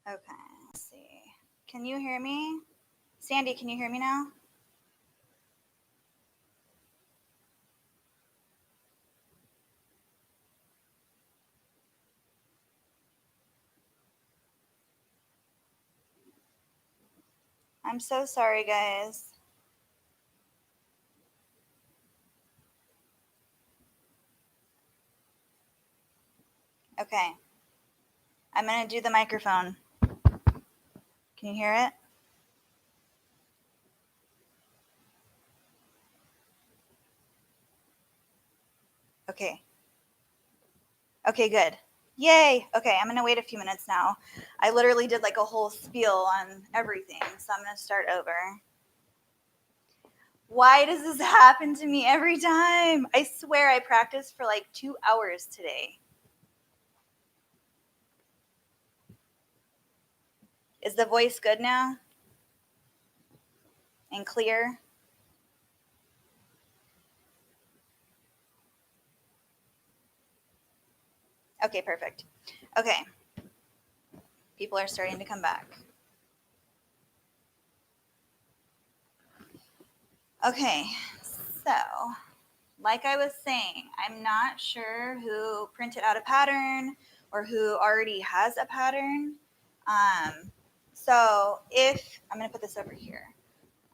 Okay, let's see. Can you hear me? Sandy, can you hear me now? I'm so sorry, guys. Okay. I'm going to do the microphone. Can you hear it? Okay. Okay, good. Yay. Okay, I'm going to wait a few minutes now. I literally did like a whole spiel on everything, so I'm going to start over. Why does this happen to me every time? I swear I practiced for like 2 hours today. Is the voice good now? And clear? Okay, perfect. Okay. People are starting to come back. Okay, so like I was saying, I'm not sure who printed out a pattern or who already has a pattern. So if I'm going to put this over here,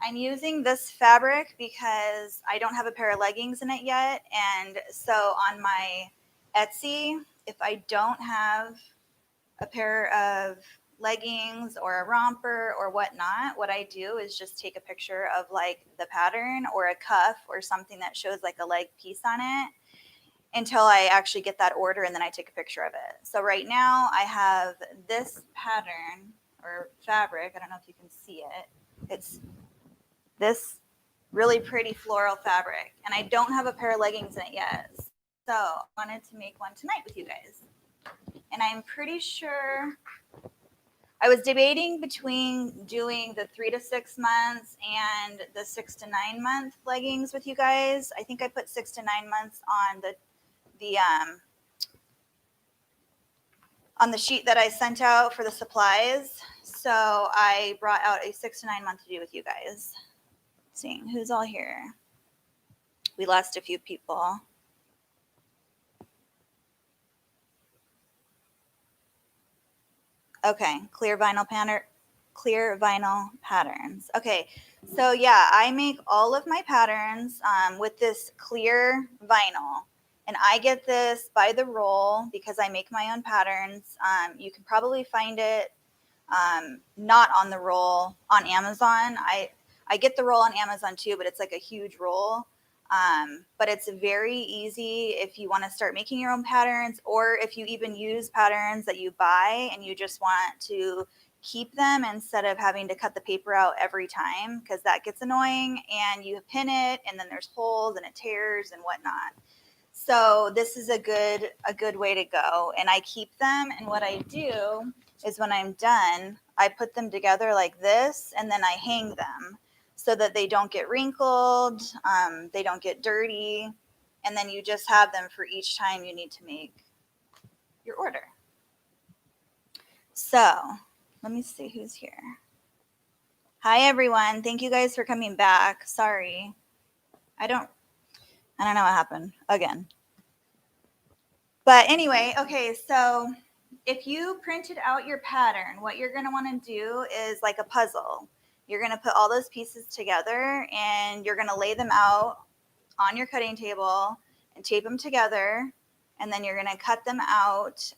I'm using this fabric because I don't have a pair of leggings in it yet. And so on my Etsy, if I don't have a pair of leggings or a romper or whatnot, what I do is just take a picture of like the pattern or a cuff or something that shows like a leg piece on it until I actually get that order, and then I take a picture of it. So right now I have this pattern or fabric. I don't know if you can see it. It's this really pretty floral fabric, and I don't have a pair of leggings in it yet. So I wanted to make one tonight with you guys. And I'm pretty sure I was debating between doing the 3 to 6 months and the 6 to 9 month leggings with you guys. I think I put 6 to 9 months on the sheet that I sent out for the supplies. So I brought out a 6 to 9 month to do with you guys. Seeing who's all here. We lost a few people. Okay, clear vinyl patterns. Okay, so yeah, I make all of my patterns with this clear vinyl, and I get this by the roll because I make my own patterns. You can probably find it not on the roll on Amazon. I get the roll on Amazon too, but it's like a huge roll. But it's very easy if you want to start making your own patterns, or if you even use patterns that you buy and you just want to keep them instead of having to cut the paper out every time, because that gets annoying, and you pin it and then there's holes and it tears and whatnot. So this is a good way to go, and I keep them. And what I do is when I'm done, I put them together like this, and then I hang them so that they don't get wrinkled, they don't get dirty, and then you just have them for each time you need to make your order. So let me see who's here. Hi everyone, thank you guys for coming back. Sorry, I don't know what happened again. But anyway, okay, so if you printed out your pattern, what you're going to want to do is like a puzzle. You're going to put all those pieces together, and you're going to lay them out on your cutting table and tape them together, and then you're going to cut them out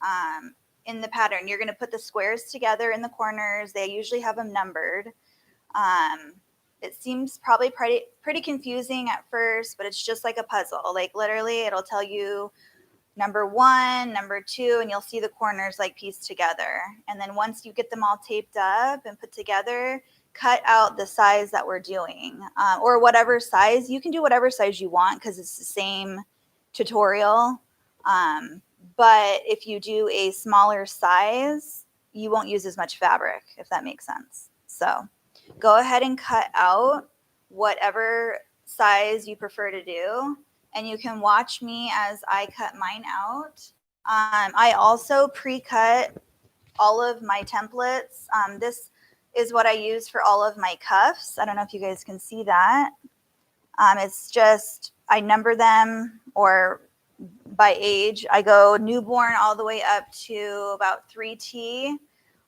in the pattern. You're going to put the squares together in the corners. They usually have them numbered. It seems probably pretty confusing at first, but it's just like a puzzle. Like literally it'll tell you number 1, number 2, and you'll see the corners like pieced together. And then once you get them all taped up and put together, cut out the size that we're doing, or whatever size. You can do whatever size you want because it's the same tutorial. But if you do a smaller size, you won't use as much fabric, if that makes sense. So go ahead and cut out whatever size you prefer to do, and you can watch me as I cut mine out. I also pre-cut all of my templates. This is what I use for all of my cuffs. I don't know if you guys can see that. It's just, I number them or by age. I go newborn all the way up to about 3T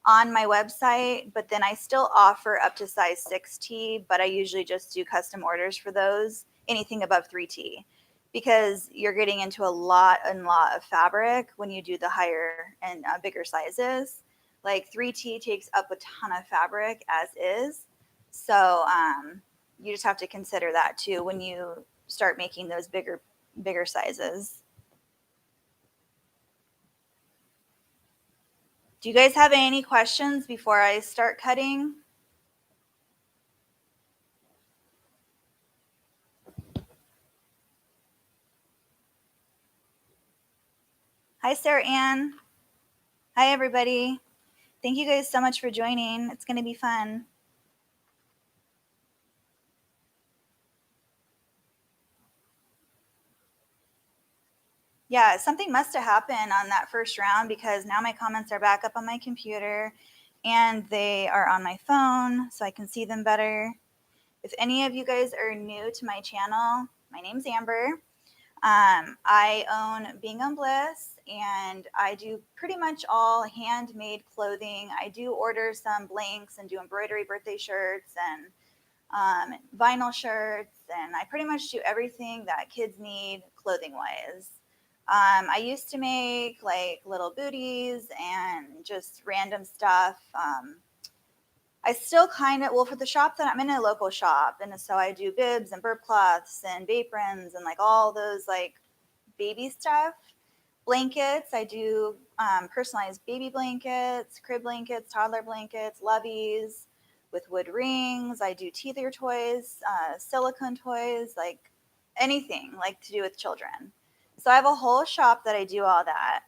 on my website, but then I still offer up to size 6T, but I usually just do custom orders for those, anything above 3T, because you're getting into a lot of fabric when you do the higher and bigger sizes. Like 3T takes up a ton of fabric as is. So you just have to consider that too when you start making those bigger sizes. Do you guys have any questions before I start cutting? Hi, Sarah Ann. Hi, everybody. Thank you guys so much for joining. It's going to be fun. Yeah, something must have happened on that first round because now my comments are back up on my computer and they are on my phone so I can see them better. If any of you guys are new to my channel, my name's Amber. I own Being on Bliss and I do pretty much all handmade clothing. I do order some blanks and do embroidery birthday shirts and vinyl shirts, and I pretty much do everything that kids need clothing wise. I used to make like little booties and just random stuff. I still kind of, well, for the shop that I'm in, a local shop, and so I do bibs and burp cloths and aprons and like all those like baby stuff. Blankets, I do personalized baby blankets, crib blankets, toddler blankets, loveys with wood rings. I do teether toys, silicone toys, like anything like to do with children. So I have a whole shop that I do all that.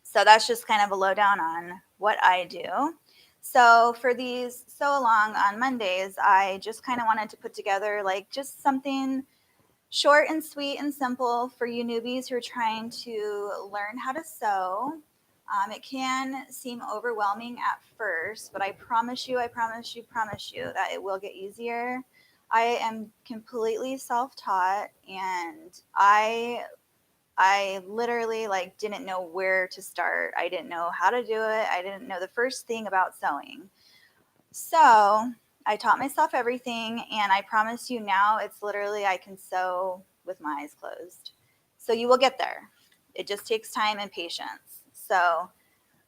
So that's just kind of a lowdown on what I do. So for these sew along on Mondays, I just kind of wanted to put together like just something short and sweet and simple for you newbies who are trying to learn how to sew. It can seem overwhelming at first, but I promise you that it will get easier. I am completely self-taught, and I literally like didn't know where to start. I didn't know how to do it. I didn't know the first thing about sewing. So I taught myself everything, and I promise you now it's literally I can sew with my eyes closed. So you will get there. It just takes time and patience. So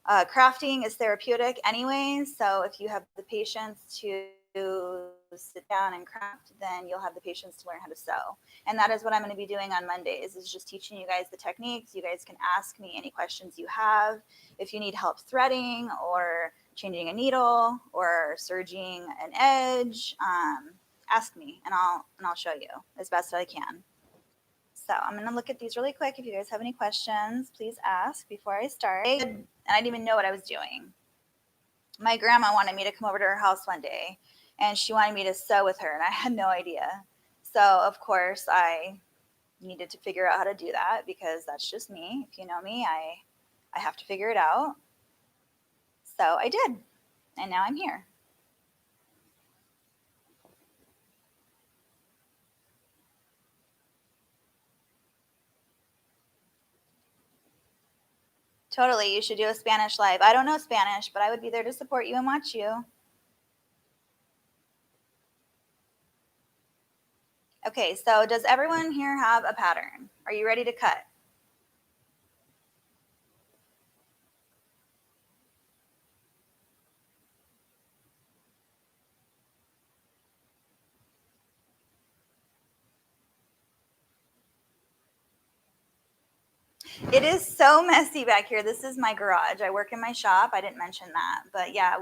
crafting is therapeutic anyway. So if you have the patience to sit down and craft, then you'll have the patience to learn how to sew. And that is what I'm going to be doing on Mondays, is just teaching you guys the techniques. You guys can ask me any questions you have. If you need help threading or changing a needle or serging an edge, ask me and I'll show you as best I can. So I'm going to look at these really quick. If you guys have any questions, please ask before I start. And I didn't even know what I was doing. My grandma wanted me to come over to her house one day, and she wanted me to sew with her, and I had no idea. So, of course, I needed to figure out how to do that because that's just me. If you know me, I have to figure it out. So I did, and now I'm here. Totally, you should do a Spanish live. I don't know Spanish, but I would be there to support you and watch you. Okay, so does everyone here have a pattern? Are you ready to cut? It is so messy back here. This is my garage. I work in my shop. I didn't mention that. But yeah,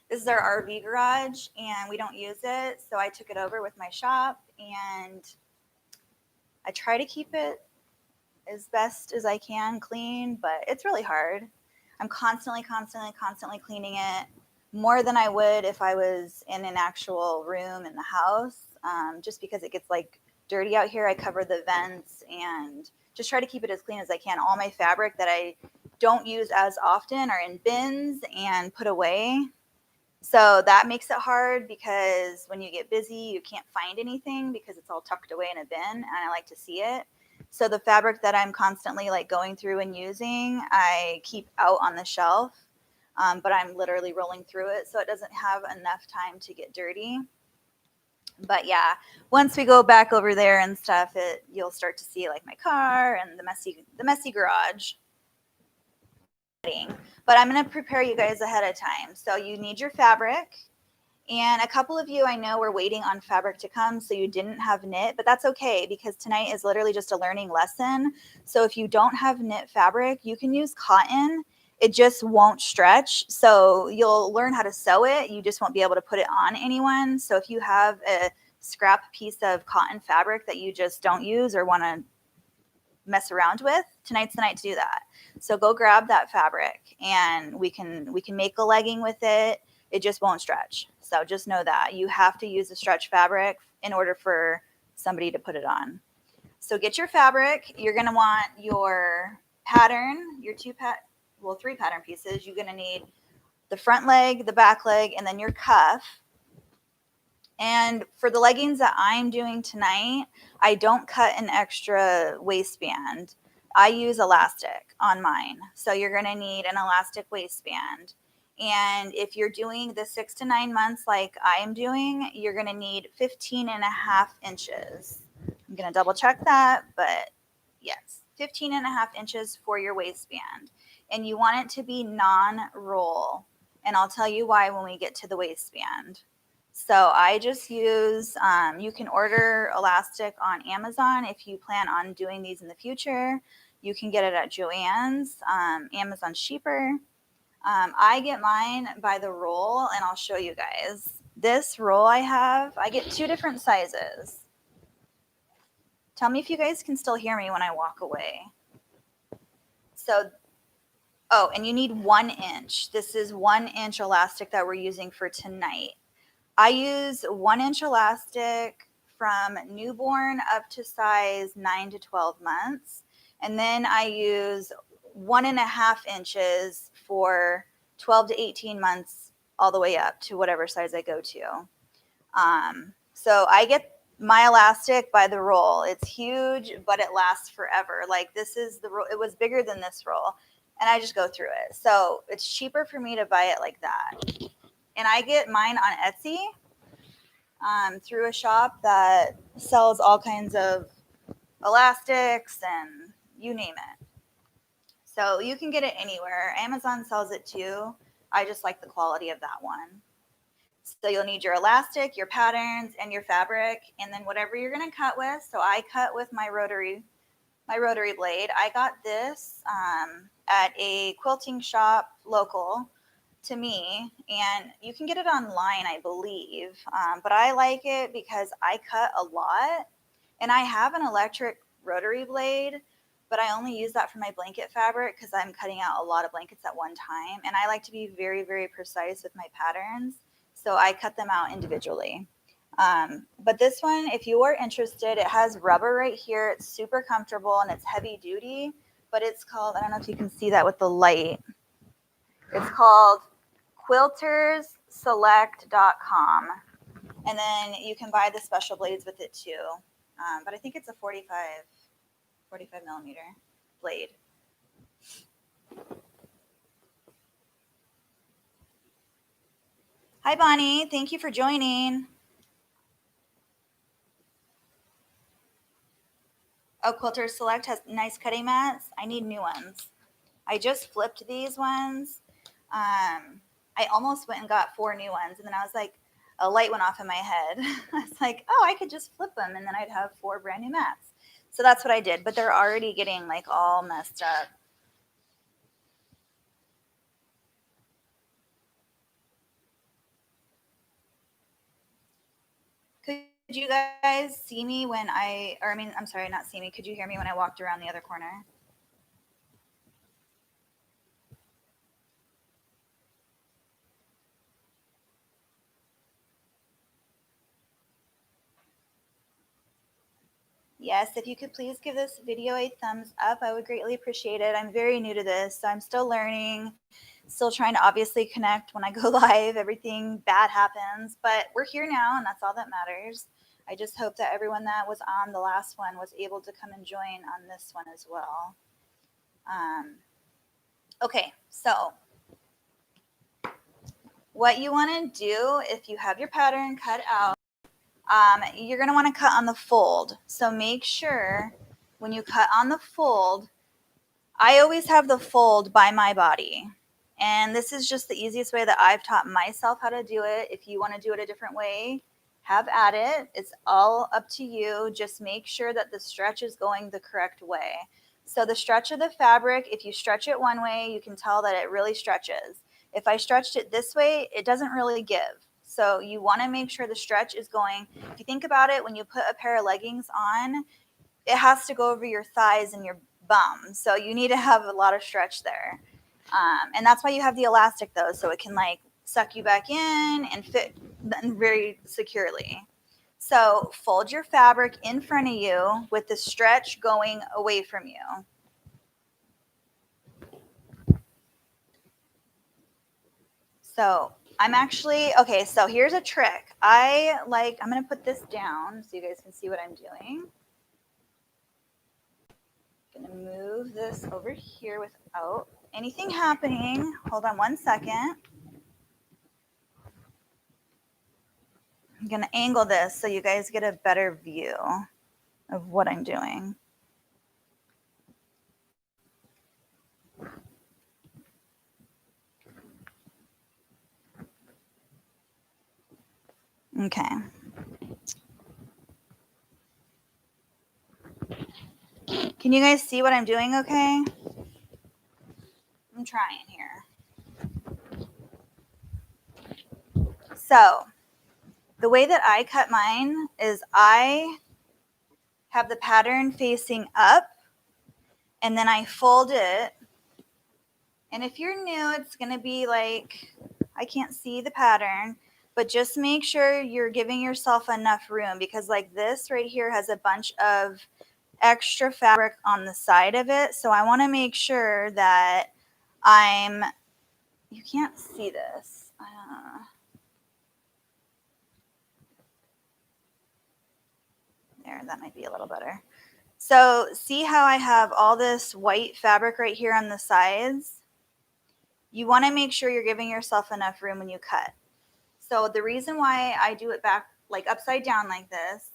this is our RV garage and we don't use it. So I took it over with my shop and I try to keep it as best as I can clean, but it's really hard. I'm constantly cleaning it, more than I would if I was in an actual room in the house, just because it gets like dirty out here. I cover the vents and just try to keep it as clean as I can. All my fabric that I don't use as often are in bins and put away. So that makes it hard because when you get busy, you can't find anything because it's all tucked away in a bin, and I like to see it. So the fabric that I'm constantly like going through and using, I keep out on the shelf, but I'm literally rolling through it so it doesn't have enough time to get dirty. But yeah, once we go back over there and stuff, you'll start to see like my car and the messy garage. But I'm going to prepare you guys ahead of time. So you need your fabric. And a couple of you I know were waiting on fabric to come, so you didn't have knit, but that's okay because tonight is literally just a learning lesson. So if you don't have knit fabric, you can use cotton. It just won't stretch. So you'll learn how to sew it. You just won't be able to put it on anyone. So if you have a scrap piece of cotton fabric that you just don't use or want to mess around with, tonight's the night to do that. So go grab that fabric and we can make a legging with it. It just won't stretch. So just know that you have to use a stretch fabric in order for somebody to put it on. So get your fabric. You're going to want your pattern, your three pattern pieces. You're going to need the front leg, the back leg, and then your cuff. And for the leggings that I'm doing tonight, I don't cut an extra waistband. I use elastic on mine. So you're going to need an elastic waistband. And if you're doing the 6 to 9 months like I'm doing, you're going to need 15.5 inches. I'm going to double check that, but yes, 15.5 inches for your waistband. And you want it to be non-roll. And I'll tell you why when we get to the waistband. So I just use, you can order elastic on Amazon if you plan on doing these in the future. You can get it at Joann's. Amazon's cheaper. I get mine by the roll, and I'll show you guys. This roll I get 2 different sizes. Tell me if you guys can still hear me when I walk away. So, oh, and you need 1 inch. This is 1 inch elastic that we're using for tonight. I use 1 inch elastic from newborn up to size 9 to 12 months. And then I use 1.5 inches for 12 to 18 months all the way up to whatever size I go to. So I get my elastic by the roll. It's huge, but it lasts forever. Like this is the roll. It was bigger than this roll. And I just go through it. So it's cheaper for me to buy it like that. And I get mine on Etsy through a shop that sells all kinds of elastics and you name it. So you can get it anywhere. Amazon sells it too. I just like the quality of that one. So you'll need your elastic, your patterns, and your fabric, and then whatever you're going to cut with. So I cut with my rotary blade. I got this at a quilting shop local to me, and you can get it online, I believe, but I like it because I cut a lot, and I have an electric rotary blade, but I only use that for my blanket fabric because I'm cutting out a lot of blankets at one time, and I like to be very, very precise with my patterns, so I cut them out individually. But this one, if you are interested, it has rubber right here. It's super comfortable and it's heavy duty, but it's called, I don't know if you can see that with the light. It's called quiltersselect.com. And then you can buy the special blades with it too. But I think it's a 45 millimeter blade. Hi, Bonnie. Thank you for joining. Oh, Quilter Select has nice cutting mats. I need new ones. I just flipped these ones. I almost went and got 4 new ones, and then I was like, a light went off in my head. I was like, oh, I could just flip them, and then I'd have 4 brand new mats. So that's what I did, but they're already getting like all messed up. Could you guys see me when I'm sorry, not see me. Could you hear me when I walked around the other corner? Yes, if you could please give this video a thumbs up, I would greatly appreciate it. I'm very new to this, so I'm still learning, still trying to obviously connect when I go live. Everything bad happens, but we're here now, and that's all that matters. I just hope that everyone that was on the last one was able to come and join on this one as well. Okay, so what you want to do if you have your pattern cut out, you're going to want to cut on the fold. So make sure when you cut on the fold, I always have the fold by my body. And this is just the easiest way that I've taught myself how to do it. If you want to do it a different way, have at it. It's all up to you. Just make sure that the stretch is going the correct way. So the stretch of the fabric, if you stretch it one way, you can tell that it really stretches. If I stretched it this way, it doesn't really give. So you want to make sure the stretch is going. If you think about it, when you put a pair of leggings on, it has to go over your thighs and your bum. So you need to have a lot of stretch there. And that's why you have the elastic though, so it can like suck you back in and fit very securely. So fold your fabric in front of you with the stretch going away from you. So I'm actually, okay, so here's a trick. I'm going to put this down so you guys can see what I'm doing. I'm going to move this over here without anything happening. Hold on one second. I'm going to angle this so you guys get a better view of what I'm doing. Okay. Can you guys see what I'm doing okay? I'm trying here. So the way that I cut mine is I have the pattern facing up and then I fold it. And if you're new, it's going to be like, I can't see the pattern, but just make sure you're giving yourself enough room because like this right here has a bunch of extra fabric on the side of it. So I want to make sure that you can't see this. There, that might be a little better. So see how I have all this white fabric right here on the sides? You want to make sure you're giving yourself enough room when you cut. So the reason why I do it back, like upside down like this,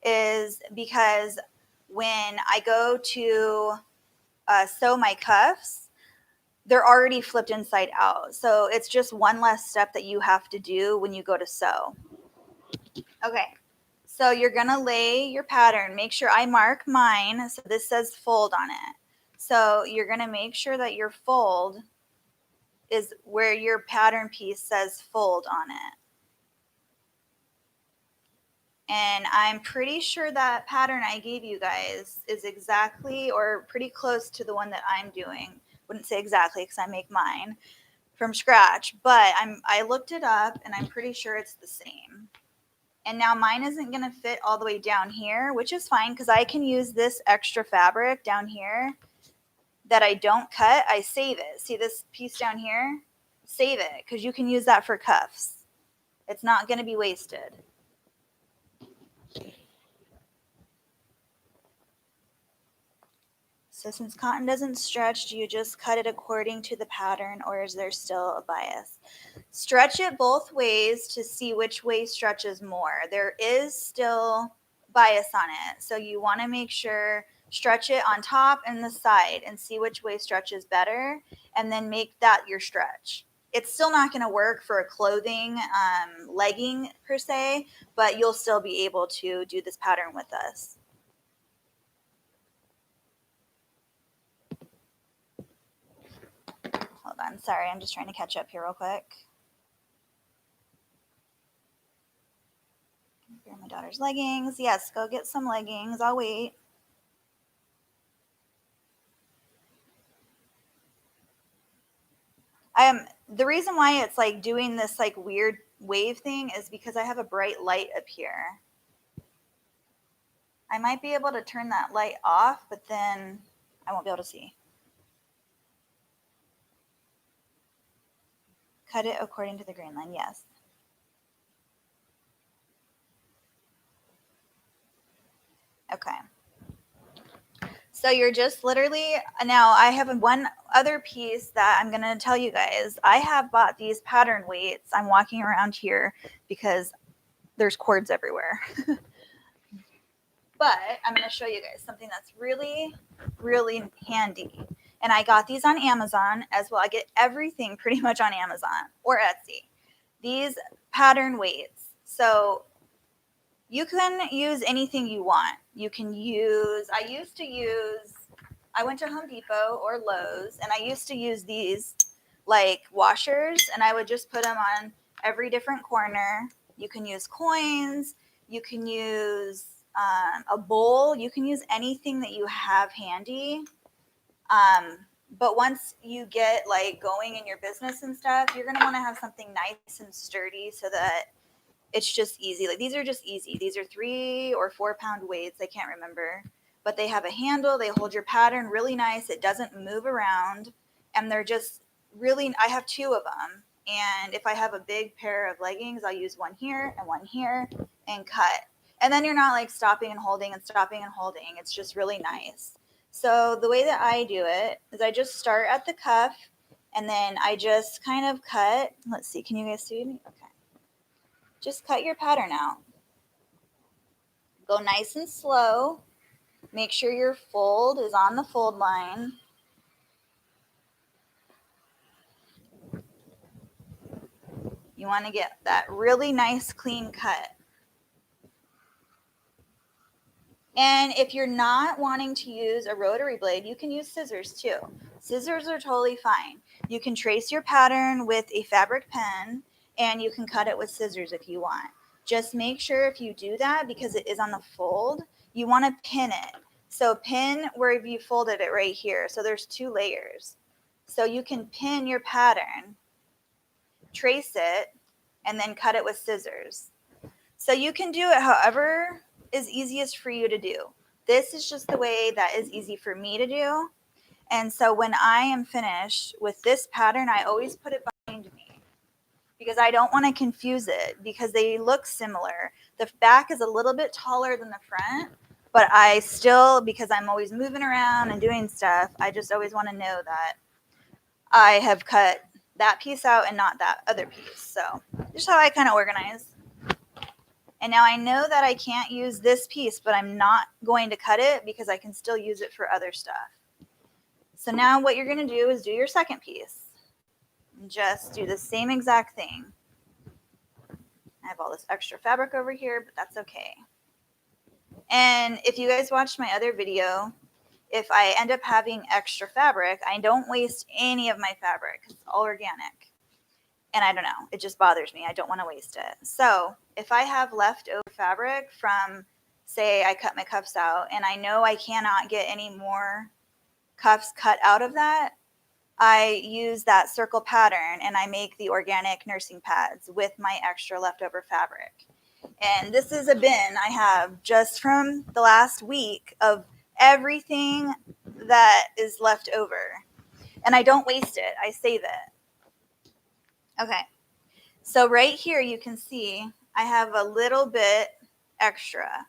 is because when I go to sew my cuffs, they're already flipped inside out. So it's just one less step that you have to do when you go to sew. Okay. So you're going to lay your pattern. Make sure I mark mine. So this says fold on it. So you're going to make sure that your fold is where your pattern piece says fold on it. And I'm pretty sure that pattern I gave you guys is exactly or pretty close to the one that I'm doing. Wouldn't say exactly because I make mine from scratch, but I looked it up and I'm pretty sure it's the same. And now mine isn't going to fit all the way down here, which is fine because I can use this extra fabric down here that I don't cut. I save it. See this piece down here? Save it because you can use that for cuffs. It's not going to be wasted. So since cotton doesn't stretch, do you just cut it according to the pattern or is there still a bias? Stretch it both ways to see which way stretches more. There is still bias on it. So you want to make sure, stretch it on top and the side and see which way stretches better and then make that your stretch. It's still not going to work for a clothing legging per se, but you'll still be able to do this pattern with us. Hold on, sorry, I'm just trying to catch up here real quick. Here are my daughter's leggings. Yes, go get some leggings. I'll wait. The reason why it's like doing this like weird wave thing is because I have a bright light up here. I might be able to turn that light off, but then I won't be able to see. Cut it according to the grain line, yes. Okay. So you're just literally, now I have one other piece that I'm going to tell you guys. I have bought these pattern weights. I'm walking around here because there's cords everywhere. But I'm going to show you guys something that's really, really handy. And I got these on Amazon as well. I get everything pretty much on Amazon or Etsy. These pattern weights. So you can use anything you want. You can use, I went to Home Depot or Lowe's, and I used to use these like washers, and I would just put them on every different corner. You can use coins. You can use a bowl. You can use anything that you have handy. But once you get like going in your business and stuff, you're going to want to have something nice and sturdy so that it's just easy. Like these are just easy. These are 3 or 4 pound weights. I can't remember, but they have a handle. They hold your pattern really nice. It doesn't move around, and they're just really, I have 2 of them. And if I have a big pair of leggings, I'll use one here and one here and cut. And then you're not like stopping and holding and stopping and holding. It's just really nice. So the way that I do it is I just start at the cuff, and then I just kind of cut. Let's see. Can you guys see me? Okay. Just cut your pattern out. Go nice and slow. Make sure your fold is on the fold line. You want to get that really nice clean cut. And if you're not wanting to use a rotary blade, you can use scissors too. Scissors are totally fine. You can trace your pattern with a fabric pen, and you can cut it with scissors if you want. Just make sure if you do that, because it is on the fold, you want to pin it. So pin where you folded it right here. So there's 2 layers. So you can pin your pattern, trace it, and then cut it with scissors. So you can do it however is easiest for you to do. This is just the way that is easy for me to do. And so when I am finished with this pattern, I always put it behind me because I don't want to confuse it because they look similar. The back is a little bit taller than the front, but I still, because I'm always moving around and doing stuff, I just always want to know that I have cut that piece out and not that other piece. So just how I kind of organize. And now I know that I can't use this piece, but I'm not going to cut it because I can still use it for other stuff. So now what you're going to do is do your second piece. Just do the same exact thing. I have all this extra fabric over here, but that's okay. And if you guys watched my other video, if I end up having extra fabric, I don't waste any of my fabric. It's all organic. And I don't know, it just bothers me. I don't want to waste it. So if I have leftover fabric from, say, I cut my cuffs out and I know I cannot get any more cuffs cut out of that, I use that circle pattern and I make the organic nursing pads with my extra leftover fabric. And this is a bin I have just from the last week of everything that is left over. And I don't waste it. I save it. Okay, so right here you can see I have a little bit extra.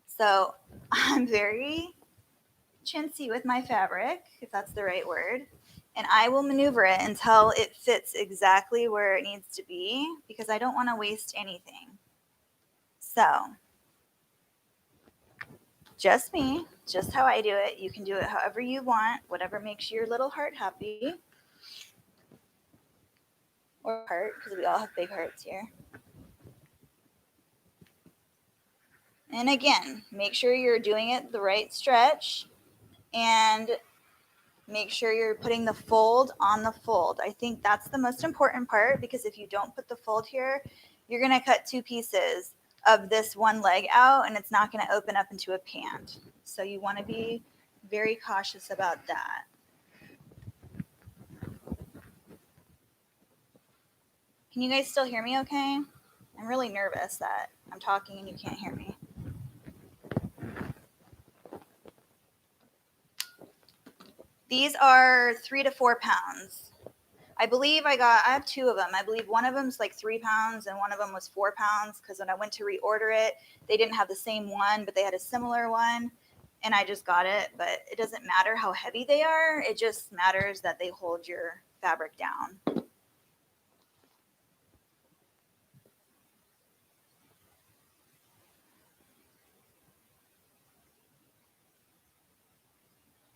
So I'm very chintzy with my fabric, if that's the right word, and I will maneuver it until it fits exactly where it needs to be because I don't want to waste anything. So just me, just how I do it. You can do it however you want, whatever makes your little heart happy. Or heart, because we all have big hearts here. And again, make sure you're doing it the right stretch and make sure you're putting the fold on the fold. I think that's the most important part because if you don't put the fold here, you're going to cut 2 pieces of this one leg out and it's not going to open up into a pant. So you want to be very cautious about that. Can you guys still hear me okay? I'm really nervous that I'm talking and you can't hear me. These are 3 to 4 pounds. I believe I have 2 of them. I believe one of them's like 3 pounds and one of them was 4 pounds because when I went to reorder it, they didn't have the same one, but they had a similar one and I just got it. But it doesn't matter how heavy they are. It just matters that they hold your fabric down.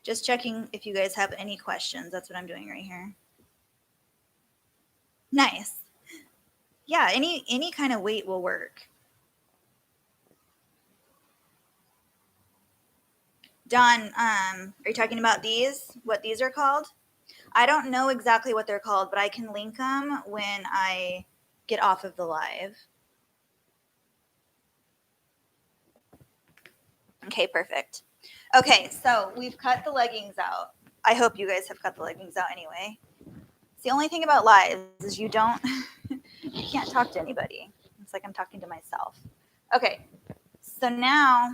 Just checking if you guys have any questions. That's what I'm doing right here. Nice. Yeah, any kind of weight will work. Don, are you talking about these? What these are called? I don't know exactly what they're called, but I can link them when I get off of the live. Okay, perfect. Okay, so we've cut the leggings out. I hope you guys have cut the leggings out anyway. It's the only thing about lives is you can't talk to anybody. It's like I'm talking to myself. Okay, so now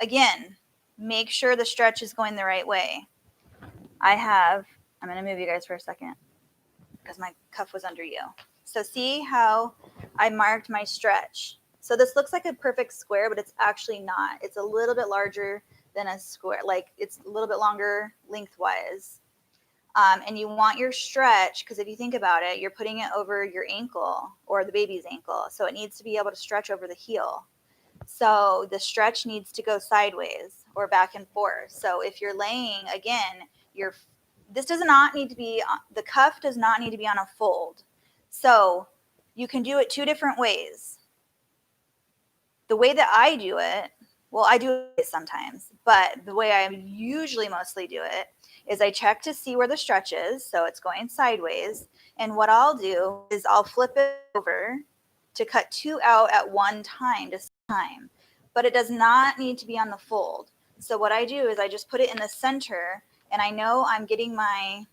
again, make sure the stretch is going the right way. I'm going to move you guys for a second because my cuff was under you. So see how I marked my stretch. So this looks like a perfect square, but it's actually not. It's a little bit larger than a square. Like it's a little bit longer lengthwise. And you want your stretch, because if you think about it, you're putting it over your ankle or the baby's ankle. So it needs to be able to stretch over the heel. So the stretch needs to go sideways or back and forth. So if you're laying, again, this does not need to be, the cuff does not need to be on a fold. So you can do it 2 different ways. The way that I do it, well, I do it sometimes, but the way I usually mostly do it is I check to see where the stretch is. So it's going sideways. And what I'll do is I'll flip it over to cut 2 out at one time to time, but it does not need to be on the fold. So what I do is I just put it in the center, and I know I'm getting my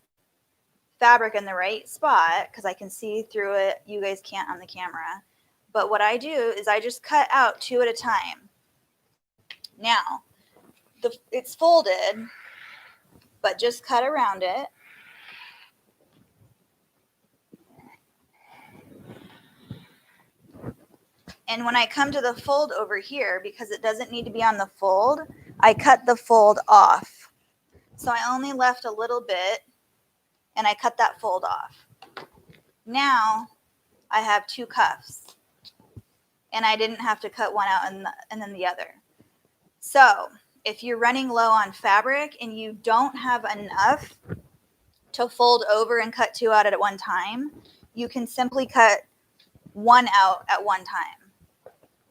fabric in the right spot because I can see through it. You guys can't on the camera. But what I do is I just cut out 2 at a time. Now, it's folded, but just cut around it. And when I come to the fold over here, because it doesn't need to be on the fold, I cut the fold off. So I only left a little bit, and I cut that fold off. Now I have 2 cuffs, and I didn't have to cut one out and then the other. So if you're running low on fabric and you don't have enough to fold over and cut 2 out at one time, you can simply cut 1 out at one time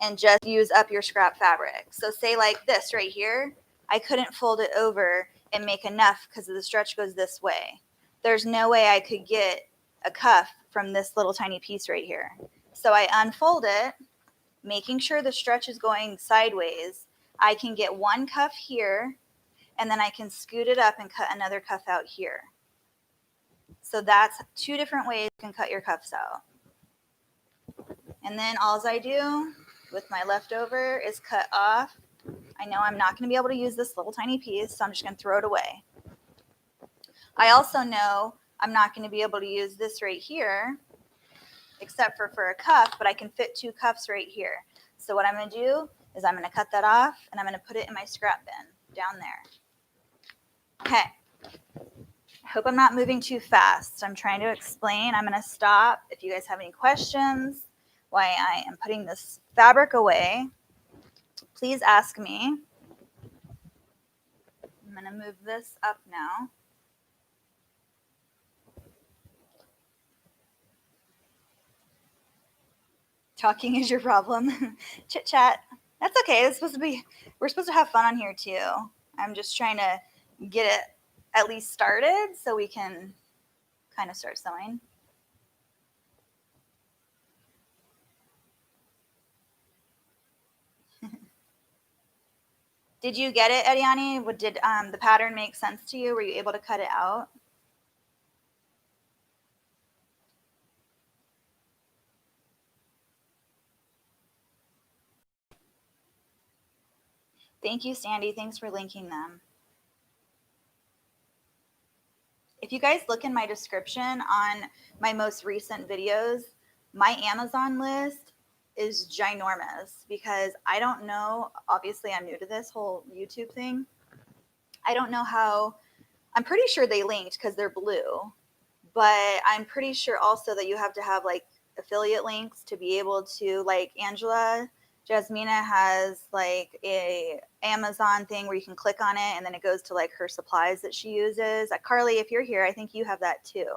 and just use up your scrap fabric. So say like this right here, I couldn't fold it over and make enough because the stretch goes this way. There's no way I could get a cuff from this little tiny piece right here. So I unfold it, making sure the stretch is going sideways. I can get 1 cuff here, and then I can scoot it up and cut another cuff out here. So that's 2 different ways you can cut your cuffs out. And then all I do with my leftover is cut off. I know I'm not going to be able to use this little tiny piece, so I'm just going to throw it away. I also know I'm not going to be able to use this right here, except for a cuff, but I can fit 2 cuffs right here. So what I'm going to do is I'm going to cut that off, and I'm going to put it in my scrap bin down there. Okay. I hope I'm not moving too fast. I'm trying to explain. I'm going to stop. If you guys have any questions why I am putting this fabric away, please ask me. I'm going to move this up now. Talking is your problem. Chit chat. That's okay. We're supposed to have fun on here too. I'm just trying to get it at least started so we can kind of start sewing. Did you get it, Ediani? Did the pattern make sense to you? Were you able to cut it out? Thank you, Sandy. Thanks for linking them. If you guys look in my description on my most recent videos, my Amazon list is ginormous because I don't know, obviously I'm new to this whole YouTube thing. I don't know how, I'm pretty sure they linked because they're blue, but I'm pretty sure also that you have to have like affiliate links to be able to, like Angela Jasmina has like a Amazon thing where you can click on it and then it goes to like her supplies that she uses. Carly, if you're here, I think you have that too.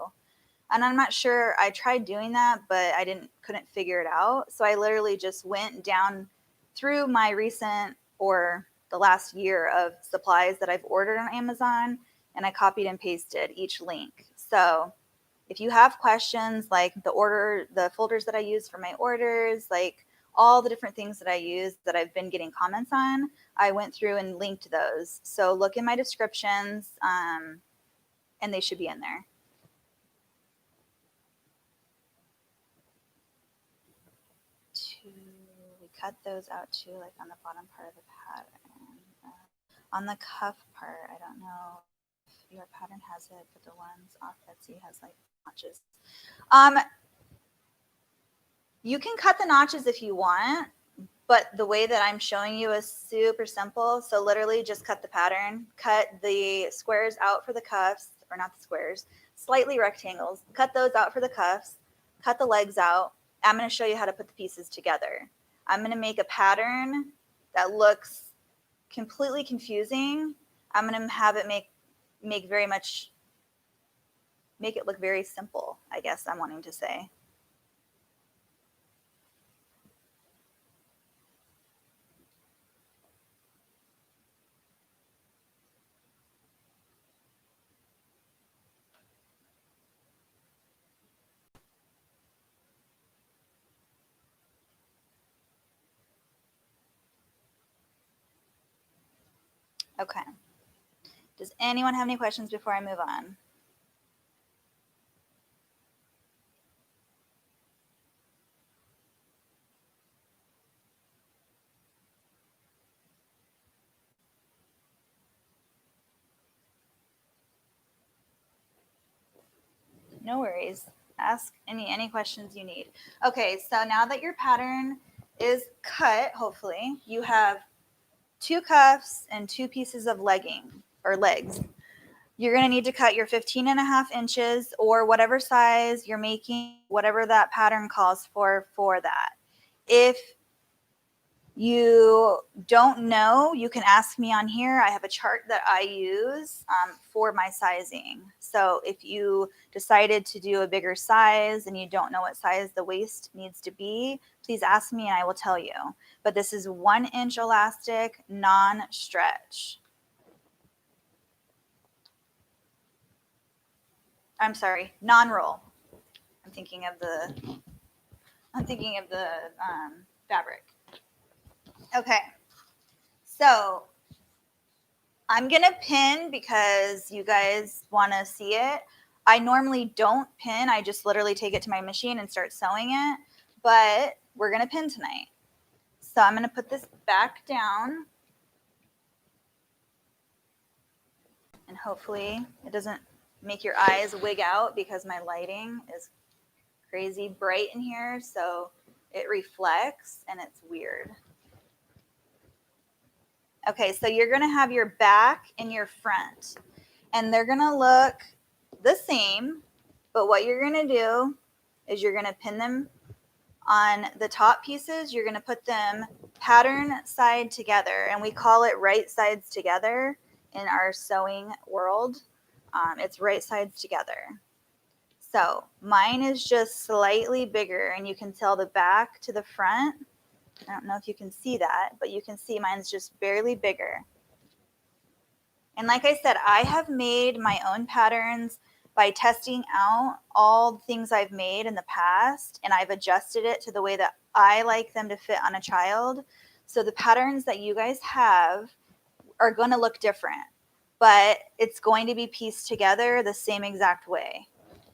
And I'm not sure, I tried doing that, but I couldn't figure it out. So I literally just went down through my recent or the last year of supplies that I've ordered on Amazon, and I copied and pasted each link. So if you have questions like the folders that I use for my orders, like all the different things that I use that I've been getting comments on, I went through and linked those. So look in my descriptions, and they should be in there. We cut those out too, like on the bottom part of the pattern. On the cuff part, I don't know if your pattern has it, but the ones off Etsy has like notches. You can cut the notches if you want, but the way that I'm showing you is super simple. So literally just cut the pattern, cut the squares out for the cuffs, or not the squares, slightly rectangles, cut those out for the cuffs, cut the legs out. I'm going to show you how to put the pieces together. I'm going to make a pattern that looks completely confusing. I'm going to have it make it look very simple, I guess I'm wanting to say. Okay. Does anyone have any questions before I move on? No worries. Ask any questions you need. Okay, so now that your pattern is cut, hopefully, you have 2 cuffs and 2 pieces of legging or legs. You're going to need to cut your 15.5 inches or whatever size you're making, whatever that pattern calls for that. If you don't know, you can ask me on here. I have a chart that I use for my sizing. So if you decided to do a bigger size and you don't know what size the waist needs to be, please ask me and I will tell you. But this is 1-inch elastic, non-stretch. I'm sorry, non-roll. I'm thinking of the fabric. Okay, so I'm gonna pin because you guys want to see it. I normally don't pin. I just literally take it to my machine and start sewing it, but we're gonna pin tonight. So I'm gonna put this back down, and hopefully it doesn't make your eyes wig out because my lighting is crazy bright in here, so it reflects and it's weird. Okay, so you're gonna have your back and your front, and they're gonna look the same, but what you're gonna do is you're gonna pin them on the top pieces. You're gonna put them pattern side together, and we call it right sides together in our sewing world. It's right sides together. So mine is just slightly bigger, and you can tell the back to the front. I don't know if you can see that, but you can see mine's just barely bigger. And like I said, I have made my own patterns by testing out all the things I've made in the past, and I've adjusted it to the way that I like them to fit on a child. So the patterns that you guys have are going to look different, but it's going to be pieced together the same exact way.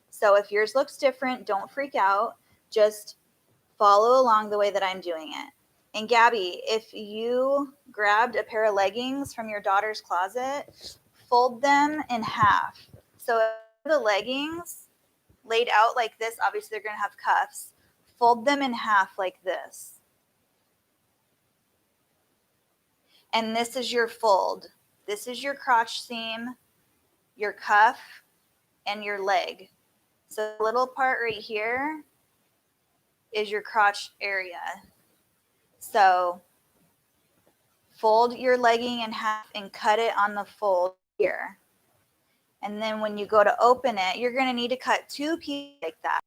So if yours looks different, don't freak out. Just follow along the way that I'm doing it. And Gabby, if you grabbed a pair of leggings from your daughter's closet, fold them in half. So the leggings laid out like this, obviously they're going to have cuffs. Fold them in half like this. And this is your fold. This is your crotch seam, your cuff, and your leg. So the little part right here is your crotch area. So fold your legging in half and cut it on the fold here. And then when you go to open it, you're going to need to cut two pieces like that.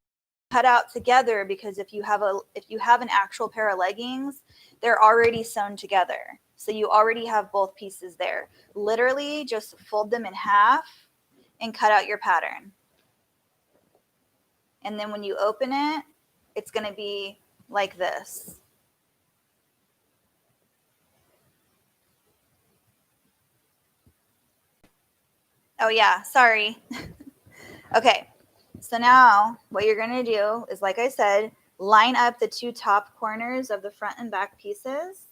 Cut out together, because if you have an actual pair of leggings, they're already sewn together. So you already have both pieces there. Literally just fold them in half and cut out your pattern. And then when you open it, it's going to be like this. Oh yeah, sorry. Okay, so now what you're going to do is, like I said, line up the two top corners of the front and back pieces.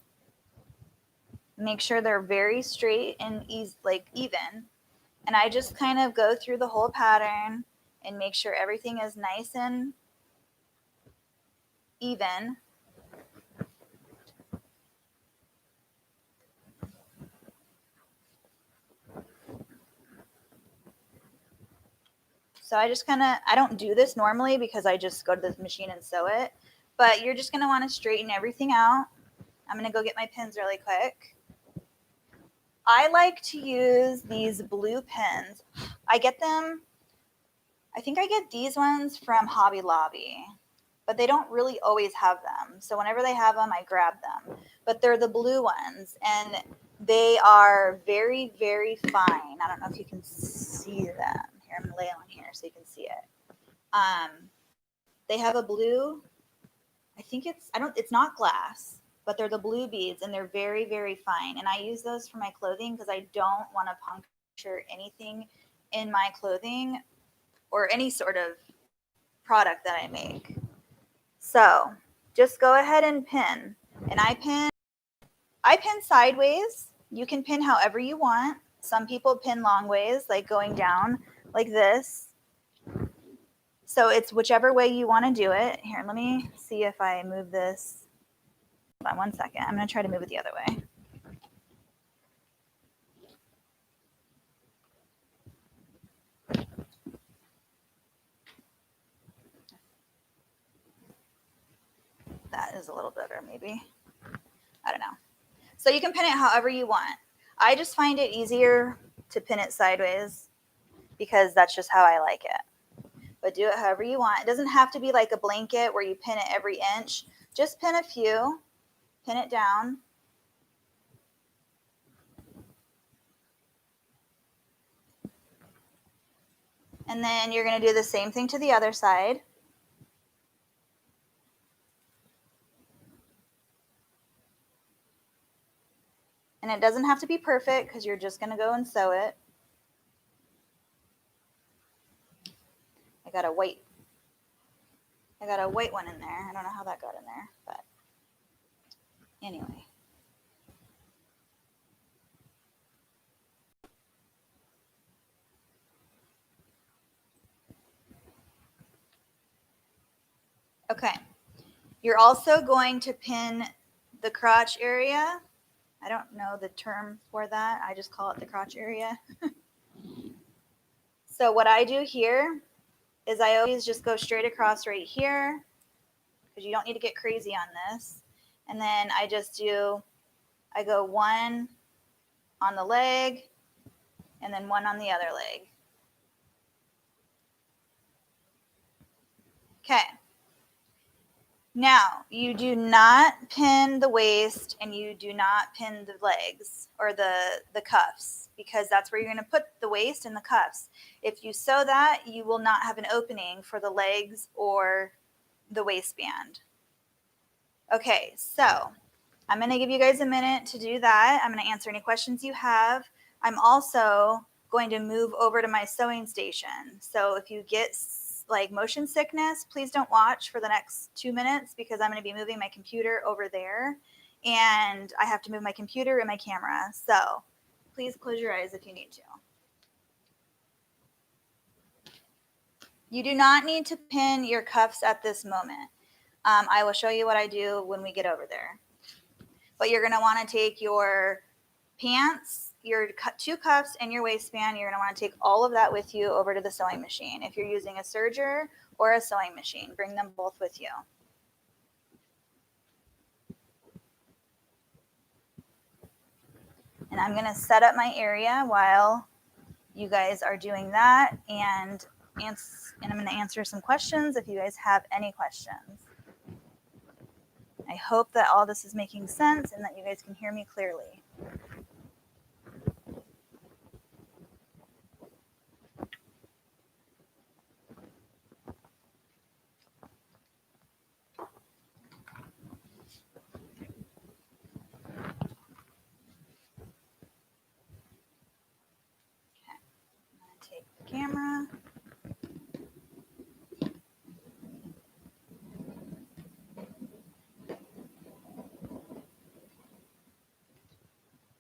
Make sure they're very straight and even. And I just kind of go through the whole pattern and make sure everything is nice and even. So I just I don't do this normally because I just go to the machine and sew it, but you're just going to want to straighten everything out. I'm going to go get my pins really quick. I like to use these blue pins. I think I get these ones from Hobby Lobby, but they don't really always have them. So whenever they have them, I grab them. But they're the blue ones, and they are very, very fine. I don't know if you can see them. Here, I'm going to lay it on here so you can see it. They have a blue, I think it's not glass, but they're the blue beads, and they're very, very fine. And I use those for my clothing because I don't want to puncture anything in my clothing or any sort of product that I make. So just go ahead and pin. And I pin sideways. You can pin however you want. Some people pin long ways, like going down like this. So it's whichever way you want to do it. Here, let me see if I move this. Hold on one second. I'm going to try to move it the other way. That is a little better, maybe. I don't know. So you can pin it however you want. I just find it easier to pin it sideways because that's just how I like it. But do it however you want. It doesn't have to be like a blanket where you pin it every inch. Just pin a few, pin it down. And then you're going to do the same thing to the other side. And it doesn't have to be perfect because you're just going to go and sew it. I got a white one in there. I don't know how that got in there, but anyway. Okay. You're also going to pin the crotch area. I don't know the term for that. I just call it the crotch area. So what I do here is I always just go straight across right here because you don't need to get crazy on this. And then I go one on the leg and then one on the other leg. Okay. Now, you do not pin the waist and you do not pin the legs or the cuffs because that's where you're going to put the waist and the cuffs. If you sew that, you will not have an opening for the legs or the waistband. Okay, so I'm going to give you guys a minute to do that. I'm going to answer any questions you have. I'm also going to move over to my sewing station. So if you get like motion sickness, please don't watch for the next 2 minutes because I'm going to be moving my computer over there and I have to move my computer and my camera. So please close your eyes if you need to. You do not need to pin your cuffs at this moment. I will show you what I do when we get over there. But you're going to want to take your pants, your 2 cuffs, and your waistband. You're going to want to take all of that with you over to the sewing machine. If you're using a serger or a sewing machine, bring them both with you. And I'm going to set up my area while you guys are doing that, and I'm going to answer some questions if you guys have any questions. I hope that all this is making sense and that you guys can hear me clearly. Okay, I'm going to take the camera.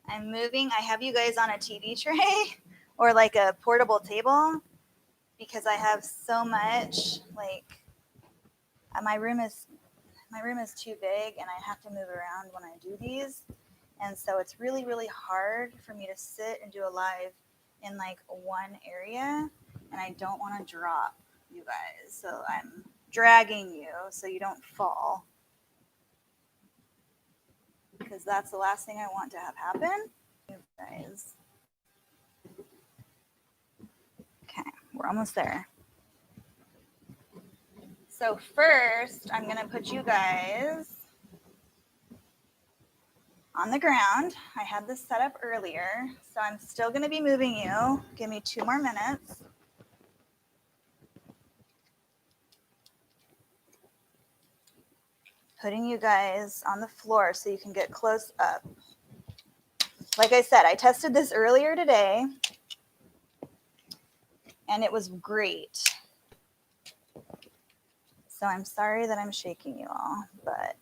I'm moving. I have you guys on a TV tray or like a portable table because I have so much, like, my room is too big and I have to move around when I do these. And so it's really, really hard for me to sit and do a live in like one area, and I don't want to drop you guys. So I'm dragging you so you don't fall, because that's the last thing I want to have happen. You guys. Okay, we're almost there. So first, I'm going to put you guys on the ground. I had this set up earlier, so I'm still going to be moving you. Give me 2 more minutes. Putting you guys on the floor so you can get close up. Like I said, I tested this earlier today, and it was great. So I'm sorry that I'm shaking you all, but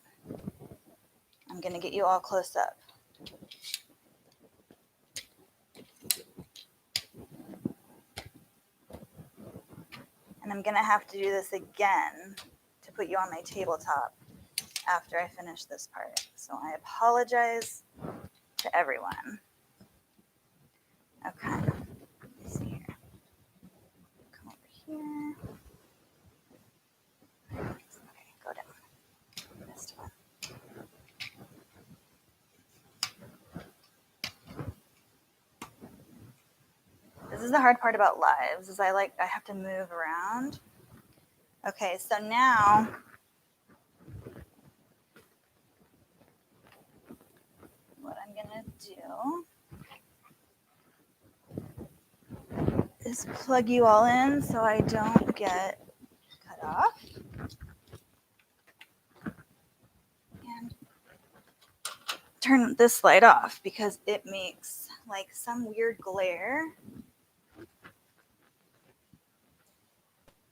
I'm going to get you all close up. And I'm going to have to do this again to put you on my tabletop after I finish this part. So I apologize to everyone. Okay. Let me see here. Come over here. Okay, go down. Missed one. This is the hard part about lives, is I have to move around. Okay, so now what I'm gonna do is plug you all in so I don't get cut off. And turn this light off because it makes like some weird glare.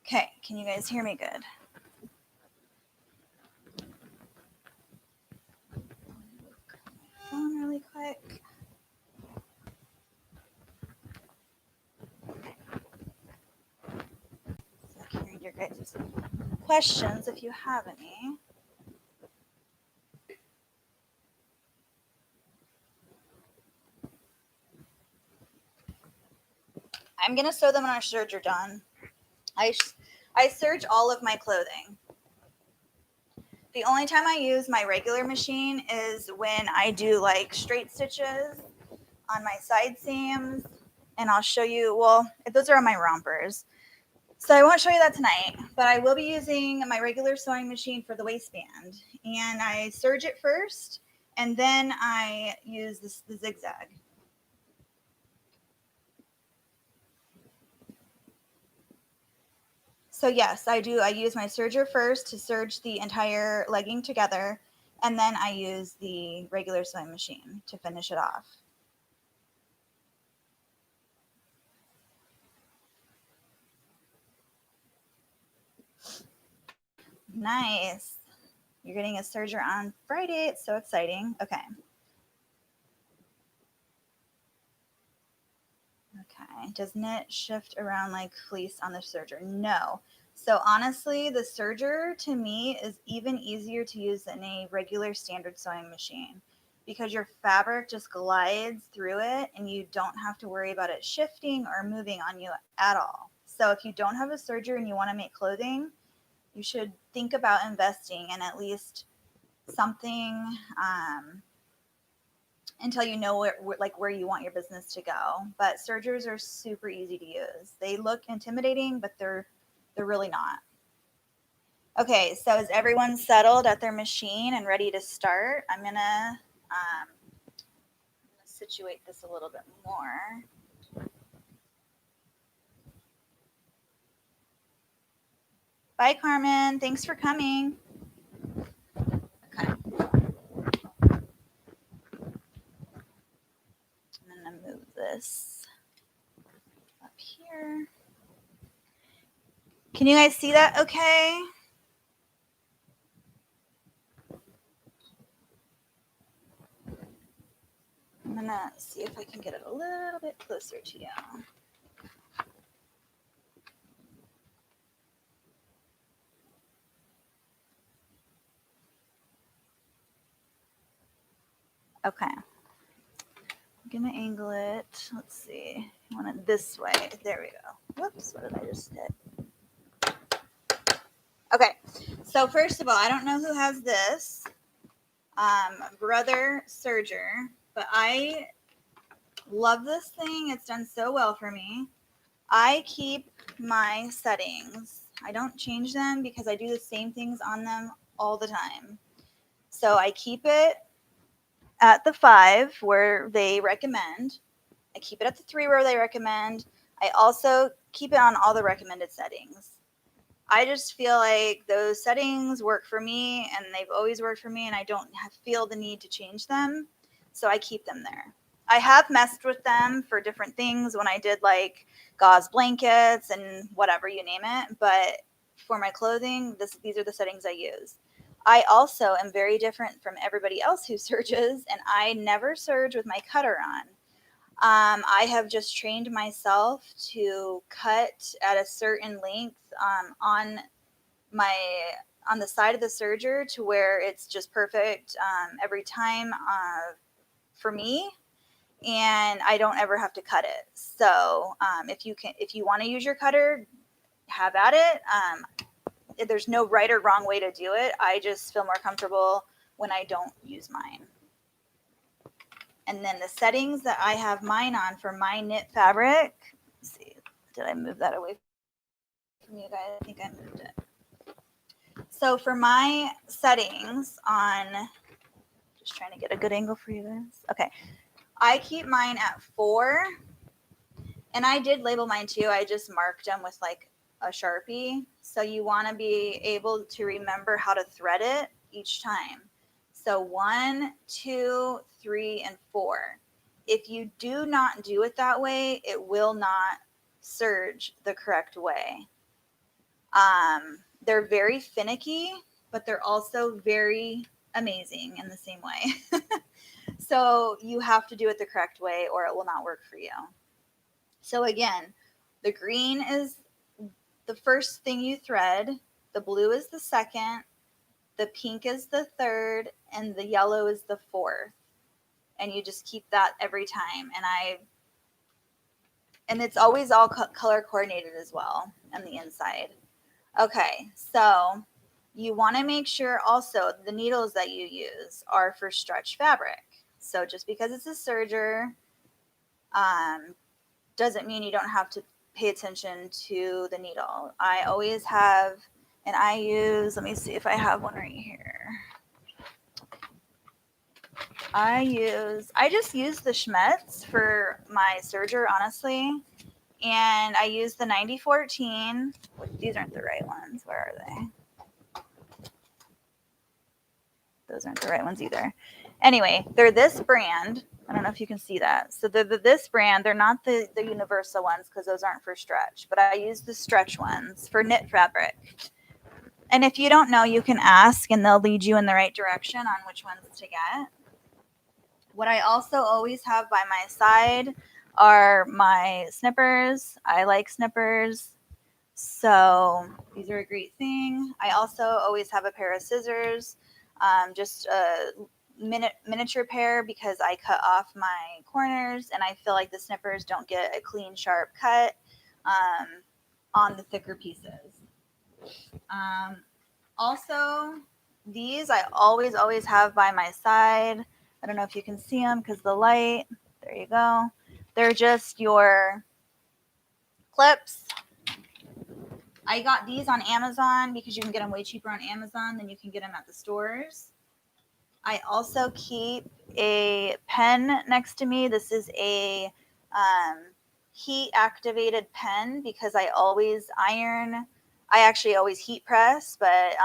Okay, can you guys hear me good? Phone really quick. So I can read your guys' questions if you have any. I'm gonna sew them when our serge are done. I serge all of my clothing. The only time I use my regular machine is when I do like straight stitches on my side seams, and I'll show you, well, those are on my rompers. So I won't show you that tonight, but I will be using my regular sewing machine for the waistband. And I serge it first, and then I use the zigzag. So yes, I do. I use my serger first to serge the entire legging together, and then I use the regular sewing machine to finish it off. Nice. You're getting a serger on Friday. It's so exciting. Okay. Okay. Does knit shift around like fleece on the serger? No. So honestly, the serger to me is even easier to use than a regular standard sewing machine because your fabric just glides through it and you don't have to worry about it shifting or moving on you at all. So if you don't have a serger and you want to make clothing, you should think about investing in at least something until you know where you want your business to go. But sergers are super easy to use. They look intimidating, but they're really not. Okay, so is everyone settled at their machine and ready to start? I'm gonna situate this a little bit more. Bye, Carmen. Thanks for coming. Okay. I'm gonna move this up here. Can you guys see that okay? I'm gonna see if I can get it a little bit closer to you. Okay. I'm gonna angle it. Let's see. I want it this way. There we go. Whoops, what did I just hit? Okay. So first of all, I don't know who has this. Brother Serger, but I love this thing. It's done so well for me. I keep my settings. I don't change them because I do the same things on them all the time. So I keep it at the 5 where they recommend. I keep it at the 3 where they recommend. I also keep it on all the recommended settings. I just feel like those settings work for me and they've always worked for me and I don't feel the need to change them. So I keep them there. I have messed with them for different things when I did like gauze blankets and whatever, you name it. But for my clothing, these are the settings I use. I also am very different from everybody else who serges, and I never serge with my cutter on. I have just trained myself to cut at a certain length on the side of the serger to where it's just perfect every time for me, and I don't ever have to cut it. So if you want to use your cutter, have at it. There's no right or wrong way to do it. I just feel more comfortable when I don't use mine. And then the settings that I have mine on for my knit fabric, let's see, did I move that away from you guys? I think I moved it. So for my settings on, just trying to get a good angle for you guys. Okay, I keep mine at 4, and I did label mine too. I just marked them with like a Sharpie. So you want to be able to remember how to thread it each time. So 1, 2, 3, and 4. If you do not do it that way, it will not serge the correct way. They're very finicky, but they're also very amazing in the same way. So you have to do it the correct way or it will not work for you. So again, the green is the first thing you thread, the blue is the second, the pink is the third, and the yellow is the 4th. And you just keep that every time. And it's always all color coordinated as well on the inside. Okay, so you want to make sure also the needles that you use are for stretch fabric. So just because it's a serger doesn't mean you don't have to pay attention to the needle. I always have, and I use, let me see if I have one right here. I just use the Schmetz for my serger, honestly. And I use the 9014. These aren't the right ones. Where are they? Those aren't the right ones either. Anyway, they're this brand. I don't know if you can see that. So they're this brand. They're not the universal ones because those aren't for stretch. But I use the stretch ones for knit fabric. And if you don't know, you can ask and they'll lead you in the right direction on which ones to get. What I also always have by my side are my snippers. I like snippers. So these are a great thing. I also always have a pair of scissors, just a miniature pair because I cut off my corners and I feel like the snippers don't get a clean, sharp cut on the thicker pieces. Also, these I always have by my side. I don't know if you can see them because the light. There you go. They're just your clips. I got these on Amazon because you can get them way cheaper on Amazon than you can get them at the stores. I also keep a pen next to me. This is a heat activated pen because I always iron. I actually always heat press, but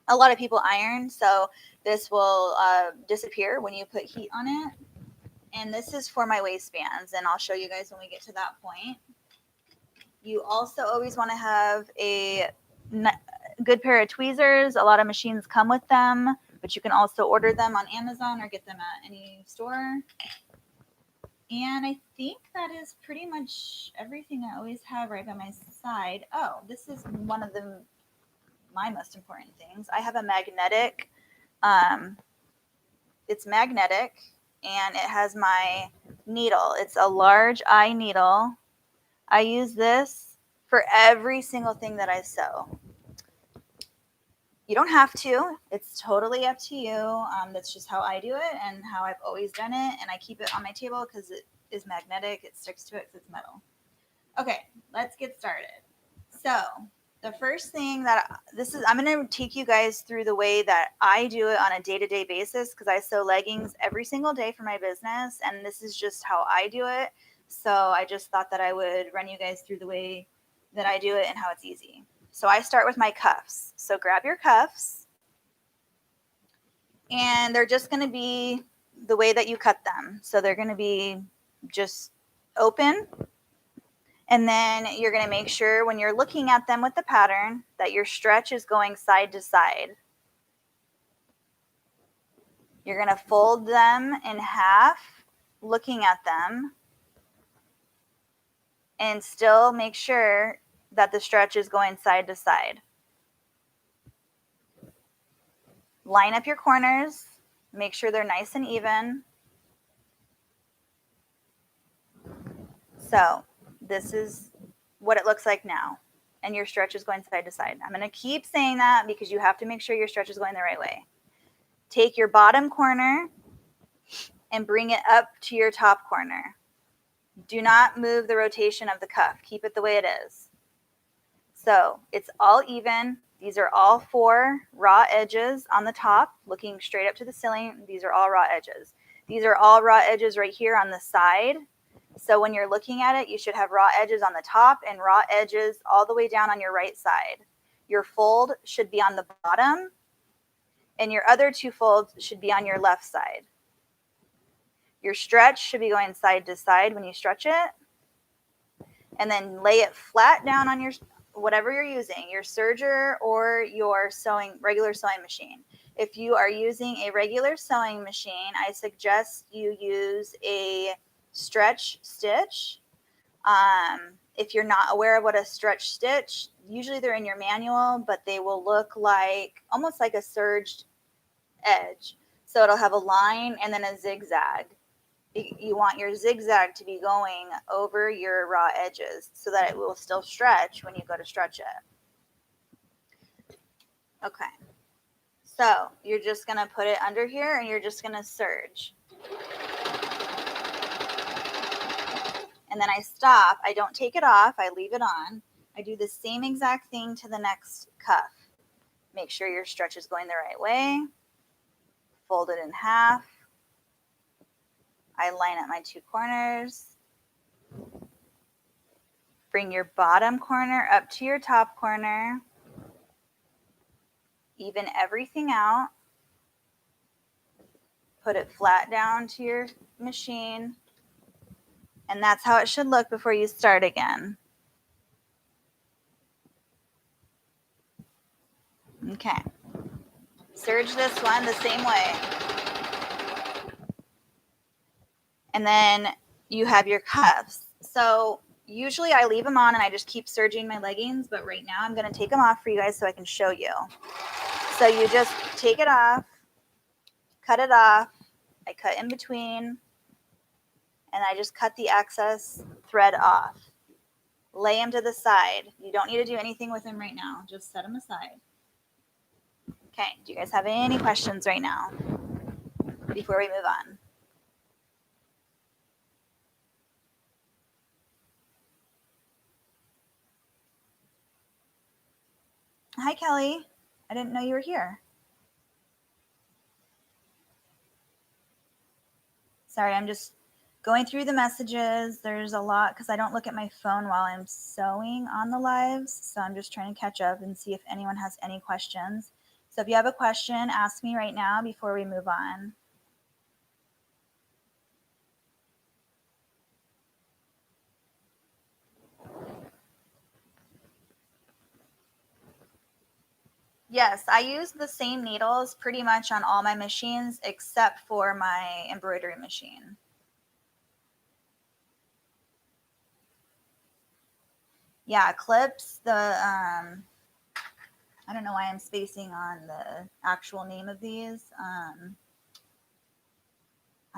a lot of people iron, so this will disappear when you put heat on it. And this is for my waistbands, and I'll show you guys when we get to that point. You also always want to have a good pair of tweezers. A lot of machines come with them, but you can also order them on Amazon or get them at any store. And I think that is pretty much everything I always have right by my side. Oh, this is one of my most important things. I have a magnetic, it's magnetic, and it has my needle. It's a large eye needle. I use this for every single thing that I sew. You don't have to. It's totally up to you. That's just how I do it and how I've always done it. And I keep it on my table because it is magnetic. It sticks to it because it's metal. Okay, let's get started. So the first thing I'm going to take you guys through the way that I do it on a day-to-day basis because I sew leggings every single day for my business. And this is just how I do it. So I just thought that I would run you guys through the way that I do it and how it's easy. So I start with my cuffs. So grab your cuffs, and they're just going to be the way that you cut them. So they're going to be just open, and then you're going to make sure when you're looking at them with the pattern that your stretch is going side to side. You're going to fold them in half, looking at them, and still make sure that the stretch is going side to side. Line up your corners, make sure they're nice and even. So this is what it looks like now, and your stretch is going side to side. I'm going to keep saying that because you have to make sure your stretch is going the right way. Take your bottom corner and bring it up to your top corner. Do not move the rotation of the cuff. Keep it the way it is. So it's all even. These are all 4 raw edges on the top, looking straight up to the ceiling. These are all raw edges. These are all raw edges right here on the side. So when you're looking at it, you should have raw edges on the top and raw edges all the way down on your right side. Your fold should be on the bottom, and your other 2 folds should be on your left side. Your stretch should be going side to side when you stretch it. And then lay it flat down on your whatever you're using, your serger or your regular sewing machine. If you are using a regular sewing machine, I suggest you use a stretch stitch. If you're not aware of what a stretch stitch, usually they're in your manual, but they will look like almost like a serged edge. So it'll have a line and then a zigzag. You want your zigzag to be going over your raw edges so that it will still stretch when you go to stretch it. Okay. So you're just going to put it under here and you're just going to serge. And then I stop. I don't take it off. I leave it on. I do the same exact thing to the next cuff. Make sure your stretch is going the right way. Fold it in half. I line up my 2 corners. Bring your bottom corner up to your top corner. Even everything out. Put it flat down to your machine. And that's how it should look before you start again. Okay. Serge this one the same way. And then you have your cuffs. So usually I leave them on and I just keep serging my leggings, but right now I'm going to take them off for you guys so I can show you. So you just take it off, cut it off. I cut in between, and I just cut the excess thread off. Lay them to the side. You don't need to do anything with them right now. Just set them aside. Okay, do you guys have any questions right now before we move on? Hi, Kelly. I didn't know you were here. Sorry, I'm just going through the messages. There's a lot because I don't look at my phone while I'm sewing on the lives. So I'm just trying to catch up and see if anyone has any questions. So if you have a question, ask me right now before we move on. Yes, I use the same needles pretty much on all my machines except for my embroidery machine. Yeah, clips, I don't know why I'm spacing on the actual name of these. I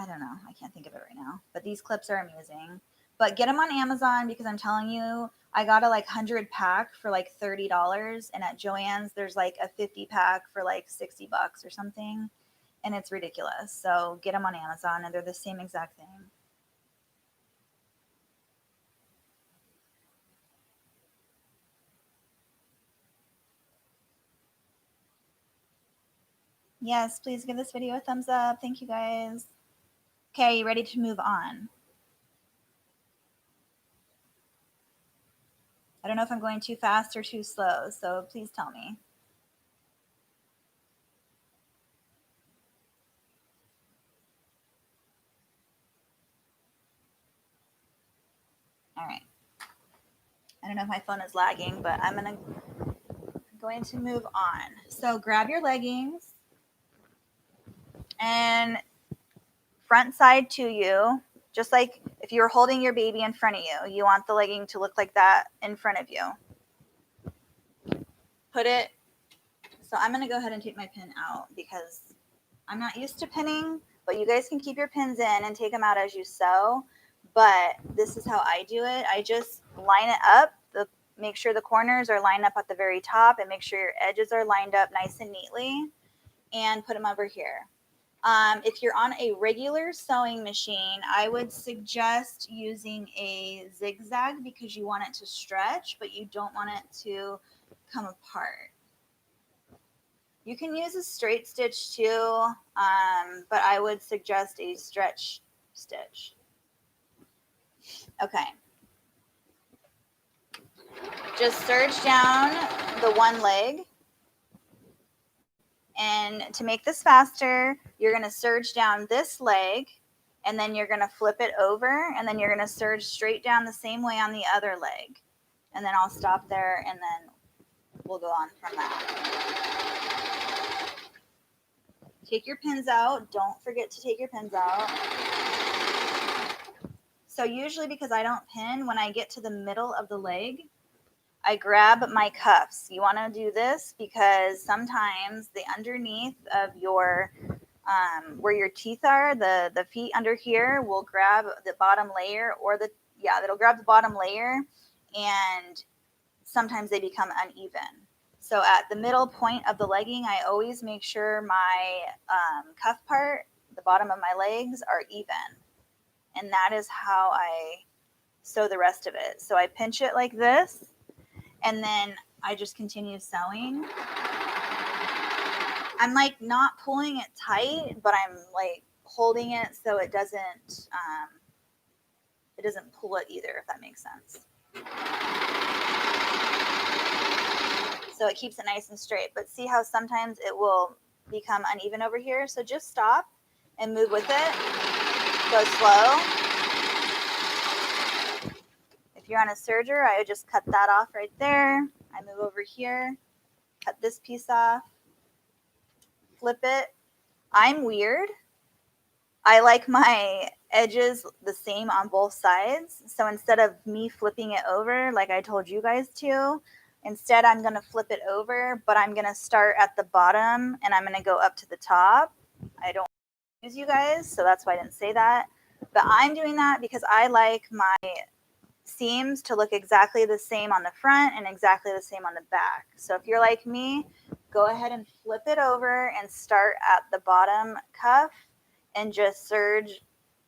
don't know. I can't think of it right now. But these clips are amazing. But get them on Amazon because I'm telling you, I got a like 100 pack for like $30. And at Joann's, there's like a 50 pack for like $60 or something. And it's ridiculous. So get them on Amazon and they're the same exact thing. Yes, please give this video a thumbs up. Thank you guys. Okay, are you ready to move on? I don't know if I'm going too fast or too slow, so please tell me. All right. I don't know if my phone is lagging, but I'm going to move on. So grab your leggings and front side to you, just like if you were holding your baby in front of you, you want the legging to look like that in front of you. Put it, so I'm going to go ahead and take my pin out because I'm not used to pinning, but you guys can keep your pins in and take them out as you sew. But this is how I do it. I just line it up, make sure the corners are lined up at the very top and make sure your edges are lined up nice and neatly and put them over here. If you're on a regular sewing machine, I would suggest using a zigzag because you want it to stretch, but you don't want it to come apart. You can use a straight stitch too, but I would suggest a stretch stitch. Okay. Just serge down the one leg. And to make this faster, you're going to serge down this leg, and then you're going to flip it over, and then you're going to serge straight down the same way on the other leg. And then I'll stop there, and then we'll go on from that. Take your pins out. Don't forget to take your pins out. So usually because I don't pin, when I get to the middle of the leg, I grab my cuffs. You want to do this because sometimes the underneath of your, where your teeth are, the feet under here will grab the bottom layer that'll grab the bottom layer and sometimes they become uneven. So at the middle point of the legging, I always make sure my cuff part, the bottom of my legs are even. And that is how I sew the rest of it. So I pinch it like this. And then I just continue sewing. I'm like not pulling it tight, but I'm like holding it so it doesn't pull it either, if that makes sense. So it keeps it nice and straight. But see how sometimes it will become uneven over here? So just stop and move with it. Go slow. If you're on a serger, I would just cut that off right there. I move over here, cut this piece off, flip it. I'm weird. I like my edges the same on both sides. So instead of me flipping it over like I told you guys to, instead I'm going to flip it over, but I'm going to start at the bottom and I'm going to go up to the top. I don't use you guys, so that's why I didn't say that. But I'm doing that because I like my seams to look exactly the same on the front and exactly the same on the back. So if you're like me, go ahead and flip it over and start at the bottom cuff and just serge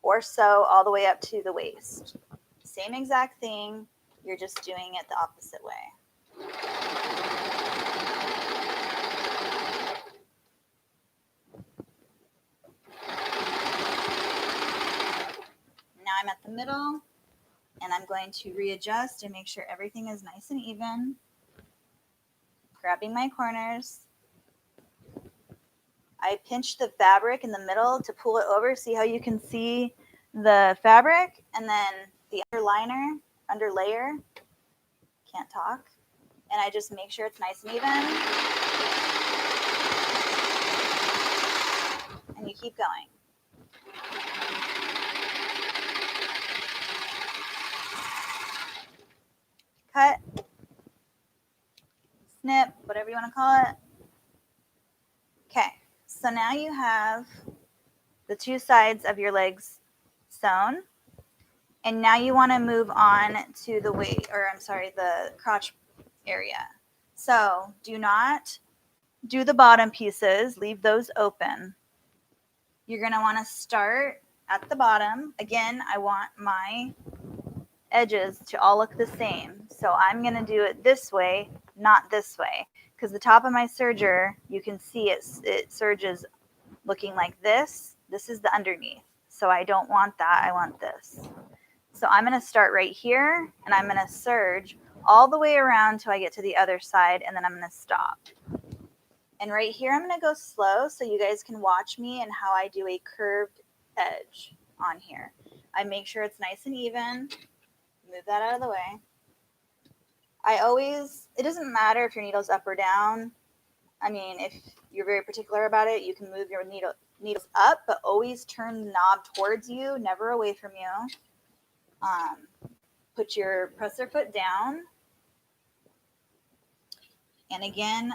or sew all the way up to the waist. Same exact thing, you're just doing it the opposite way. Now I'm at the middle and I'm going to readjust and make sure everything is nice and even. Grabbing my corners. I pinch the fabric in the middle to pull it over. See how you can see the fabric? And then the under layer, can't talk. And I just make sure it's nice and even. And you keep going. Cut, snip, whatever you want to call it. Okay, so now you have the two sides of your legs sewn. And now you want to move on to the the crotch area. So do not do the bottom pieces, leave those open. You're going to want to start at the bottom. Again, I want my edges to all look the same. So I'm going to do it this way, not this way, because the top of my serger, you can see it serges looking like this. This is the underneath. So I don't want that. I want this. So I'm going to start right here and I'm going to serge all the way around till I get to the other side, and then I'm going to stop. And right here, I'm going to go slow so you guys can watch me and how I do a curved edge on here. I make sure it's nice and even. Move that out of the way. It doesn't matter if your needle's up or down. I mean, if you're very particular about it, you can move your needles up, but always turn the knob towards you, never away from you. Put your presser foot down. And again,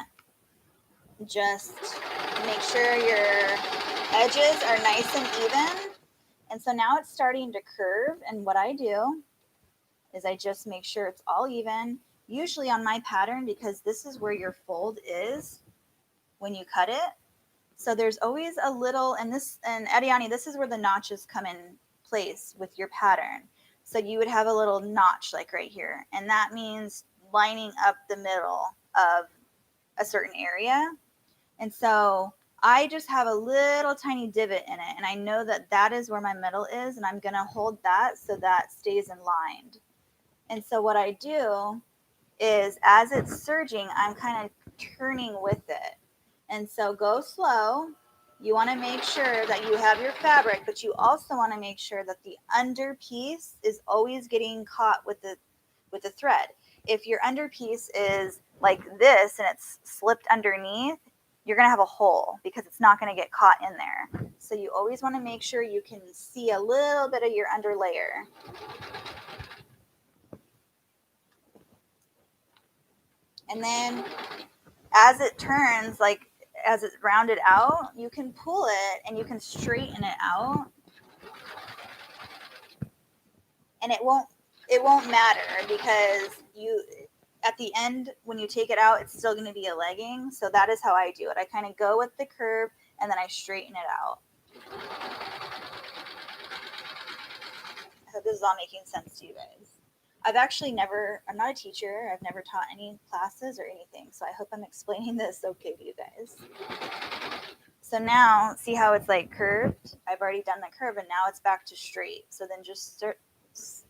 just make sure your edges are nice and even. And so now it's starting to curve. And what I do is I just make sure it's all even. Usually on my pattern, because this is where your fold is when you cut it. So there's always a little, and Adiani, this is where the notches come in place with your pattern. So you would have a little notch like right here. And that means lining up the middle of a certain area. And so I just have a little tiny divot in it. And I know that that is where my middle is. And I'm going to hold that so that stays in line. And so what I do is as it's surging, I'm kind of turning with it. And so go slow. You want to make sure that you have your fabric, but you also want to make sure that the under piece is always getting caught with the thread. If your under piece is like this and it's slipped underneath, you're going to have a hole because it's not going to get caught in there. So you always want to make sure you can see a little bit of your under layer. And then as it turns, like as it's rounded out, you can pull it and you can straighten it out. And it won't matter because at the end, when you take it out, it's still going to be a legging. So that is how I do it. I kind of go with the curve and then I straighten it out. I hope this is all making sense to you guys. I'm not a teacher. I've never taught any classes or anything. So I hope I'm explaining this okay to you guys. So now, see how it's like curved? I've already done the curve and now it's back to straight. So then just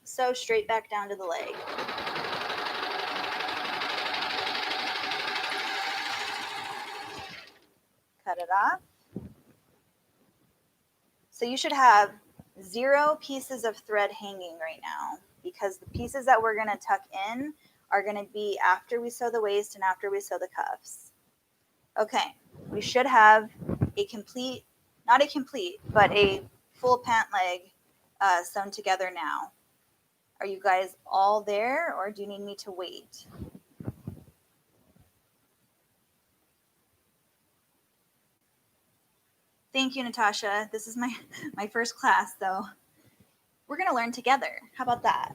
sew straight back down to the leg. Cut it off. So you should have 0 pieces of thread hanging right now because the pieces that we're going to tuck in are going to be after we sew the waist and after we sew the cuffs. Okay, we should have a full pant leg sewn together now. Are you guys all there, or do you need me to wait? Thank you, Natasha. This is my first class, so we're going to learn together. How about that?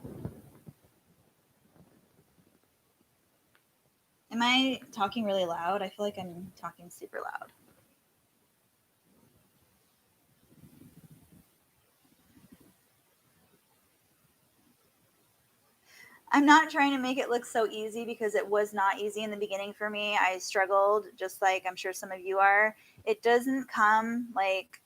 Am I talking really loud? I feel like I'm talking super loud. I'm not trying to make it look so easy because it was not easy in the beginning for me. I struggled just like I'm sure some of you are. It doesn't come like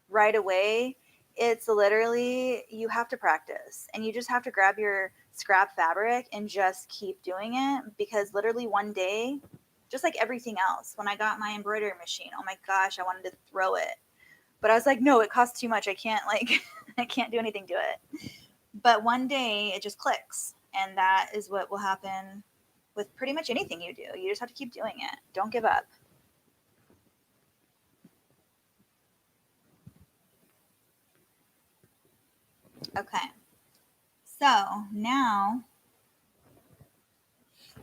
right away. It's literally, you have to practice and you just have to grab your scrap fabric and just keep doing it, because literally one day, just like everything else, when I got my embroidery machine, oh my gosh, I wanted to throw it. But I was like, no, it costs too much. I can't I can't do anything to it. But one day it just clicks. And that is what will happen with pretty much anything you do. You just have to keep doing it. Don't give up. Okay. So now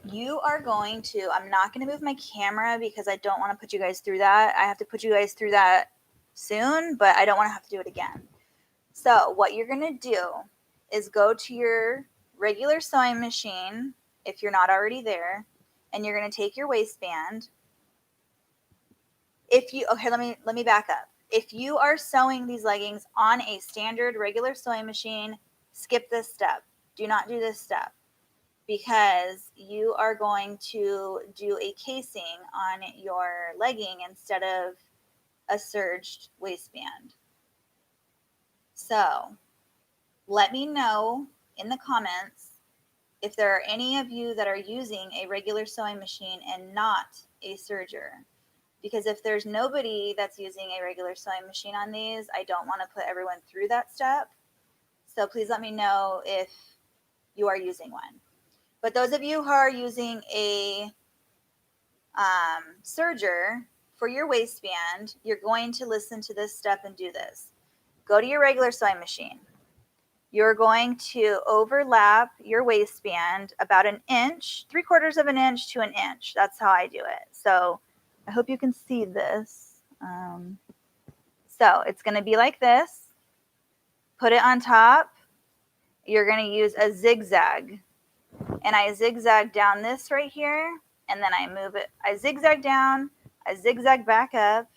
you are going to, I'm not going to move my camera because I don't want to put you guys through that. I have to put you guys through that soon, but I don't want to have to do it again. So what you're going to do is go to your regular sewing machine, if you're not already there, and you're going to take your waistband. Okay, let me back up. If you are sewing these leggings on a standard regular sewing machine, skip this step. Do not do this step, because you are going to do a casing on your legging instead of a serged waistband. So let me know in the comments if there are any of you that are using a regular sewing machine and not a serger. Because if there's nobody that's using a regular sewing machine on these, I don't want to put everyone through that step. So please let me know if you are using one. But those of you who are using a serger for your waistband, you're going to listen to this step and do this. Go to your regular sewing machine. You're going to overlap your waistband about an inch, 3/4 of an inch to an inch. That's how I do it. So I hope you can see this. So it's going to be like this. Put it on top. You're going to use a zigzag. And I zigzag down this right here. And then I move it. I zigzag down. I zigzag back up.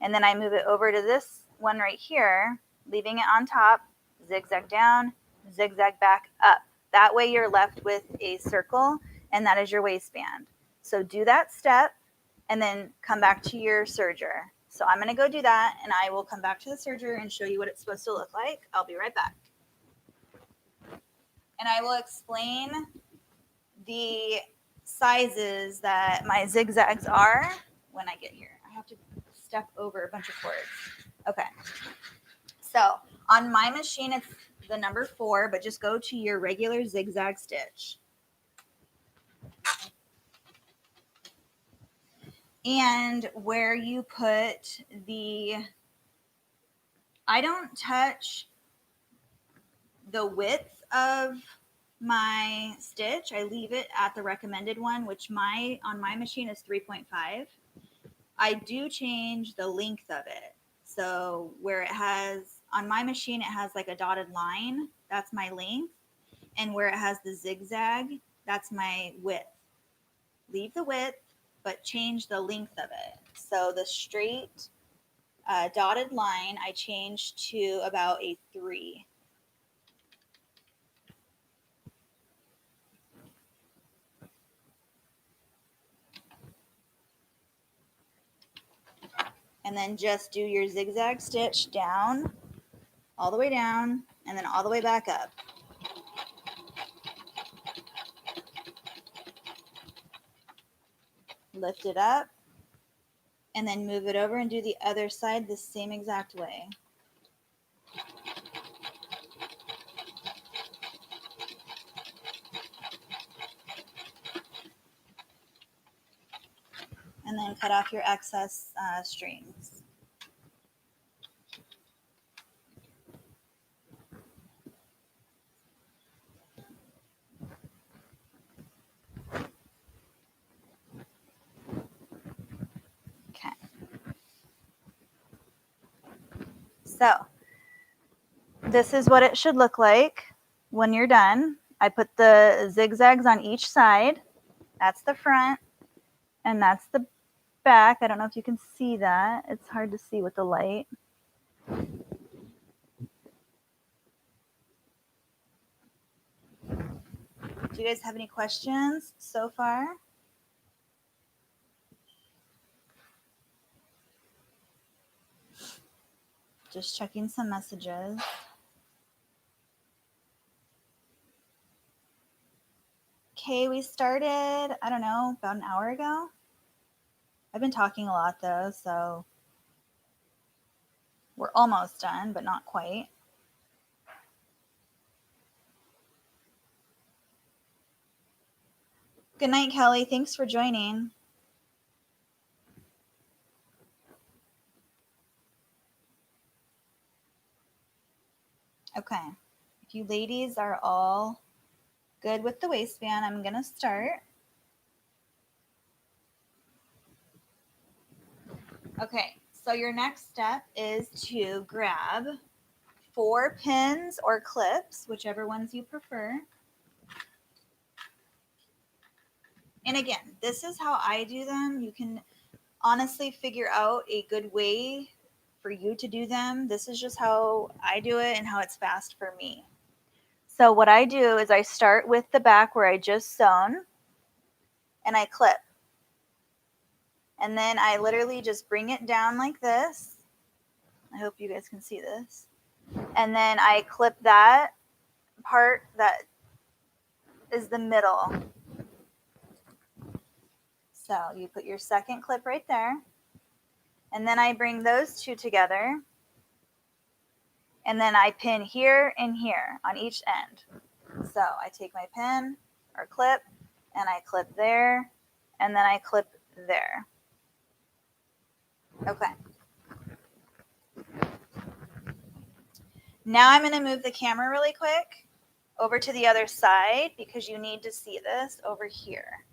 And then I move it over to this one right here, leaving it on top. Zigzag down. Zigzag back up. That way you're left with a circle. And that is your waistband. So do that step. And then come back to your serger. So I'm going to go do that, and I will come back to the serger and show you what it's supposed to look like. I'll be right back. And I will explain the sizes that my zigzags are when I get here. I have to step over a bunch of cords. Okay. So on my machine, it's the number 4, but just go to your regular zigzag stitch. And where you put I don't touch the width of my stitch. I leave it at the recommended one, which on my machine is 3.5. I do change the length of it. So where it has, on my machine, it has like a dotted line. That's my length. And where it has the zigzag, that's my width. Leave the width, but change the length of it. So the straight dotted line, I changed to about a 3. And then just do your zigzag stitch down, all the way down, and then all the way back up. Lift it up, and then move it over and do the other side the same exact way. And then cut off your excess strings. So this is what it should look like when you're done. I put the zigzags on each side. That's the front and that's the back. I don't know if you can see that. It's hard to see with the light. Do you guys have any questions so far? Just checking some messages. Okay, we started, I don't know, about an hour ago. I've been talking a lot though, so we're almost done, but not quite. Good night, Kelly. Thanks for joining. Okay, if you ladies are all good with the waistband, I'm gonna start. Okay, so your next step is to grab 4 pins or clips, whichever ones you prefer. And again, this is how I do them. You can honestly figure out a good way for you to do them. This is just how I do it and how it's fast for me. So what I do is I start with the back where I just sewn and I clip. And then I literally just bring it down like this. I hope you guys can see this. And then I clip that part that is the middle. So you put your second clip right there. And then I bring those two together. And then I pin here and here on each end. So I take my pin or clip and I clip there and then I clip there. Okay. Now I'm going to move the camera really quick over to the other side because you need to see this over here.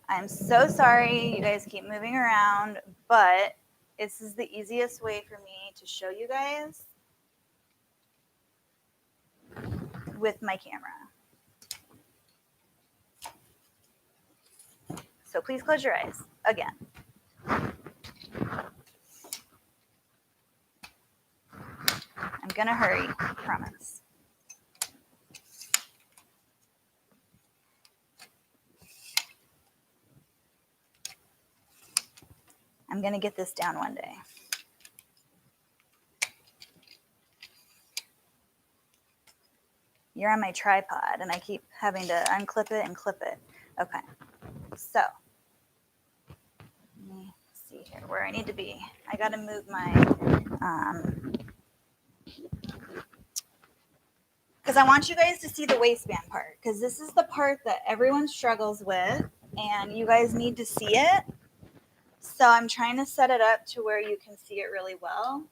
I'm so sorry you guys keep moving around, but this is the easiest way for me to show you guys with my camera. So please close your eyes again. I'm gonna hurry, I promise. I'm gonna get this down one day. You're on my tripod and I keep having to unclip it and clip it. Okay, so let me see here where I need to be. I gotta move my, because I want you guys to see the waistband part, because this is the part that everyone struggles with and you guys need to see it. So I'm trying to set it up to where you can see it really well.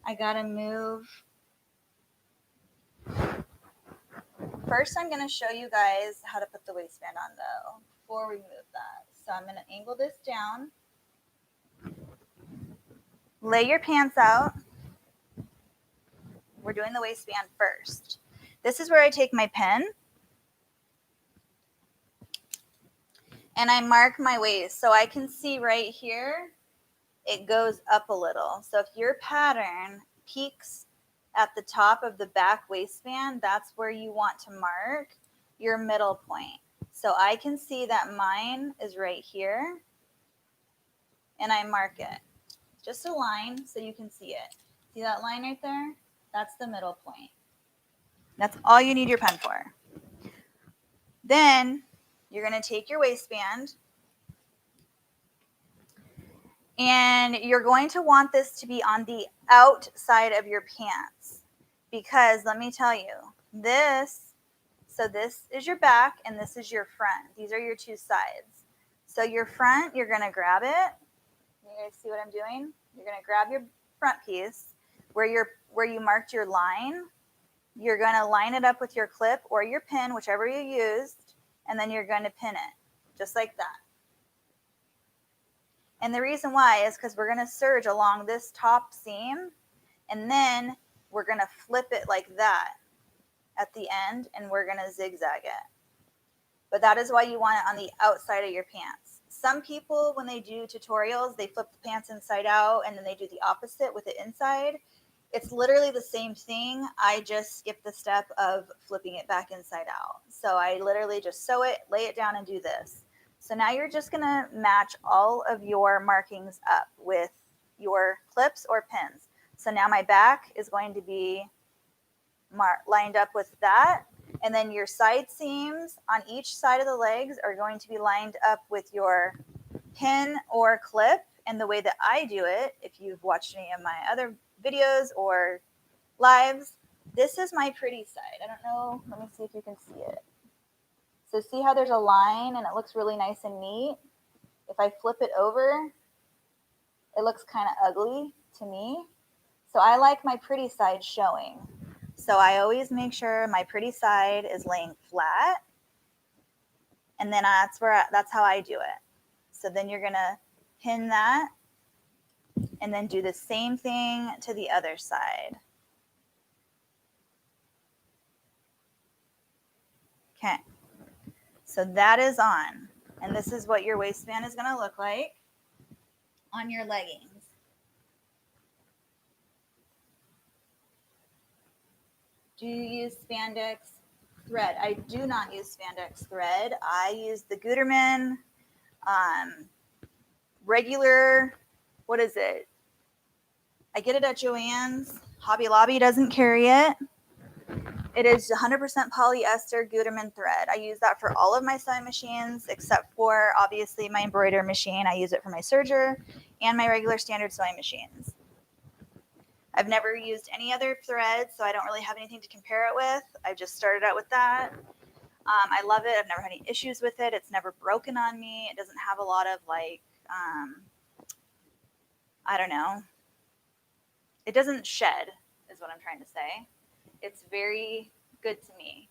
I gotta move. First, I'm gonna show you guys how to put the waistband on though, before we move that. So I'm gonna angle this down. Lay your pants out. We're doing the waistband first. This is where I take my pen and I mark my waist. So I can see right here, it goes up a little. So if your pattern peaks at the top of the back waistband, that's where you want to mark your middle point. So I can see that mine is right here and I mark it. Just a line so you can see it. See that line right there? That's the middle point. That's all you need your pen for. Then you're going to take your waistband and you're going to want this to be on the outside of your pants because let me tell you, this is your back and this is your front. These are your two sides. So your front, you're going to grab it. You guys see what I'm doing? You're going to grab your front piece where you marked your line. You're going to line it up with your clip or your pin, whichever you used, and then you're going to pin it just like that. And the reason why is because we're going to serge along this top seam, and then we're going to flip it like that at the end, and we're going to zigzag it. But that is why you want it on the outside of your pants. Some people, when they do tutorials, they flip the pants inside out and then they do the opposite with it inside. It's literally the same thing. I just skip the step of flipping it back inside out. So I literally just sew it, lay it down, and do this. So now you're just going to match all of your markings up with your clips or pins. So now my back is going to be lined up with that. And then your side seams on each side of the legs are going to be lined up with your pin or clip. And the way that I do it, if you've watched any of my other videos or lives, this is my pretty side. I don't know. Let me see if you can see it. So see how there's a line and it looks really nice and neat? If I flip it over, it looks kind of ugly to me. So I like my pretty side showing. So I always make sure my pretty side is laying flat, and then that's how I do it. So then you're gonna pin that, and then do the same thing to the other side. Okay, so that is on, and this is what your waistband is gonna look like on your leggings. Do you use spandex thread? I do not use spandex thread. I use the Gutermann regular, what is it? I get it at Joann's. Hobby Lobby doesn't carry it. It is 100% polyester Gutermann thread. I use that for all of my sewing machines except for obviously my embroidery machine. I use it for my serger and my regular standard sewing machines. I've never used any other thread, so I don't really have anything to compare it with. I just started out with that. I love it. I've never had any issues with it. It's never broken on me. It doesn't have a lot of like, I don't know. It doesn't shed, is what I'm trying to say. It's very good to me.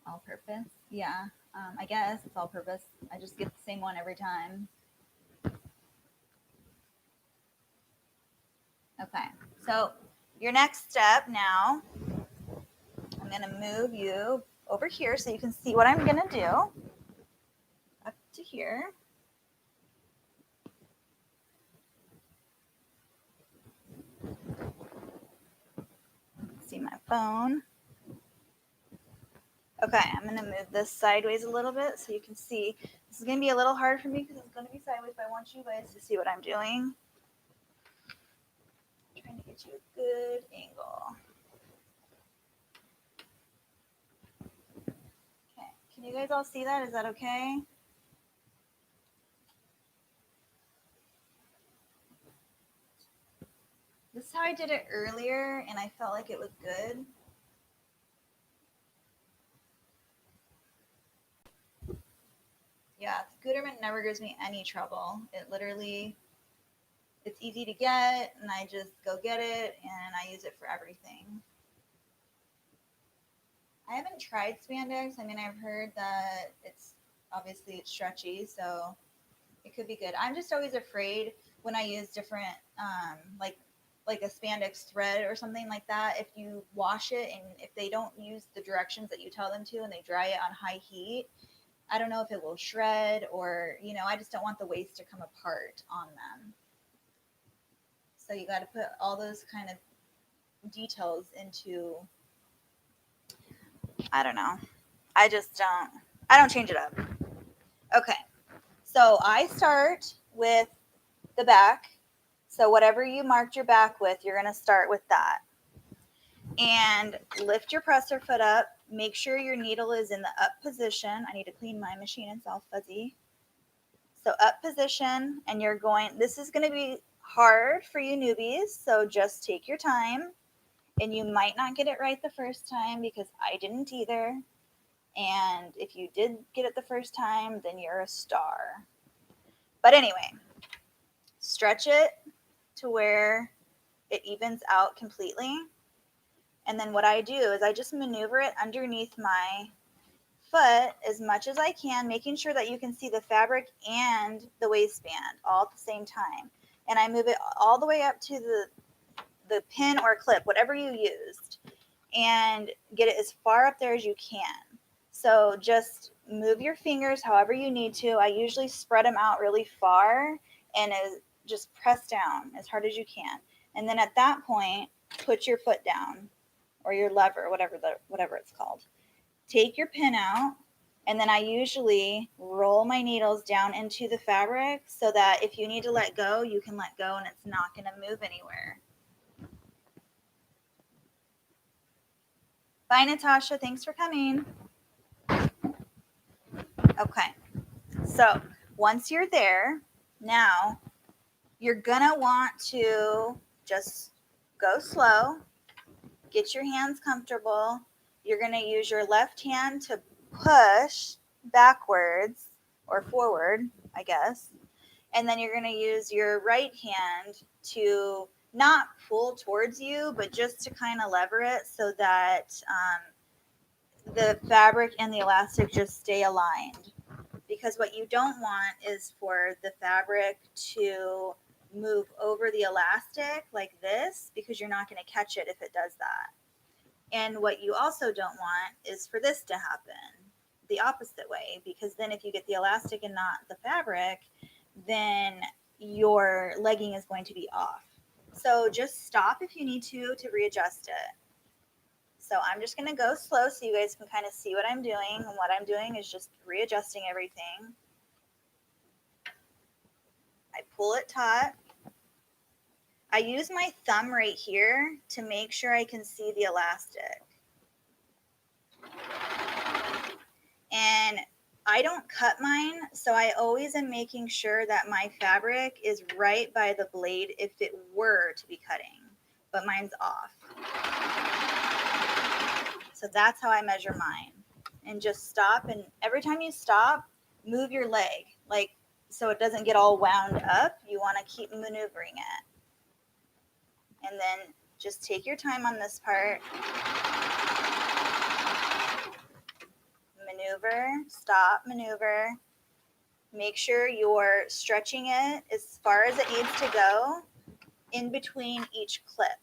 All purpose? Yeah, I guess it's all purpose. I just get the same one every time. Okay, so your next step now, I'm going to move you over here so you can see what I'm going to do. Up to here. See my phone. Okay, I'm going to move this sideways a little bit so you can see. This is going to be a little hard for me because it's going to be sideways, but I want you guys to see what I'm doing. I'm trying to get you a good angle. Okay, can you guys all see that? Is that okay? This is how I did it earlier, and I felt like it was good. Yeah, Gutermann never gives me any trouble. It literally, it's easy to get, and I just go get it, and I use it for everything. I haven't tried spandex. I mean, I've heard that it's stretchy, so it could be good. I'm just always afraid when I use different, like a spandex thread or something like that. If you wash it and if they don't use the directions that you tell them to and they dry it on high heat, I don't know if it will shred or, I just don't want the waist to come apart on them. So you got to put all those kind of details into, I don't know. I don't change it up. Okay. So I start with the back. So whatever you marked your back with, you're going to start with that. And lift your presser foot up. Make sure your needle is in the up position. I need to clean my machine. It's all fuzzy. So up position, and this is going to be hard for you newbies, so just take your time. And you might not get it right the first time because I didn't either. And if you did get it the first time, then you're a star. But anyway, stretch it to where it evens out completely. And then what I do is I just maneuver it underneath my foot as much as I can, making sure that you can see the fabric and the waistband all at the same time. And I move it all the way up to the pin or clip, whatever you used, and get it as far up there as you can. So just move your fingers however you need to. I usually spread them out really far and just press down as hard as you can. And then at that point, put your foot down or your lever, whatever it's called. Take your pin out, and then I usually roll my needles down into the fabric so that if you need to let go, you can let go and it's not going to move anywhere. Bye, Natasha. Thanks for coming. Okay, so once you're there, now you're gonna want to just go slow, get your hands comfortable. You're gonna use your left hand to push backwards or forward, I guess, and then you're gonna use your right hand to not pull towards you, but just to kind of lever it so that the fabric and the elastic just stay aligned. Because what you don't want is for the fabric to move over the elastic like this, because you're not going to catch it if it does that. And what you also don't want is for this to happen the opposite way, because then if you get the elastic and not the fabric, then your legging is going to be off. So just stop if you need to readjust it. So I'm just going to go slow so you guys can kind of see what I'm doing. And what I'm doing is just readjusting everything. I pull it taut. I use my thumb right here to make sure I can see the elastic. And I don't cut mine, so I always am making sure that my fabric is right by the blade if it were to be cutting, but mine's off. So that's how I measure mine. And just stop, and every time you stop, move your leg, like so it doesn't get all wound up. You want to keep maneuvering it. And then just take your time on this part. Maneuver, stop, maneuver. Make sure you're stretching it as far as it needs to go in between each clip.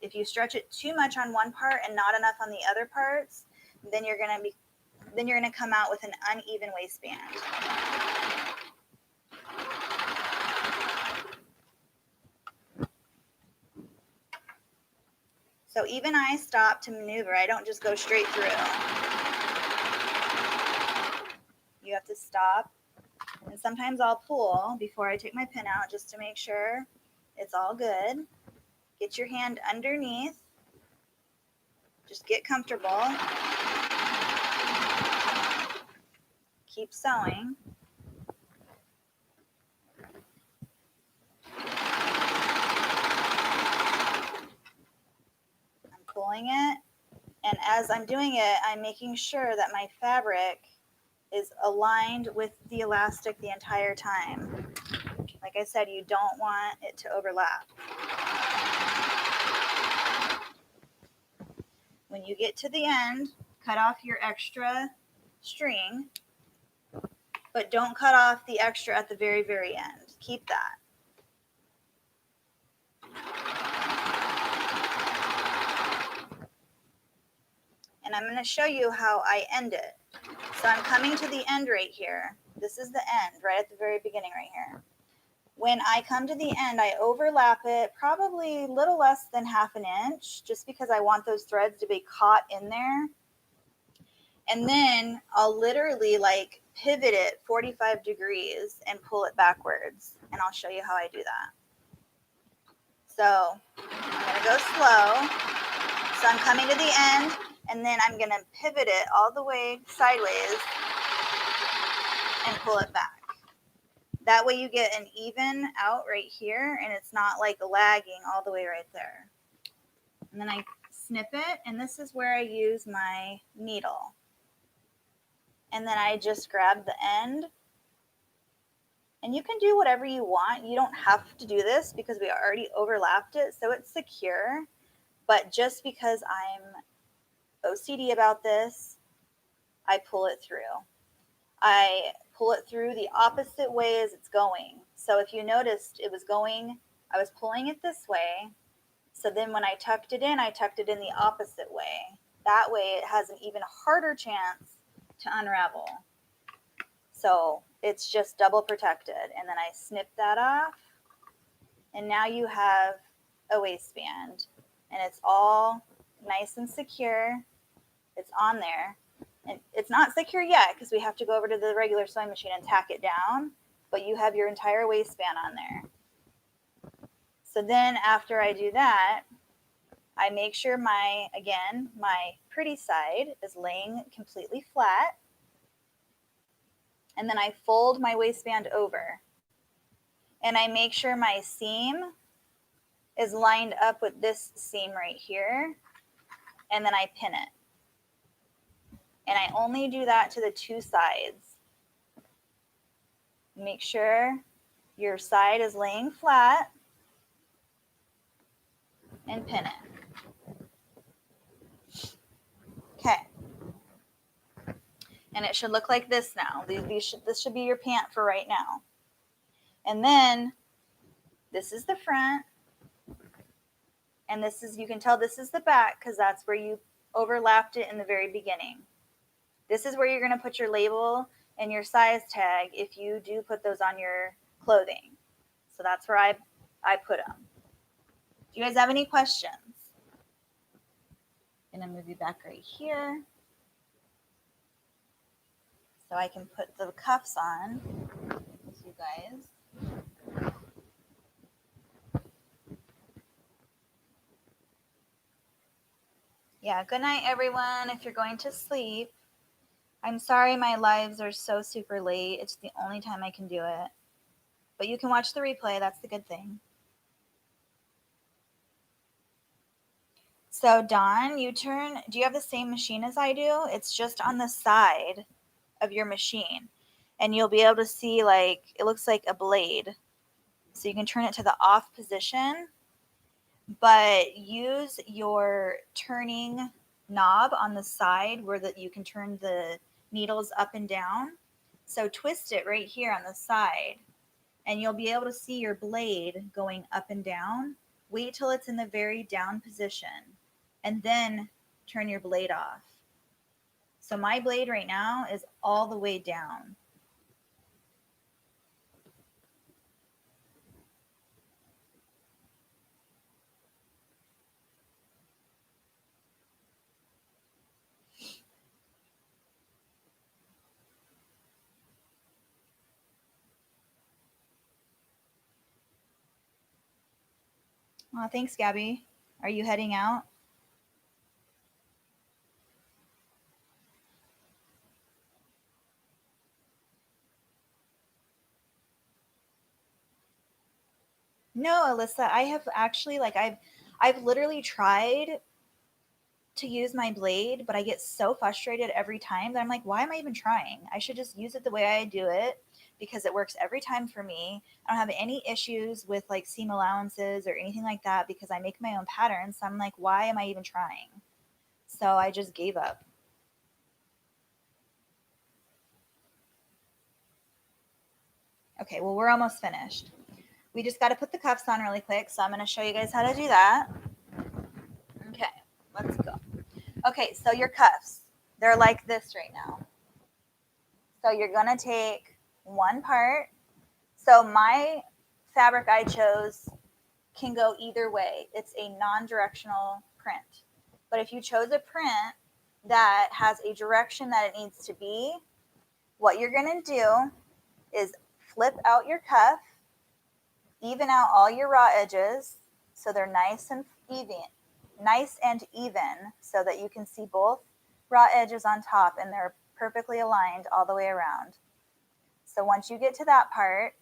If you stretch it too much on one part and not enough on the other parts, then you're going to come out with an uneven waistband. So even I stop to maneuver. I don't just go straight through. You have to stop. And sometimes I'll pull before I take my pin out just to make sure it's all good. Get your hand underneath. Just get comfortable. Keep sewing. I'm pulling it. And as I'm doing it, I'm making sure that my fabric is aligned with the elastic the entire time. Like I said, you don't want it to overlap. When you get to the end, cut off your extra string, but don't cut off the extra at the very, very end. Keep that. And I'm going to show you how I end it. So I'm coming to the end right here. This is the end, right at the very beginning right here. When I come to the end, I overlap it probably a little less than ½ an inch, just because I want those threads to be caught in there. And then I'll literally like pivot it 45 degrees and pull it backwards. And I'll show you how I do that. So I'm going to go slow. So I'm coming to the end, and then I'm going to pivot it all the way sideways and pull it back. That way you get an even out right here, and it's not like lagging all the way right there. And then I snip it, and this is where I use my needle. And then I just grab the end. And you can do whatever you want. You don't have to do this because we already overlapped it, so it's secure. But just because I'm OCD about this, I pull it through. I pull it through the opposite way as it's going. So if you noticed, it was going, I was pulling it this way. So then when I tucked it in the opposite way. That way it has an even harder chance to unravel. So it's just double protected. And then I snip that off. And now you have a waistband. And it's all nice and secure. It's on there. And it's not secure yet because we have to go over to the regular sewing machine and tack it down. But you have your entire waistband on there. So then after I do that, I make sure my pretty side is laying completely flat. And then I fold my waistband over. And I make sure my seam is lined up with this seam right here. And then I pin it. And I only do that to the two sides. Make sure your side is laying flat and pin it. Okay. And it should look like this now. This should be your pant for right now. And then this is the front. And this is, you can tell this is the back because that's where you overlapped it in the very beginning. This is where you're going to put your label and your size tag if you do put those on your clothing. So that's where I put them. Do you guys have any questions? I'm going to move you back right here so I can put the cuffs on with you guys. Yeah, good night, everyone. If you're going to sleep, I'm sorry my lives are so super late. It's the only time I can do it. But you can watch the replay. That's the good thing. So, Dawn, do you have the same machine as I do? It's just on the side of your machine. And you'll be able to see, like, it looks like a blade. So you can turn it to the off position. But use your turning knob on the side where you can turn the needles up and down. So twist it right here on the side. And you'll be able to see your blade going up and down. Wait till it's in the very down position. And then turn your blade off. So my blade right now is all the way down. Oh, thanks, Gabby. Are you heading out? No, Alyssa, I have actually, like, I've literally tried to use my blade, but I get so frustrated every time that I'm like, why am I even trying? I should just use it the way I do it because it works every time for me. I don't have any issues with like seam allowances or anything like that because I make my own patterns. So I'm like, why am I even trying? So I just gave up. Okay, well, we're almost finished. We just got to put the cuffs on really quick. So I'm going to show you guys how to do that. Okay, let's go. Okay, so your cuffs, they're like this right now. So you're going to take one part. So my fabric I chose can go either way. It's a non-directional print. But if you chose a print that has a direction that it needs to be, what you're going to do is flip out your cuff, even out all your raw edges so they're nice and even so that you can see both raw edges on top and they're perfectly aligned all the way around. So once you get to that part,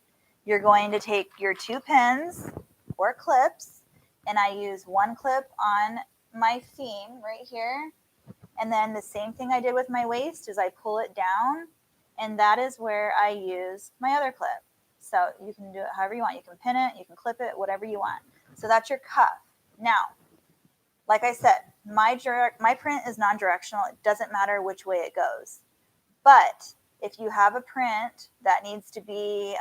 you're going to take your two pins or clips, and I use one clip on my seam right here, and then the same thing I did with my waist is I pull it down, and that is where I use my other clip. So you can do it however you want. You can pin it, you can clip it, whatever you want. So that's your cuff. Now, like I said, my print is non-directional. It doesn't matter which way it goes. But if you have a print that needs to be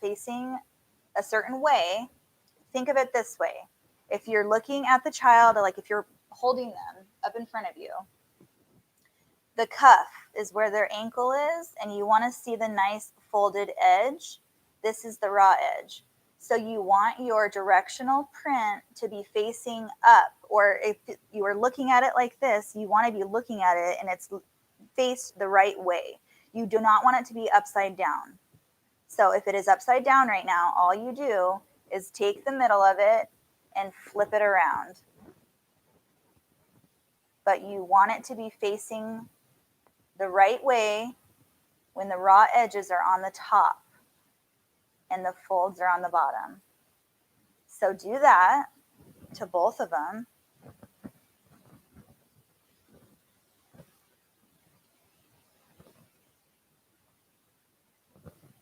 facing a certain way, think of it this way. If you're looking at the child, like if you're holding them up in front of you, the cuff is where their ankle is, and you want to see the nice folded edge. This is the raw edge. So you want your directional print to be facing up, or if you are looking at it like this, you want to be looking at it and it's faced the right way. You do not want it to be upside down. So if it is upside down right now, all you do is take the middle of it and flip it around. But you want it to be facing the right way when the raw edges are on the top and the folds are on the bottom. So do that to both of them.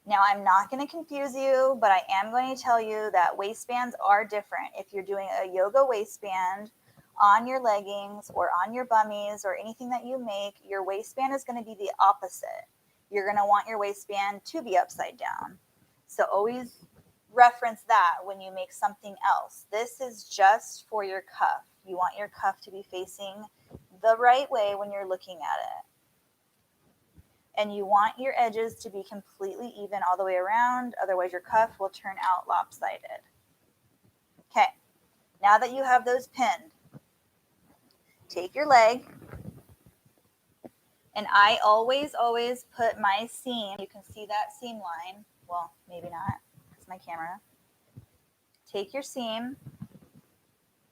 Now, I'm not going to confuse you, but I am going to tell you that waistbands are different. If you're doing a yoga waistband on your leggings or on your bummies or anything that you make, your waistband is going to be the opposite. You're going to want your waistband to be upside down. So always reference that when you make something else. This is just for your cuff. You want your cuff to be facing the right way when you're looking at it. And you want your edges to be completely even all the way around, otherwise your cuff will turn out lopsided. Okay, now that you have those pinned, take your leg, and I always put my seam, you can see that seam line, well, maybe not, it's my camera. Take your seam,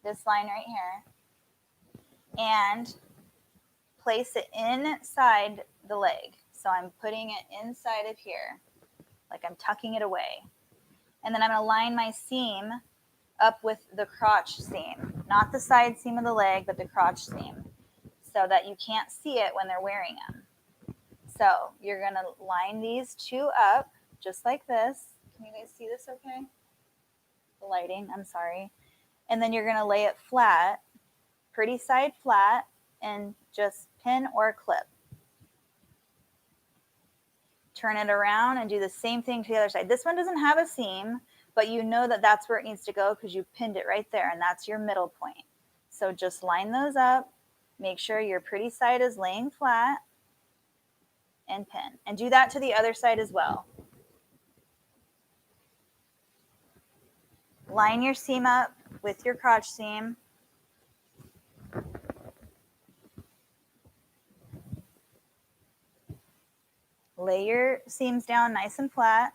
this line right here, and place it inside the leg. So I'm putting it inside of here, like I'm tucking it away. And then I'm going to line my seam up with the crotch seam, not the side seam of the leg, but the crotch seam, so that you can't see it when they're wearing them. So you're going to line these two up just like this. Can you guys see this okay? The lighting, I'm sorry. And then you're going to lay it flat, pretty side flat, and just pin or clip. Turn it around and do the same thing to the other side. This one doesn't have a seam, but you know that that's where it needs to go because you pinned it right there, and that's your middle point. So just line those up. Make sure your pretty side is laying flat and pin. And do that to the other side as well. Line your seam up with your crotch seam. Lay your seams down nice and flat.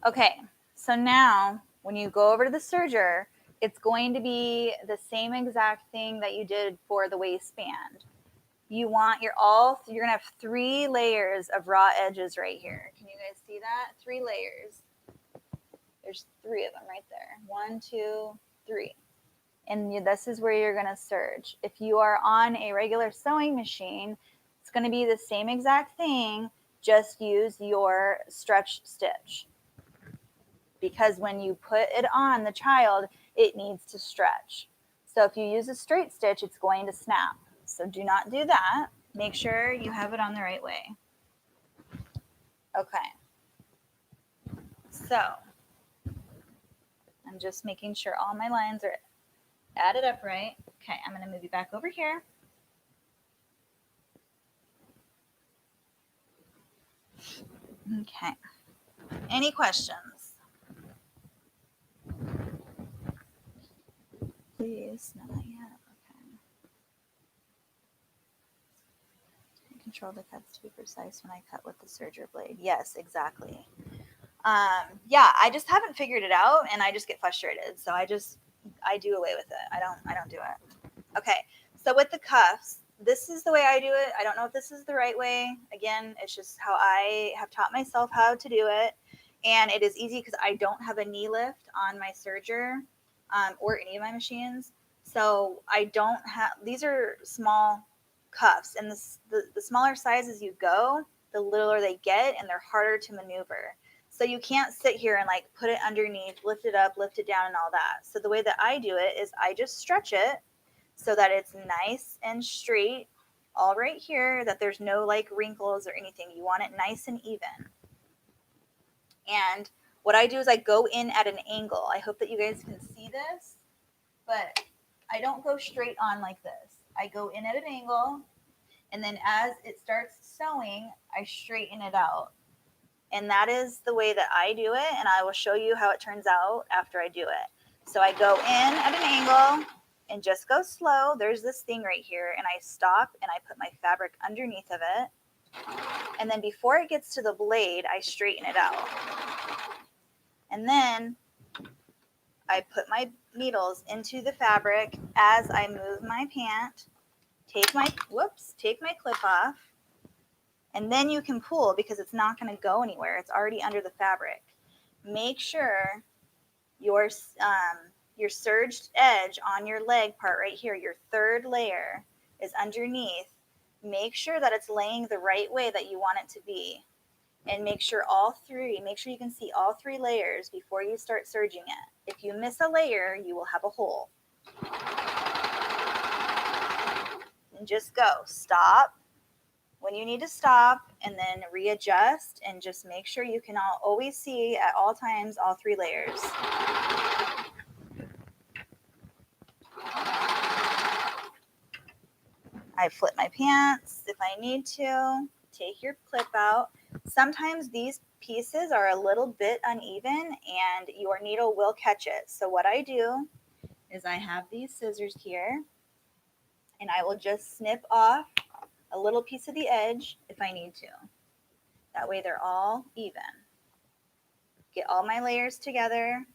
Okay, so now when you go over to the serger, it's going to be the same exact thing that you did for the waistband. You want you're going to have 3 layers of raw edges right here. Can you guys see that? 3 layers. There's 3 of them right there. 1, 2, 3. And this is where you're going to serge. If you are on a regular sewing machine, it's going to be the same exact thing, just use your stretch stitch. Because when you put it on the child, it needs to stretch. So if you use a straight stitch, it's going to snap. So do not do that. Make sure you have it on the right way. Okay. So I'm just making sure all my lines are added up right. Okay, I'm going to move you back over here. Okay. Any questions? Please, not yet. Control the cuts to be precise when I cut with the serger blade. Yes, exactly. Yeah, I just haven't figured it out, and I just get frustrated. So I do away with it. I don't do it. Okay, so with the cuffs, this is the way I do it. I don't know if this is the right way. Again, it's just how I have taught myself how to do it, and it is easy because I don't have a knee lift on my serger or any of my machines. So I don't have. These are small cuffs, and the smaller sizes you go, the littler they get, and they're harder to maneuver. So you can't sit here and like put it underneath, lift it up, lift it down, and all that. So the way that I do it is I just stretch it so that it's nice and straight all right here, that there's no like wrinkles or anything. You want it nice and even. And what I do is I go in at an angle. I hope that you guys can see this, but I don't go straight on like this. I go in at an angle, and then as it starts sewing, I straighten it out. And that is the way that I do it, and I will show you how it turns out after I do it. So I go in at an angle and just go slow. There's this thing right here, and I stop and I put my fabric underneath of it. And then before it gets to the blade, I straighten it out. And then I put my needles into the fabric as I move my pant, take my clip off, and then you can pull because it's not going to go anywhere. It's already under the fabric. Make sure your serged edge on your leg part right here, your third layer, is underneath. Make sure that it's laying the right way that you want it to be. And make sure you can see all three layers before you start serging it. If you miss a layer, you will have a hole. And just go. Stop when you need to stop, and then readjust, and just make sure you can always see at all times all three layers. I flip my pants if I need to. Take your clip out. Sometimes these pieces are a little bit uneven and your needle will catch it. So what I do is I have these scissors here, and I will just snip off a little piece of the edge if I need to. That way they're all even. Get all my layers together.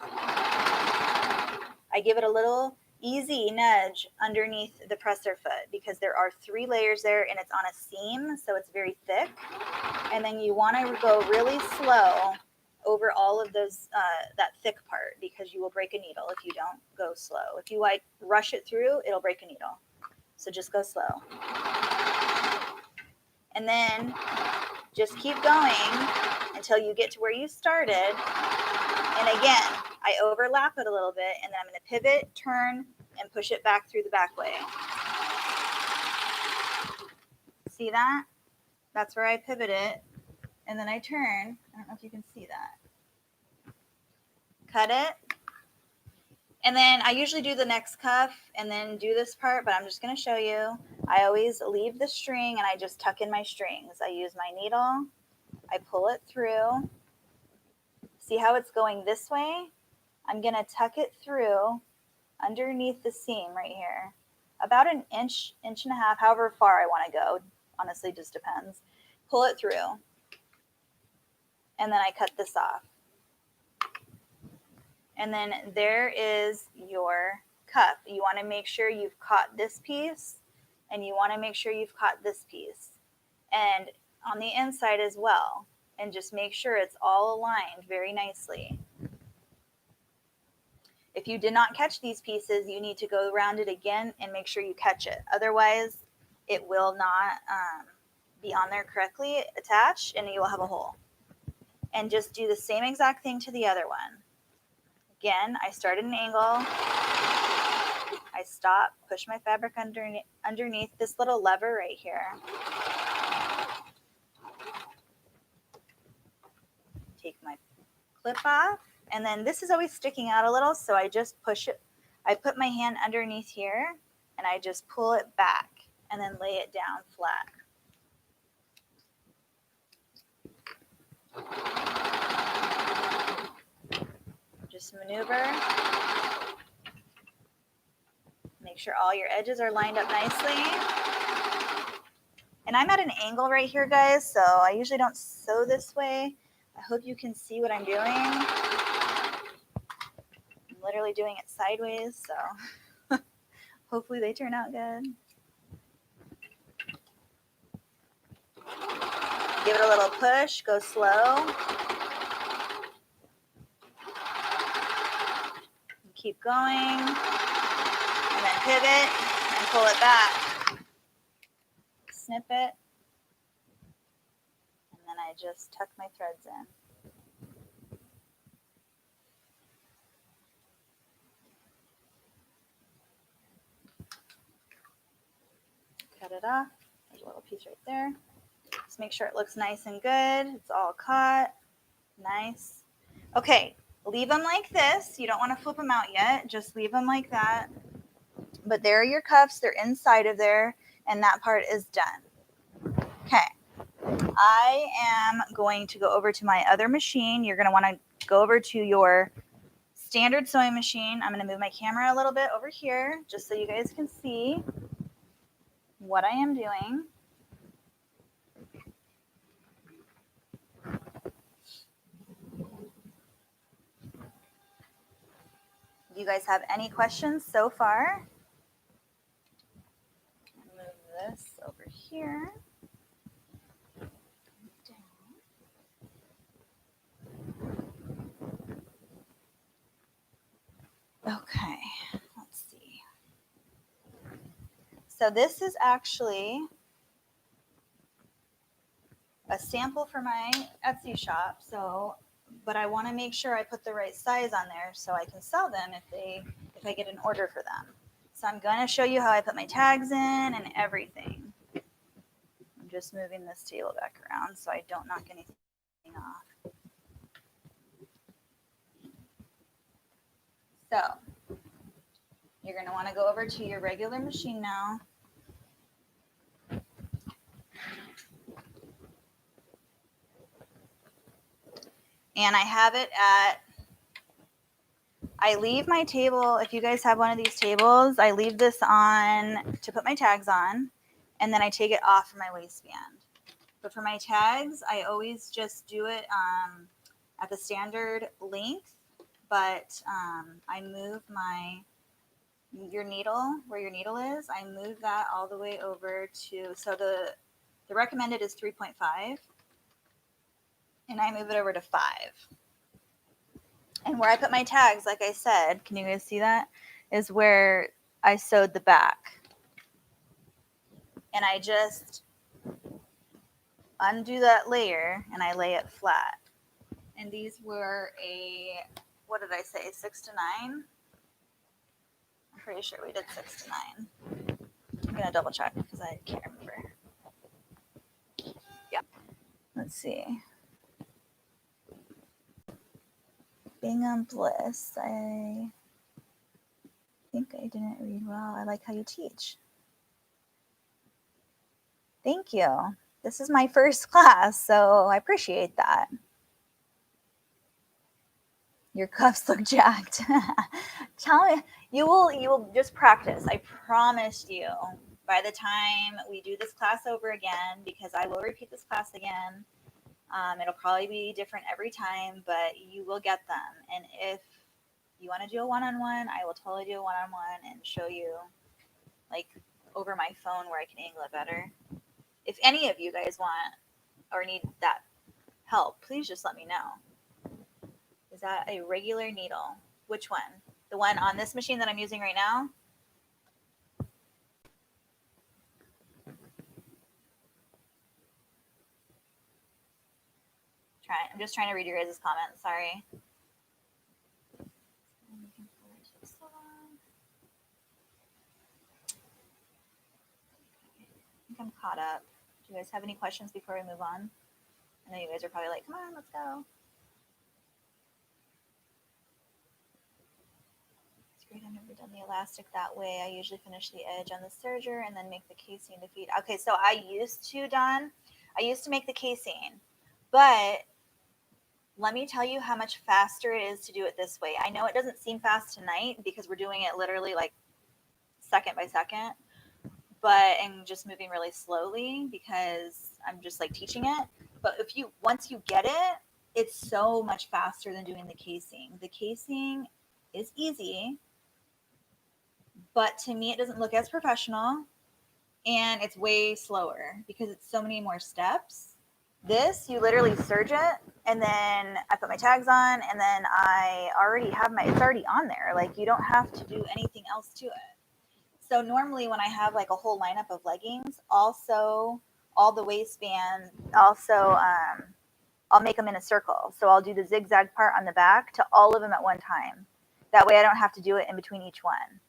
I give it a little easy nudge underneath the presser foot because there are three layers there and it's on a seam, so it's very thick. And then you want to go really slow over all of those, that thick part, because you will break a needle if you don't go slow. If you like rush it through, it'll break a needle. So just go slow. And then just keep going until you get to where you started. And again, I overlap it a little bit, and then I'm going to pivot, turn, and push it back through the back way. See that? That's where I pivot it, and then I turn. I don't know if you can see that. Cut it. And then I usually do the next cuff and then do this part, but I'm just going to show you. I always leave the string and I just tuck in my strings. I use my needle. I pull it through. See how it's going this way? I'm going to tuck it through underneath the seam right here. About an inch, inch and a half, however far I want to go. Honestly, just depends. Pull it through. And then I cut this off. And then there is your cuff. You want to make sure you've caught this piece, and you want to make sure you've caught this piece. And on the inside as well. And just make sure it's all aligned very nicely. If you did not catch these pieces, you need to go around it again and make sure you catch it. Otherwise, it will not be on there correctly attached, and you will have a hole. And just do the same exact thing to the other one. Again, I start at an angle, I stop, push my fabric underneath this little lever right here. Take my clip off, and then this is always sticking out a little, so I just push it. I put my hand underneath here, and I just pull it back, and then lay it down flat. Just maneuver. Make sure all your edges are lined up nicely. And I'm at an angle right here, guys, so I usually don't sew this way. I hope you can see what I'm doing. I'm literally doing it sideways, so hopefully they turn out good. Give it a little push, go slow. Keep going, and then pivot and pull it back. Snip it. I just tuck my threads in. Cut it off. There's a little piece right there. Just make sure it looks nice and good. It's all caught. Nice. Okay, leave them like this. You don't want to flip them out yet. Just leave them like that. But there are your cuffs. They're inside of there, and that part is done. Okay. I am going to go over to my other machine. You're going to want to go over to your standard sewing machine. I'm going to move my camera a little bit over here just so you guys can see what I am doing. Do you guys have any questions so far? Move this over here. Okay, let's see. So this is actually a sample for my Etsy shop. So, but I want to make sure I put the right size on there so I can sell them if I get an order for them. So I'm going to show you how I put my tags in and everything. I'm just moving this table back around so I don't knock anything off. So you're going to want to go over to your regular machine now. And I have it at, I leave my table, if you guys have one of these tables, I leave this on to put my tags on, and then I take it off for my waistband. But for my tags, I always just do it at the standard length, but I move your needle, where your needle is, I move that all the way over to, so the recommended is 3.5. And I move it over to 5. And where I put my tags, like I said, can you guys see that? Is where I sewed the back. And I just undo that layer and I lay it flat. And these were what did I say, 6 to 9? I'm pretty sure we did 6 to 9. I'm going to double check because I can't remember. Yeah. Let's see. Bingham Bliss. I think I didn't read well. I like how you teach. Thank you. This is my first class, so I appreciate that. Your cuffs look jacked. Tell me, you will just practice. I promise you. By the time we do this class over again, because I will repeat this class again, it'll probably be different every time, but you will get them. And if you want to do a one-on-one, I will totally do a one-on-one and show you, like, over my phone where I can angle it better. If any of you guys want or need that help, please just let me know. Is that a regular needle? Which one? The one on this machine that I'm using right now? I'm just trying to read your guys' comments. Sorry. I think I'm caught up. Do you guys have any questions before we move on? I know you guys are probably like, come on, let's go. It's great. I've never done the elastic that way. I usually finish the edge on the serger and then make the casing to feed. Okay, so I used to make the casing, but let me tell you how much faster it is to do it this way. I know it doesn't seem fast tonight because we're doing it literally like second by second, and just moving really slowly because I'm just like teaching it. But once you get it, it's so much faster than doing the casing. The casing is easy, but to me it doesn't look as professional, and it's way slower because it's so many more steps. This, you literally serge it, and then I put my tags on, and then I already have it's already on there. Like, you don't have to do anything else to it. So normally when I have like a whole lineup of leggings, also all the waistband, also I'll make them in a circle. So I'll do the zigzag part on the back to all of them at one time. That way I don't have to do it in between each one.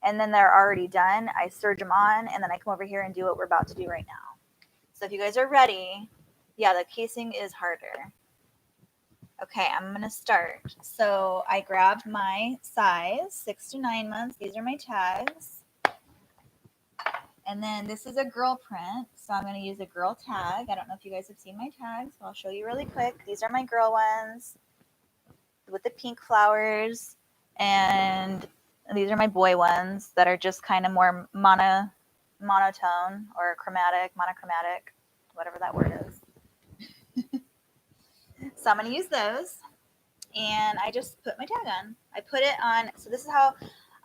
And then they're already done. I serge them on, and then I come over here and do what we're about to do right now. So if you guys are ready, yeah, the casing is harder. Okay, I'm going to start. So I grabbed my size, 6 to 9 months. These are my tags. And then this is a girl print, so I'm going to use a girl tag. I don't know if you guys have seen my tags, but I'll show you really quick. These are my girl ones with the pink flowers, and these are my boy ones that are just kind of more monotone or monochromatic, whatever that word is. So I'm going to use those, and I just put my tag on. I put it on, so this is how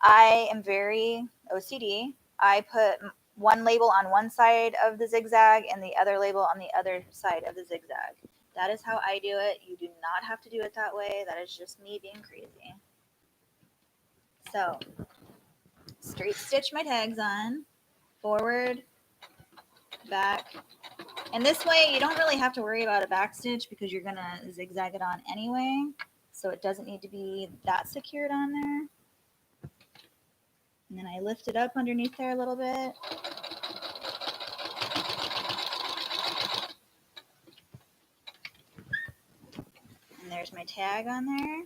I am very OCD. I put one label on one side of the zigzag and the other label on the other side of the zigzag. That is how I do it. You do not have to do it that way. That is just me being crazy. So, straight stitch my tags on, forward, back. And this way, you don't really have to worry about a back stitch because you're going to zigzag it on anyway. So it doesn't need to be that secured on there. And then I lift it up underneath there a little bit. And there's my tag on there.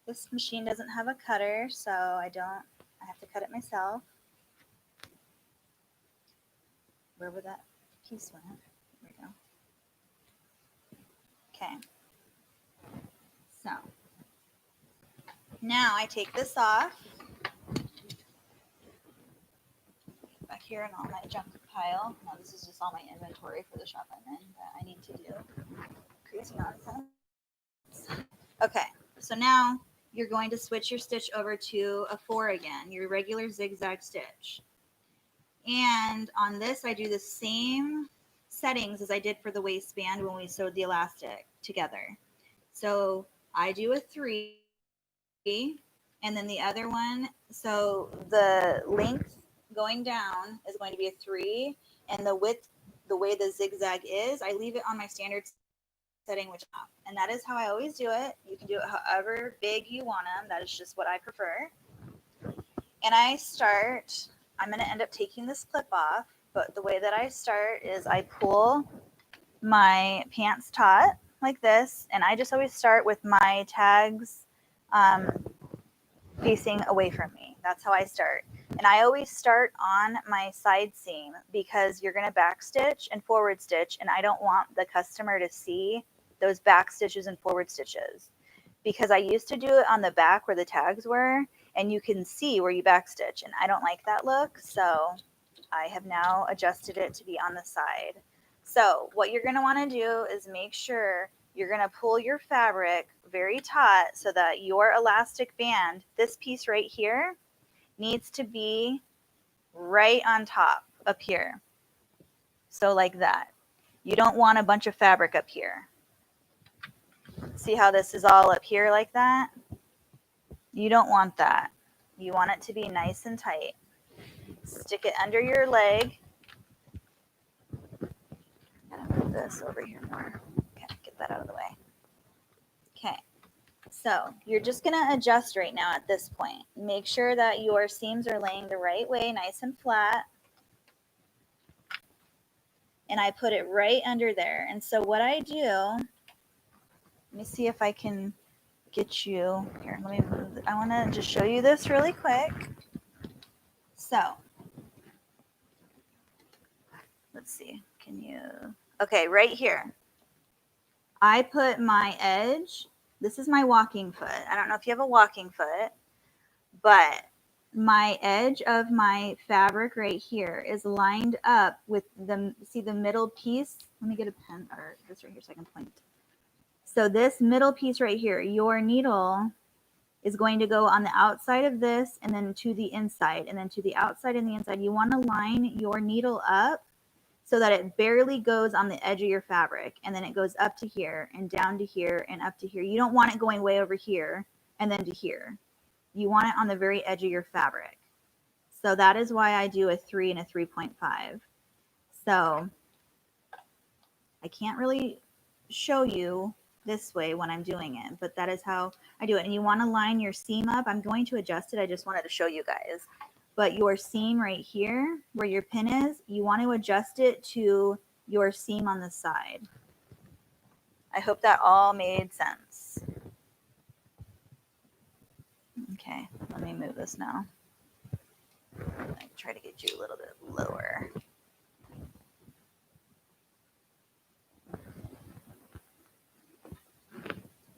This machine doesn't have a cutter, so I have to cut it myself. Where would that piece went? There we go. Okay. So now I take this off. Back here in all my junk pile. Now this is just all my inventory for the shop I'm in that I need to do. Crazy nonsense. Okay, so now you're going to switch your stitch over to a 4 again, your regular zigzag stitch. And on this, I do the same settings as I did for the waistband when we sewed the elastic together. So I do a 3, and then the other one, so the length going down is going to be a 3, and the width, the way the zigzag is, I leave it on my standard setting, which up. And that is how I always do it. You can do it however big you want them. That is just what I prefer. And I start, I'm going to end up taking this clip off, but the way that I start is I pull my pants taut like this, and I just always start with my tags facing away from me. That's how I start. And I always start on my side seam because you're going to back stitch and forward stitch, and I don't want the customer to see those back stitches and forward stitches, because I used to do it on the back where the tags were, and you can see where you back stitch, and I don't like that look, so I have now adjusted it to be on the side. So what you're going to want to do is make sure you're going to pull your fabric very taut so that your elastic band, this piece right here, needs to be right on top up here. So like that. You don't want a bunch of fabric up here. See how this is all up here like that? You don't want that. You want it to be nice and tight. Stick it under your leg. I'm gonna move this over here more. Okay, get that out of the way. Okay. So you're just going to adjust right now at this point. Make sure that your seams are laying the right way, nice and flat. And I put it right under there. And so what I do, let me see if I can get you here. Let me move. I want to just show you this really quick. So let's see. Can you? Okay, right here. I put my edge. This is my walking foot. I don't know if you have a walking foot, but my edge of my fabric right here is lined up with the, see the middle piece? Let me get a pen or this right here so I can point. So this middle piece right here, your needle is going to go on the outside of this and then to the inside and then to the outside and the inside. You want to line your needle up so that it barely goes on the edge of your fabric, and then it goes up to here and down to here and up to here. You don't want it going way over here and then to here. You want it on the very edge of your fabric. So that is why I do a 3 and a 3.5. So I can't really show you this way when I'm doing it, but that is how I do it. And you want to line your seam up. I'm going to adjust it. I just wanted to show you guys. But your seam right here where your pin is, you want to adjust it to your seam on the side. I hope that all made sense. Okay, let me move this now. I try to get you a little bit lower.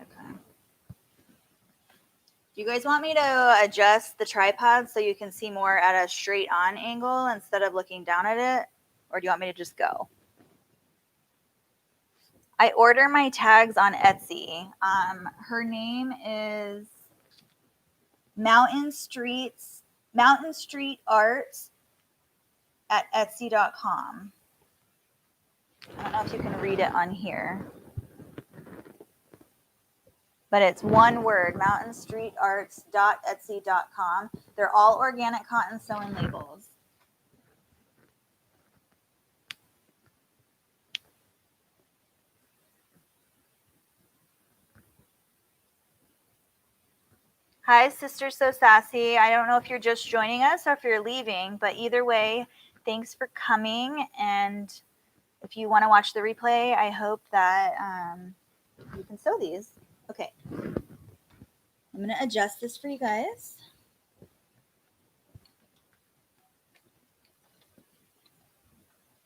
Okay. Do you guys want me to adjust the tripod so you can see more at a straight on angle instead of looking down at it? Or do you want me to just go? I order my tags on Etsy. Her name is Mountain Street Art at Etsy.com. I don't know if you can read it on here, but it's one word, mountainstreetarts.etsy.com. They're all organic cotton sewing labels. Hi, Sister So Sassy. I don't know if you're just joining us or if you're leaving, but either way, thanks for coming. And if you want to watch the replay, I hope that you can sew these. Okay. I'm going to adjust this for you guys.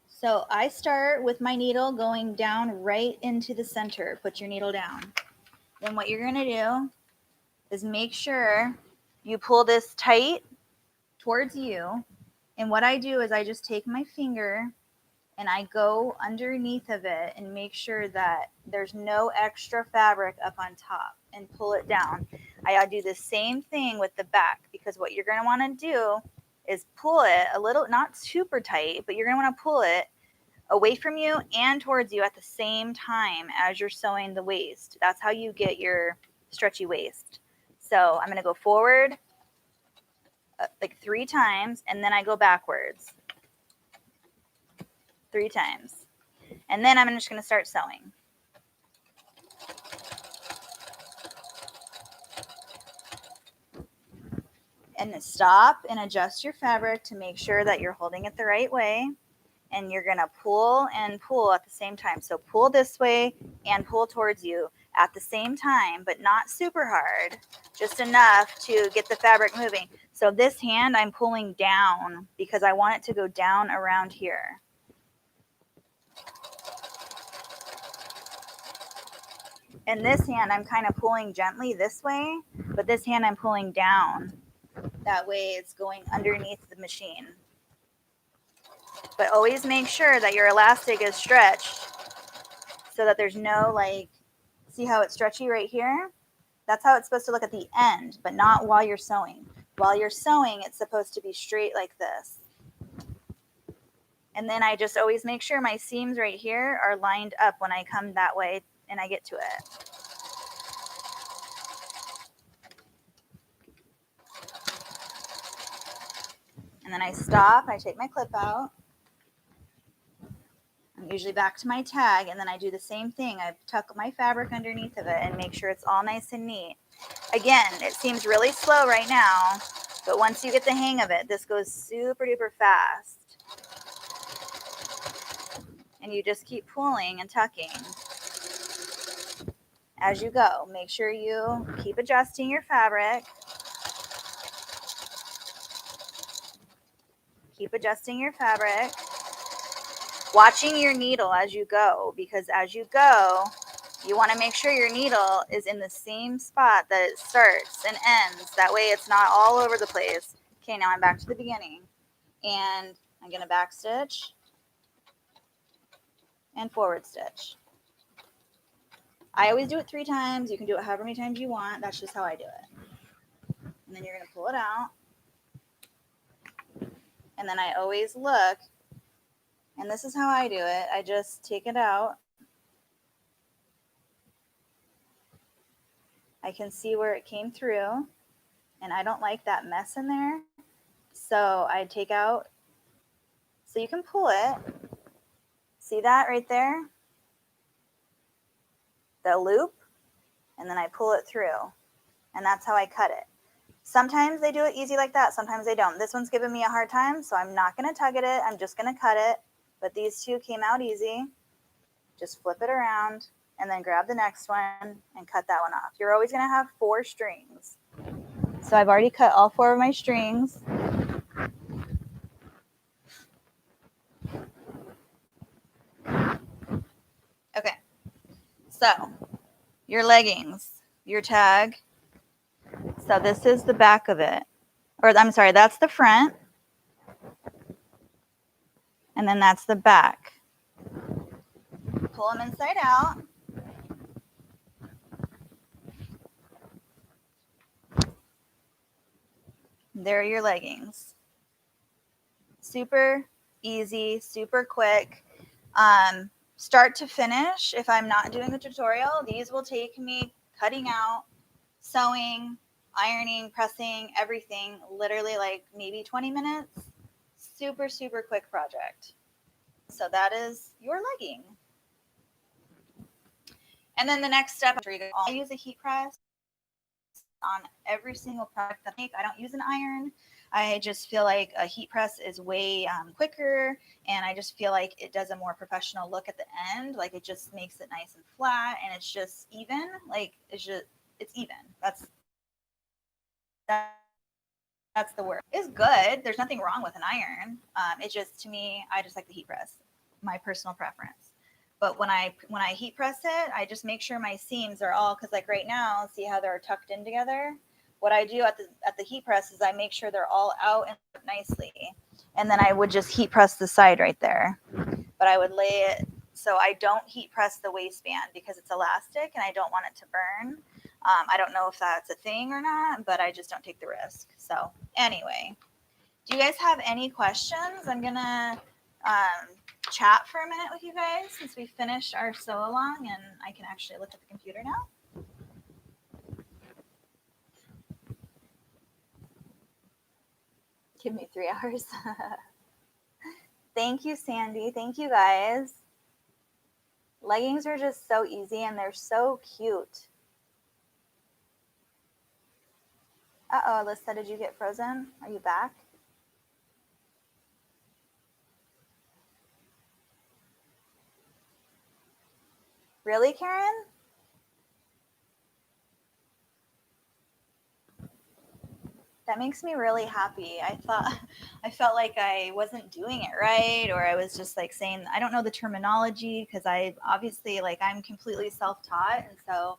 So I start with my needle going down right into the center. Put your needle down. Then what you're going to do is make sure you pull this tight towards you. And what I do is I just take my finger and I go underneath of it and make sure that there's no extra fabric up on top and pull it down. I do the same thing with the back, because what you're going to want to do is pull it a little, not super tight, but you're going to want to pull it away from you and towards you at the same time as you're sewing the waist. That's how you get your stretchy waist. So I'm going to go forward like 3 times, and then I go backwards 3 times. And then I'm just going to start sewing. And stop and adjust your fabric to make sure that you're holding it the right way. And you're going to pull and pull at the same time. So pull this way and pull towards you at the same time, but not super hard, just enough to get the fabric moving. So this hand I'm pulling down because I want it to go down around here. And this hand I'm kind of pulling gently this way, but this hand I'm pulling down. That way it's going underneath the machine. But always make sure that your elastic is stretched so that there's no, like, see how it's stretchy right here? That's how it's supposed to look at the end, but not while you're sewing. While you're sewing, it's supposed to be straight like this. And then I just always make sure my seams right here are lined up when I come that way and I get to it. And then I stop, I take my clip out. I'm usually back to my tag, and then I do the same thing. I tuck my fabric underneath of it and make sure it's all nice and neat. Again, it seems really slow right now, but once you get the hang of it, this goes super duper fast. And you just keep pulling and tucking as you go. Make sure you keep adjusting your fabric. Keep adjusting your fabric. Watching your needle as you go, because as you go, you want to make sure your needle is in the same spot that it starts and ends. That way it's not all over the place. Okay, now I'm back to the beginning. And I'm going to back stitch and forward stitch. I always do it 3 times. You can do it however many times you want. That's just how I do it. And then you're going to pull it out. And then I always look. And this is how I do it. I just take it out. I can see where it came through. And I don't like that mess in there. So I take out. So you can pull it. See that right there? the loop, and then I pull it through, and that's how I cut it. Sometimes they do it easy like that. Sometimes they don't. This one's giving me a hard time, so I'm not going to tug at it. I'm just going to cut it. But these two came out easy. Just flip it around and then grab the next one and cut that one off. You're always going to have 4 strings. So I've already cut all 4 of my strings. Okay. So your leggings, your tag. So this is the back of it. Or I'm sorry, that's the front. And then that's the back. Pull them inside out. There are your leggings. Super easy, super quick. Start to finish, if I'm not doing a tutorial, these will take me cutting out, sewing, ironing, pressing, everything, literally like maybe 20 minutes. Super, super quick project. So that is your legging. And then the next step, I use a heat press on every single product that I make. I don't use an iron. I just feel like a heat press is way quicker, and I just feel like it does a more professional look at the end. Like it just makes it nice and flat, and it's just even. Like it's even. That's the word. It's good. There's nothing wrong with an iron. It just, to me, I just like the heat press. My personal preference. But when I heat press it, I just make sure my seams are all, because like right now, see how they're tucked in together? What I do at the heat press is I make sure they're all out and nicely. And then I would just heat press the side right there. But I would lay it, so I don't heat press the waistband because it's elastic and I don't want it to burn. I don't know if that's a thing or not, but I just don't take the risk. So anyway, do you guys have any questions? I'm going to chat for a minute with you guys since we finished our sew along, and I can actually look at the computer now. Give me 3 hours. Thank you, Sandy. Thank you, guys. Leggings are just so easy and they're so cute. Uh-oh, Alyssa, did you get frozen? Are you back? Really, Karen? That makes me really happy. I felt like I wasn't doing it right, or I was just like saying, I don't know the terminology, because I obviously, like, I'm completely self-taught, and so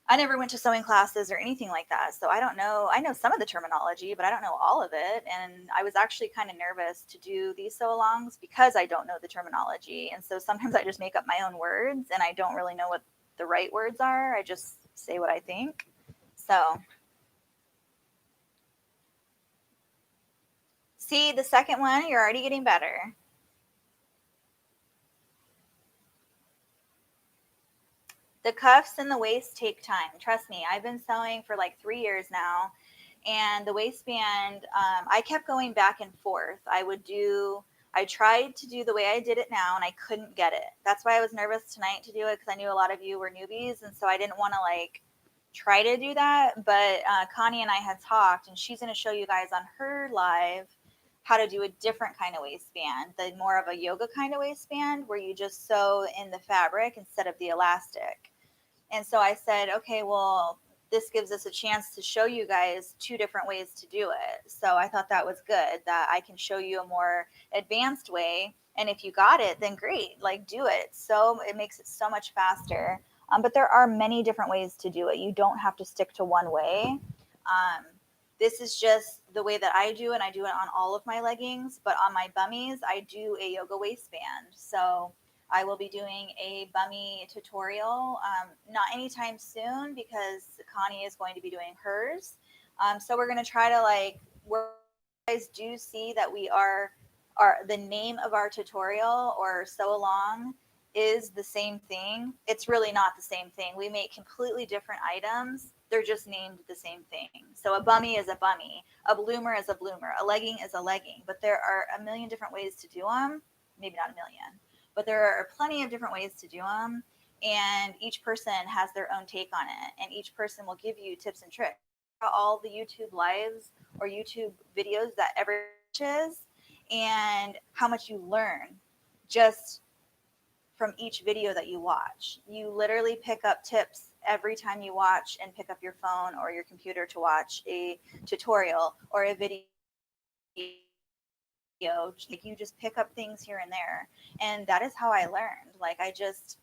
I never went to sewing classes or anything like that. So I don't know. I know some of the terminology, but I don't know all of it. And I was actually kind of nervous to do these sew-alongs because I don't know the terminology. And so sometimes I just make up my own words and I don't really know what the right words are. I just say what I think. So see, the second one, you're already getting better. The cuffs and the waist take time. Trust me, I've been sewing for like 3 years now. And the waistband, I kept going back and forth. I tried to do the way I did it now, and I couldn't get it. That's why I was nervous tonight to do it, because I knew a lot of you were newbies, and so I didn't want to like try to do that. But Connie and I had talked, and she's going to show you guys on her live how to do a different kind of waistband, the more of a yoga kind of waistband where you just sew in the fabric instead of the elastic. And so I said, okay, well, this gives us a chance to show you guys 2 different ways to do it. So I thought that was good, that I can show you a more advanced way. And if you got it, then great, like do it. So it makes it so much faster. But there are many different ways to do it. You don't have to stick to one way. This is just the way that I do it. And I do it on all of my leggings, but on my bummies, I do a yoga waistband. So I will be doing a bummy tutorial, not anytime soon because Connie is going to be doing hers. So we're going to try to like, where you guys do see that we are the name of our tutorial or sew along is the same thing. It's really not the same thing. We make completely different items. They're just named the same thing. So a bummy is a bummy, a bloomer is a bloomer, a legging is a legging, but there are a million different ways to do them. Maybe not a million, but there are plenty of different ways to do them. and each person has their own take on it, and each person will give you tips and tricks. All the YouTube lives or YouTube videos that everyone watches, and how much you learn just from each video that you watch. You literally pick up tips every time you watch and pick up your phone or your computer to watch a tutorial or a video. Like, you just pick up things here and there. And that is how I learned. Like, I just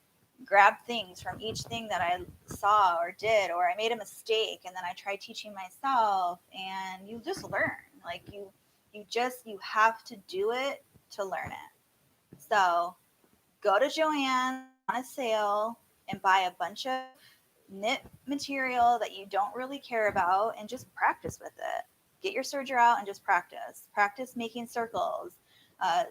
grabbed things from each thing that I saw or did, or I made a mistake and then I tried teaching myself, and you just learn. Like, you have to do it to learn it. So go to Joann on a sale and buy a bunch of knit material that you don't really care about and just practice with it. Get your serger out and just practice. Practice making circles.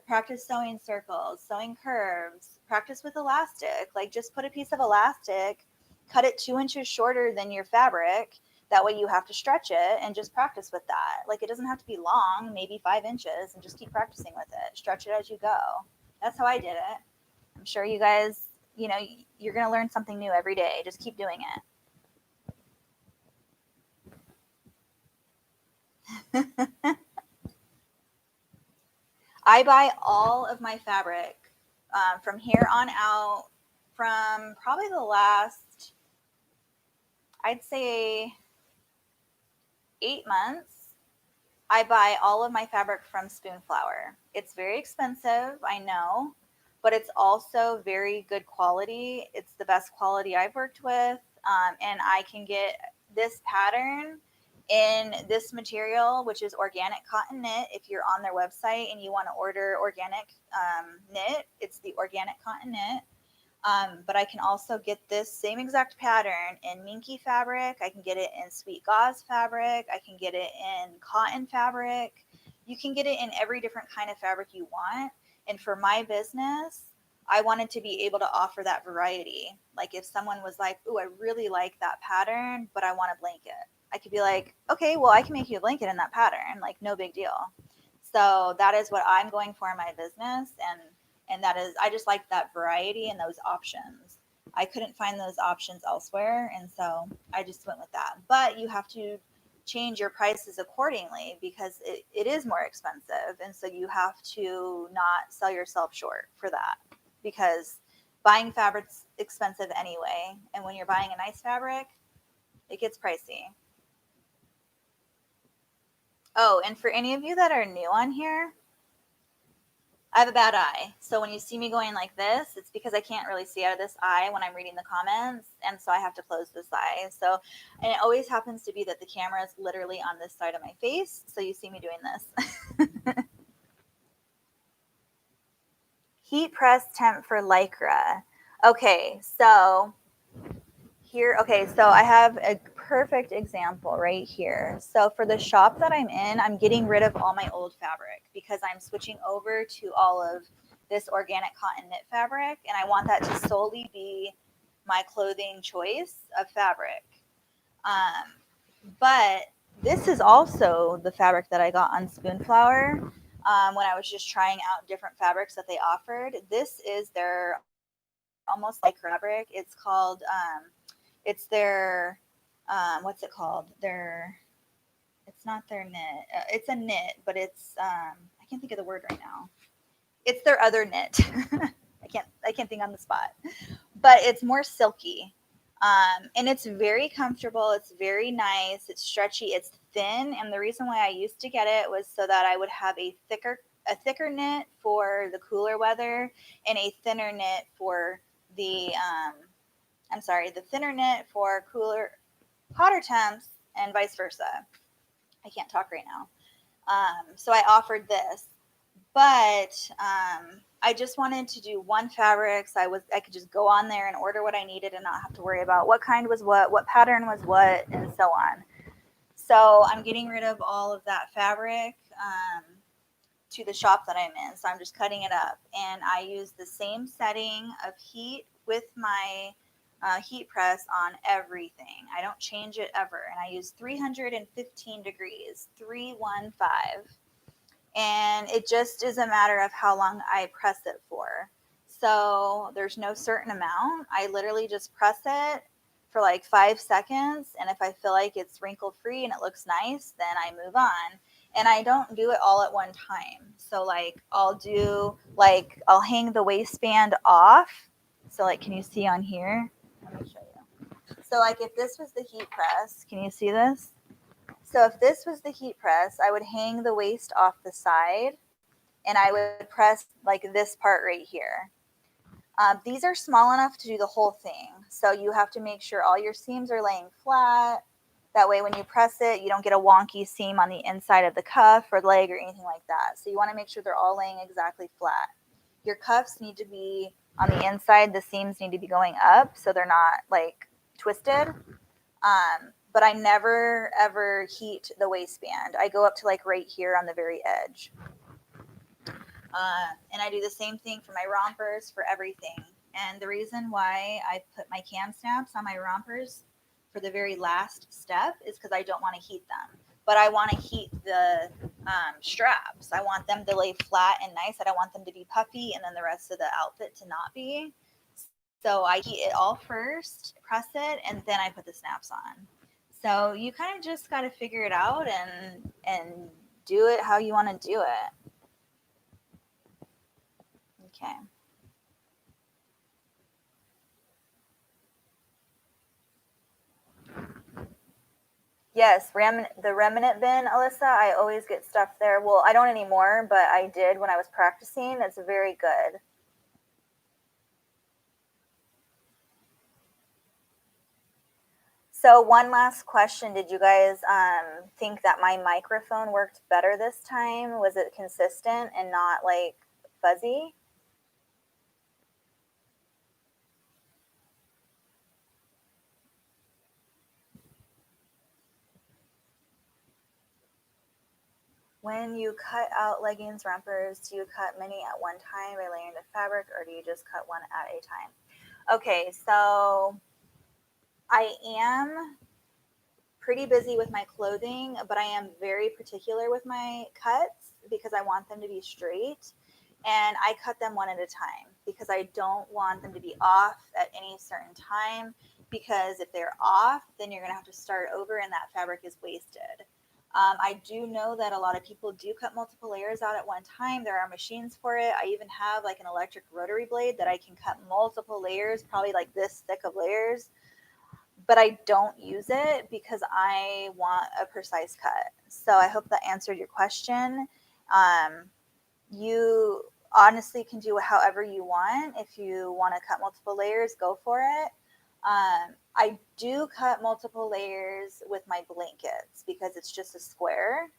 Practice sewing circles, sewing curves. Practice with elastic. Like, just put a piece of elastic, cut it 2 inches shorter than your fabric. That way you have to stretch it, and just practice with that. Like, it doesn't have to be long, maybe 5 inches, and just keep practicing with it. Stretch it as you go. That's how I did it. I'm sure you guys, you're going to learn something new every day. Just keep doing it. I buy all of my fabric from here on out, from probably the last, I'd say, 8 months. I buy all of my fabric from Spoonflower. It's very expensive, I know, but it's also very good quality. It's the best quality I've worked with, and I can get this pattern in this material, which is organic cotton knit. If you're on their website and you want to order organic knit, it's the organic cotton knit. But I can also get this same exact pattern in minky fabric. I can get it in sweet gauze fabric. I can get it in cotton fabric. You can get it in every different kind of fabric you want. And for my business, I wanted to be able to offer that variety. Like, if someone was like, "Ooh, I really like that pattern, but I want a blanket," I could be like, "Okay, well, I can make you a blanket in that pattern. Like, no big deal." So that is what I'm going for in my business. And that is, I just like that variety and those options. I couldn't find those options elsewhere, and so I just went with that. But you have to change your prices accordingly, because it is more expensive, and so you have to not sell yourself short for that, because buying fabric's expensive anyway, and when you're buying a nice fabric, it gets pricey. Oh, and for any of you that are new on here, I have a bad eye. So when you see me going like this, it's because I can't really see out of this eye when I'm reading the comments. And so I have to close this eye. So, and it always happens to be that the camera is literally on this side of my face. So you see me doing this. Heat press temp for Lycra. Okay, so I have a perfect example right here. So for the shop that I'm in, I'm getting rid of all my old fabric because I'm switching over to all of this organic cotton knit fabric, and I want that to solely be my clothing choice of fabric. But this is also the fabric that I got on Spoonflower when I was just trying out different fabrics that they offered. This is their almost like fabric. It's called it's their what's it called? It's not their knit. It's a knit, but it's I can't think of the word right now. It's their other knit. I can't think on the spot. But it's more silky. And it's very comfortable. It's very nice. It's stretchy. It's thin. And the reason why I used to get it was so that I would have a thicker knit for the cooler weather and a thinner knit for the the thinner knit for hotter temps, and vice versa. I can't talk right now. So I offered this, but I just wanted to do one fabric, so I could just go on there and order what I needed and not have to worry about what kind was what pattern was what, and so on. So I'm getting rid of all of that fabric to the shop that I'm in. So I'm just cutting it up, and I use the same setting of heat with my heat press on everything. I don't change it ever, and I use 315 degrees, 315. And it just is a matter of how long I press it for. So there's no certain amount. I literally just press it for like 5 seconds. And if I feel like it's wrinkle free and it looks nice, then I move on. And I don't do it all at one time. So like I'll hang the waistband off. So like, can you see on here? Let me show you. So like if this was the heat press, can you see this? So if this was the heat press, I would hang the waist off the side and I would press like this part right here. These are small enough to do the whole thing. So you have to make sure all your seams are laying flat. That way when you press it, you don't get a wonky seam on the inside of the cuff or leg or anything like that. So you want to make sure they're all laying exactly flat. Your cuffs need to be on the inside. The seams need to be going up so they're not like twisted. But I never ever heat the waistband. I go up to like right here on the very edge. And I do the same thing for my rompers, for everything. And the reason why I put my cam snaps on my rompers for the very last step is because I don't want to heat them. But I want to heat the straps. I want them to lay flat and nice. I don't want them to be puffy and then the rest of the outfit to not be. So I heat it all first, press it, and then I put the snaps on. So you kind of just got to figure it out and do it how you want to do it. Okay. Yes, the remnant bin, Alyssa, I always get stuff there. Well, I don't anymore, but I did when I was practicing. It's very good. So one last question. Did you guys think that my microphone worked better this time? Was it consistent and not like fuzzy? When you cut out leggings rompers, do you cut many at one time by layering the fabric, or do you just cut one at a time? Okay, so I am pretty busy with my clothing, but I am very particular with my cuts because I want them to be straight. And I cut them one at a time because I don't want them to be off at any certain time, because if they're off, then you're going to have to start over and that fabric is wasted. I do know that a lot of people do cut multiple layers out at one time. There are machines for it. I even have like an electric rotary blade that I can cut multiple layers, probably like this thick of layers, but I don't use it because I want a precise cut. So I hope that answered your question. You honestly can do however you want. If you want to cut multiple layers, go for it. I do cut multiple layers with my blankets because it's just a square.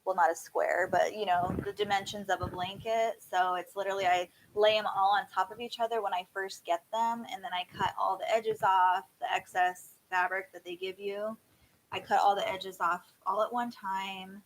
Well, not a square, but you know, the dimensions of a blanket. So it's literally, I lay them all on top of each other when I first get them, and then I cut all the edges off, the excess fabric that they give you. I cut all the edges off all at one time,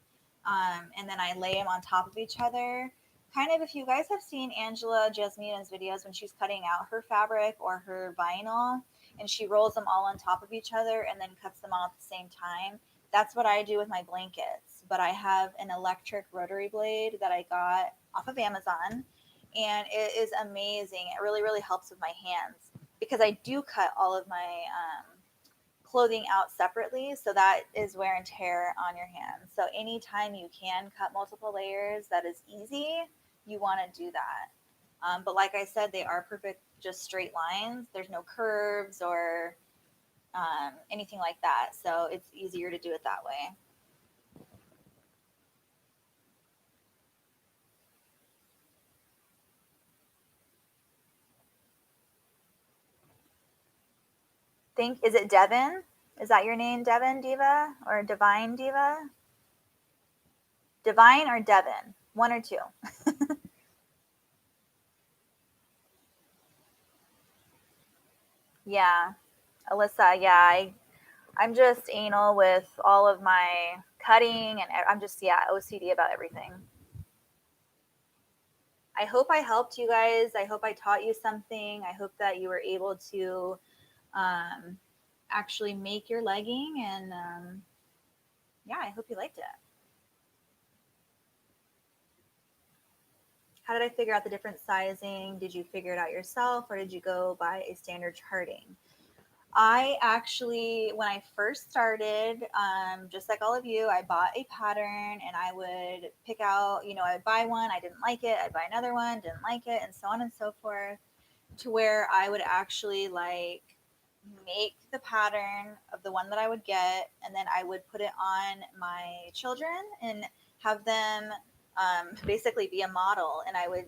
and then I lay them on top of each other. Kind of, if you guys have seen Angela Jasmina's videos when she's cutting out her fabric or her vinyl, and she rolls them all on top of each other and then cuts them all at the same time, that's what I do with my blankets. But I have an electric rotary blade that I got off of Amazon, and it is amazing. It really, really helps with my hands because I do cut all of my clothing out separately. So that is wear and tear on your hands. So anytime you can cut multiple layers, that is easy. You want to do that. But like I said, they are perfect, just straight lines. There's no curves or anything like that. So it's easier to do it that way. Is it Devin? Is that your name, Devin Diva or Divine Diva? Divine or Devin? One or two? Yeah, Alyssa. Yeah, I'm just anal with all of my cutting, and I'm just, yeah, OCD about everything. I hope I helped you guys. I hope I taught you something. I hope that you were able to um, actually make your legging, and yeah, I hope you liked it. how did I figure out the different sizing? Did you figure it out yourself, or did you go by a standard charting? I actually, when I first started, just like all of you, I bought a pattern and I would pick out, I would buy one, I didn't like it, I'd buy another one, didn't like it, and so on and so forth, to where I would actually like make the pattern of the one that I would get, and then I would put it on my children and have them basically be a model. And I would,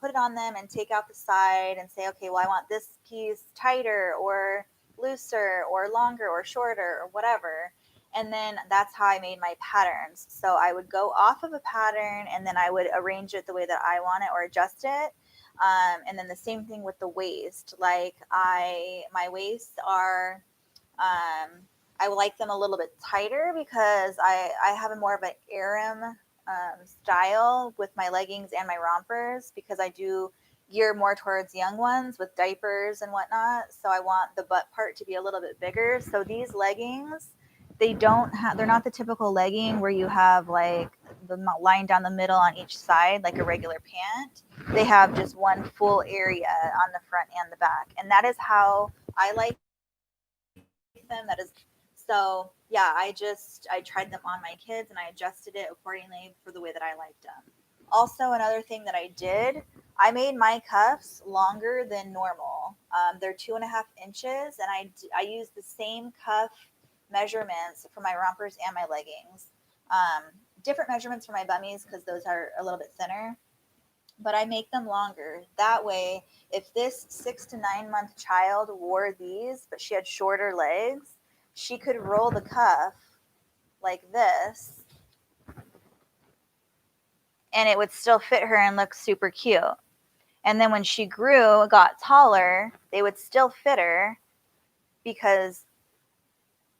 put it on them and take out the side and say, okay, well, I want this piece tighter or looser or longer or shorter or whatever. And then that's how I made my patterns. So I would go off of a pattern and then I would arrange it the way that I want it or adjust it. And then the same thing with the waist. Like my waists are, I like them a little bit tighter because I have a more of an harem style with my leggings and my rompers, because I do gear more towards young ones with diapers and whatnot. So I want the butt part to be a little bit bigger. So these leggings, they're not the typical legging where you have like the line down the middle on each side like a regular pant. They have just one full area on the front and the back, and that is how I like them. That is, so yeah, I tried them on my kids and I adjusted it accordingly for the way that I liked them. Also, another thing that I did, I made my cuffs longer than normal. They're 2.5 inches, and I used the same cuff measurements for my rompers and my leggings. Different measurements for my bummies because those are a little bit thinner, but I make them longer. That way, if this 6 to 9 month child wore these, but she had shorter legs, she could roll the cuff like this and it would still fit her and look super cute. And then when she got taller, they would still fit her because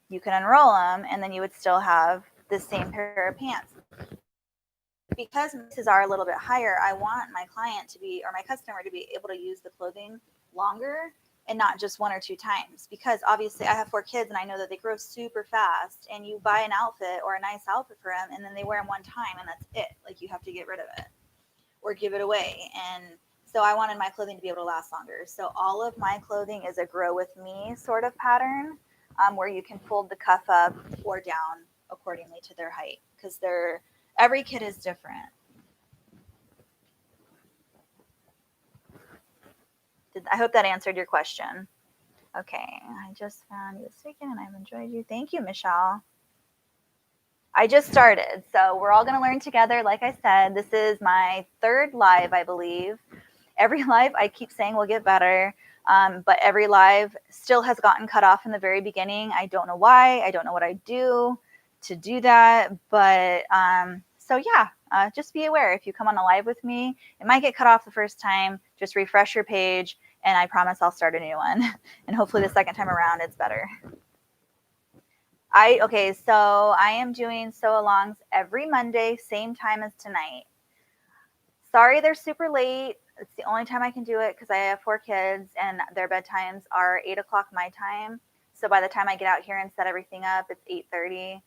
you can unroll them and then you would still have the same pair of pants. Because pieces are a little bit higher, I want my client to be, or my customer to be able to use the clothing longer and not just 1 or 2 times. Because obviously I have 4 kids and I know that they grow super fast, and you buy an outfit or a nice outfit for them and then they wear them one time and that's it. Like, you have to get rid of it or give it away. And so I wanted my clothing to be able to last longer. So all of my clothing is a grow with me sort of pattern, where you can fold the cuff up or down accordingly to their height, because every kid is different. I hope that answered your question. Okay, I just found you this weekend and I've enjoyed you. Thank you, Michelle. I just started, so we're all going to learn together. Like I said, this is my 3rd live, I believe. Every live, I keep saying, will get better, but every live still has gotten cut off in the very beginning. I don't know why. I don't know what I do to do that, but so yeah, just be aware. If you come on a live with me, it might get cut off the first time. Just refresh your page, and I promise I'll start a new one. And hopefully the second time around, it's better. Okay, so I am doing sew-alongs every Monday, same time as tonight. Sorry they're super late. It's the only time I can do it because I have 4 kids and their bedtimes are 8 o'clock my time. So by the time I get out here and set everything up, it's 8:30.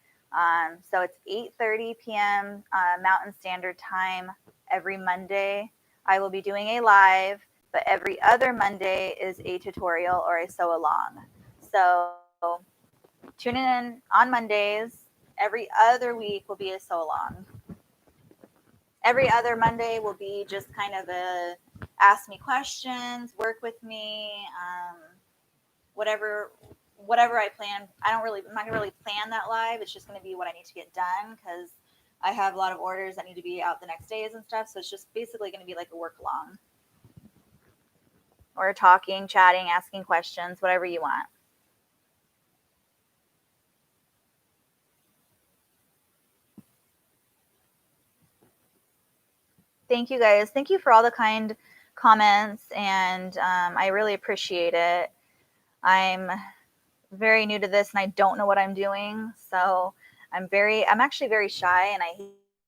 So it's 8:30 p.m. Mountain Standard Time every Monday. I will be doing a live, but every other Monday is a tutorial or a sew-along. So tune in on Mondays. Every other week will be a sew-along. Every other Monday will be just kind of a ask me questions, work with me, whatever I plan. I'm not gonna really plan that live. It's just gonna be what I need to get done, because I have a lot of orders that need to be out the next days and stuff. So it's just basically gonna be like a work along, or talking, chatting, asking questions, whatever you want. Thank you guys. Thank you for all the kind comments, and I really appreciate it. I'm very new to this and I don't know what I'm doing. So I'm actually very shy and I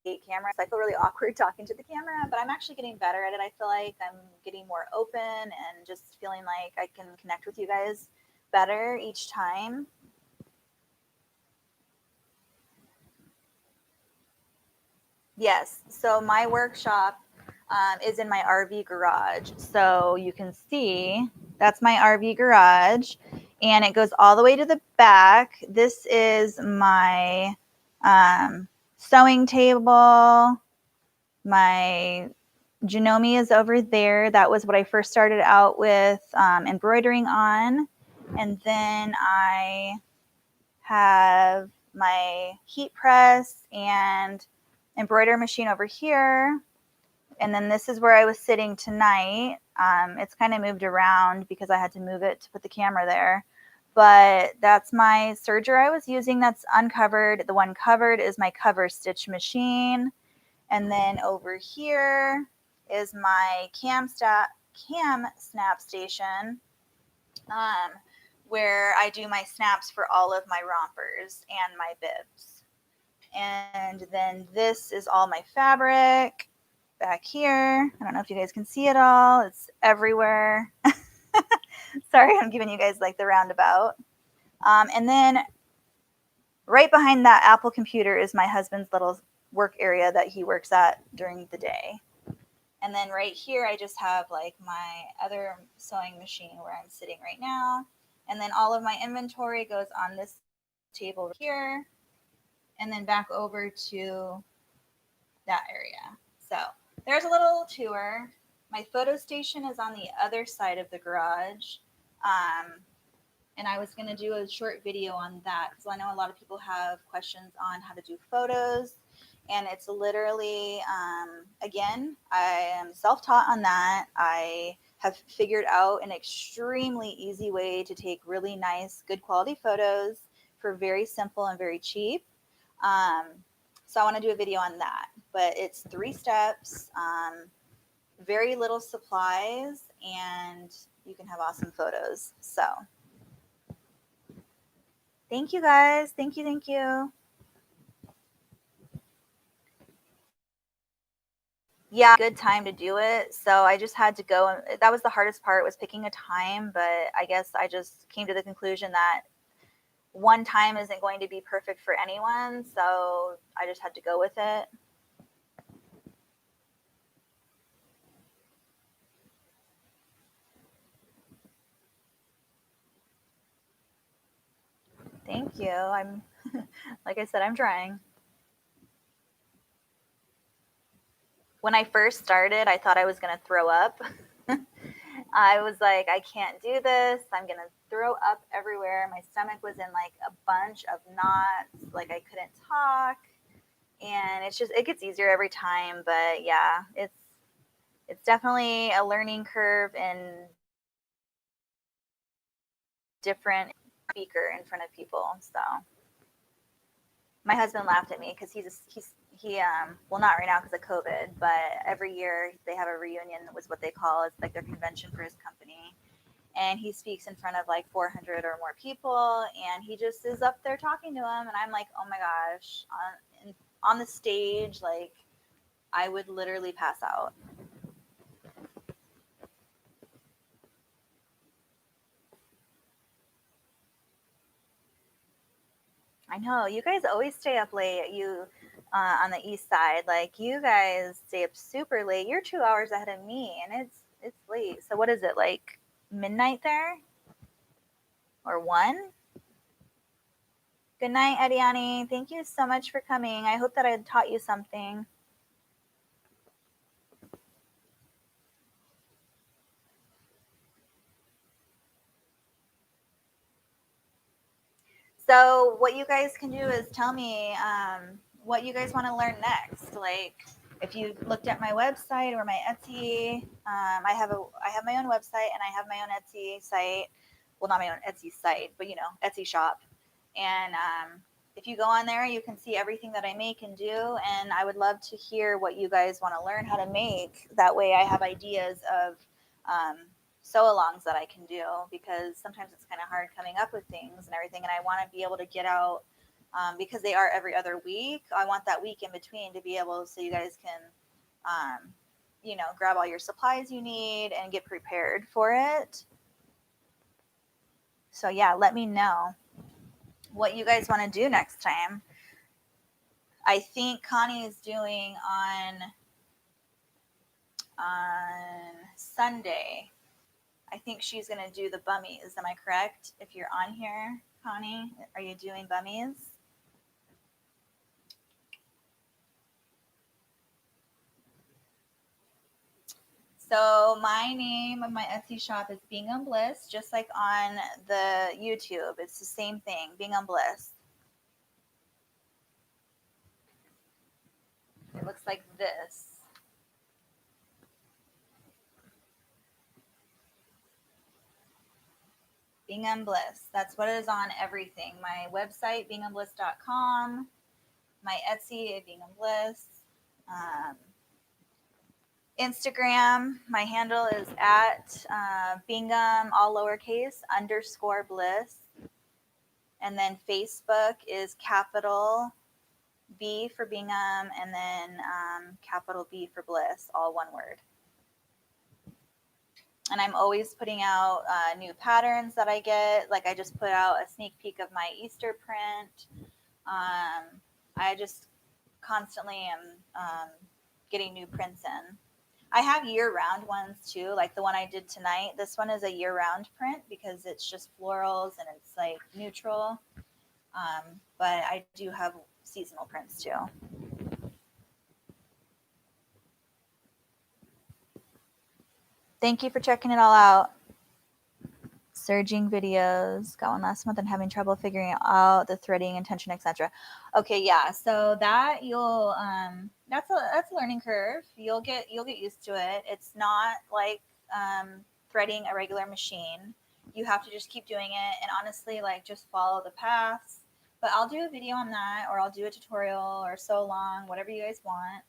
hate cameras. I feel really awkward talking to the camera, but I'm actually getting better at it. I feel like I'm getting more open and just feeling like I can connect with you guys better each time. Yes. So my workshop, is in my RV garage. So you can see that's my RV garage, and it goes all the way to the back. This is my sewing table. My Janome is over there. That was what I first started out with embroidering on. And then I have my heat press and embroidery machine over here. And then this is where I was sitting tonight. It's kind of moved around because I had to move it to put the camera there. But that's my serger I was using that's uncovered. The one covered is my cover stitch machine. And then over here is my cam snap station, where I do my snaps for all of my rompers and my bibs. And then this is all my fabric back here. I don't know if you guys can see it all. It's everywhere. Sorry, I'm giving you guys like the roundabout. And then right behind that Apple computer is my husband's little work area that he works at during the day. And then right here, I just have like my other sewing machine where I'm sitting right now. And then all of my inventory goes on this table here, and then back over to that area. So there's a little tour. My photo station is on the other side of the garage. And I was going to do a short video on that because I know a lot of people have questions on how to do photos. And it's literally, again, I am self-taught on that. I have figured out an extremely easy way to take really nice, good quality photos for very simple and very cheap. So I want to do a video on that. But it's 3 steps, very little supplies, and you can have awesome photos. So thank you guys. Thank you. Thank you. Yeah, good time to do it. So I just had to go. And that was the hardest part, was picking a time. But I guess I just came to the conclusion that one time isn't going to be perfect for anyone. So I just had to go with it. Thank you. I'm, like I said, I'm trying. When I first started, I thought I was going to throw up. I was like, I can't do this. I'm going to throw up everywhere. My stomach was in like a bunch of knots. Like I couldn't talk. And it's just, it gets easier every time. But yeah, it's definitely a learning curve and different speaker in front of people. So my husband laughed at me because he well, not right now because of COVID, but every year they have a reunion, was what they call, it's like their convention for his company, and he speaks in front of like 400 or more people, and he just is up there talking to them, and I'm like, oh my gosh, on the stage, like I would literally pass out. I know you guys always stay up late. You on the east side, like you guys stay up super late. You're 2 hours ahead of me, and it's late. So what is it, like midnight there, or 1? Good night, Ediani. Thank you so much for coming. I hope that I taught you something. So what you guys can do is tell me what you guys want to learn next. Like if you looked at my website or my Etsy, I have my own website, and I have my own Etsy site. Well, not my own Etsy site, but Etsy shop. And if you go on there, you can see everything that I make and do. And I would love to hear what you guys want to learn how to make. That way I have ideas of sew-alongs that I can do, because sometimes it's kind of hard coming up with things and everything. And I want to be able to get out, because they are every other week. I want that week in between to be able, so you guys can, grab all your supplies you need and get prepared for it. So yeah, let me know what you guys want to do next time. I think Connie is doing on on Sunday. I think she's going to do the bummies. Am I correct? If you're on here, Connie, are you doing bummies? So my name of my Etsy shop is Being on Bliss, just like on the YouTube. It's the same thing, Being on Bliss. It looks like this. Being on Bliss. That's what is on everything. My website, beingonbliss.com. My Etsy, Being on Bliss. Instagram, my handle is at Bingham, all lowercase, _bliss. And then Facebook is capital B for Bingham, and then capital B for Bliss, all one word. And I'm always putting out new patterns that I get. Like I just put out a sneak peek of my Easter print. I just constantly am getting new prints in. I have year-round ones too, like the one I did tonight. This one is a year-round print because it's just florals and it's like neutral. But I do have seasonal prints too. Thank you for checking it all out. Serging videos, got one last month and having trouble figuring out the threading, intention, etc. Okay, yeah. So that you'll that's a learning curve. You'll get used to it. It's not like threading a regular machine. You have to just keep doing it, and honestly, like just follow the paths. But I'll do a video on that, or I'll do a tutorial, or sew along, whatever you guys want.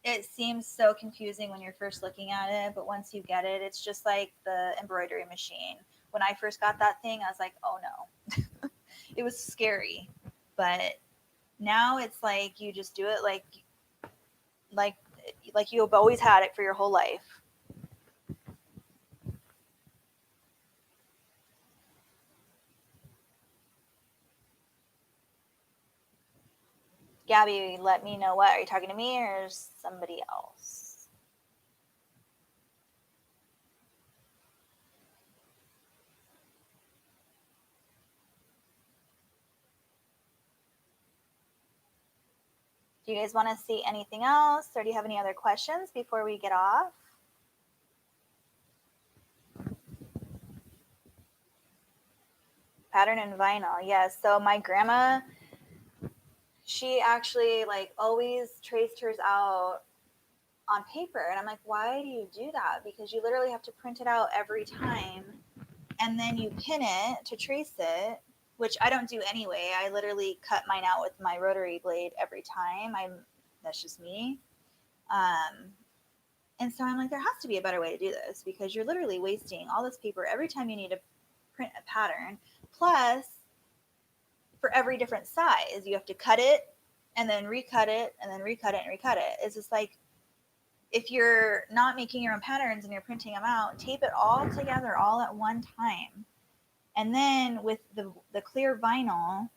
It seems so confusing when you're first looking at it, but once you get it, it's just like the embroidery machine. When I first got that thing, I was like, oh no. It was scary. But now it's like you just do it like you've always had it for your whole life. Gabby, let me know what. Are you talking to me or somebody else? Do you guys want to see anything else, or do you have any other questions before we get off? Pattern and vinyl, yes. So my grandma, she actually like always traced hers out on paper, and I'm like, why do you do that? Because you literally have to print it out every time, and then you pin it to trace it, which I don't do anyway. I literally cut mine out with my rotary blade every time. That's just me. And so I'm like, there has to be a better way to do this, because you're literally wasting all this paper every time you need to print a pattern. Plus, for every different size, you have to cut it and then recut it and then recut it and recut it. It's just like, if you're not making your own patterns and you're printing them out, tape it all together all at one time. And then with the clear vinyl,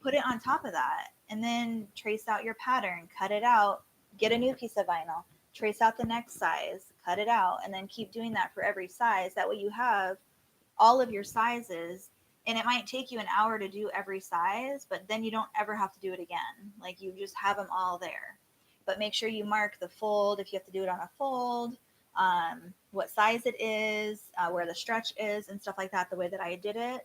put it on top of that, and then trace out your pattern, cut it out, get a new piece of vinyl, trace out the next size, cut it out, and then keep doing that for every size. That way you have all of your sizes, and it might take you an hour to do every size, but then you don't ever have to do it again. Like, you just have them all there. But make sure you mark the fold if you have to do it on a fold, what size it is, where the stretch is, and stuff like that, the way that I did it.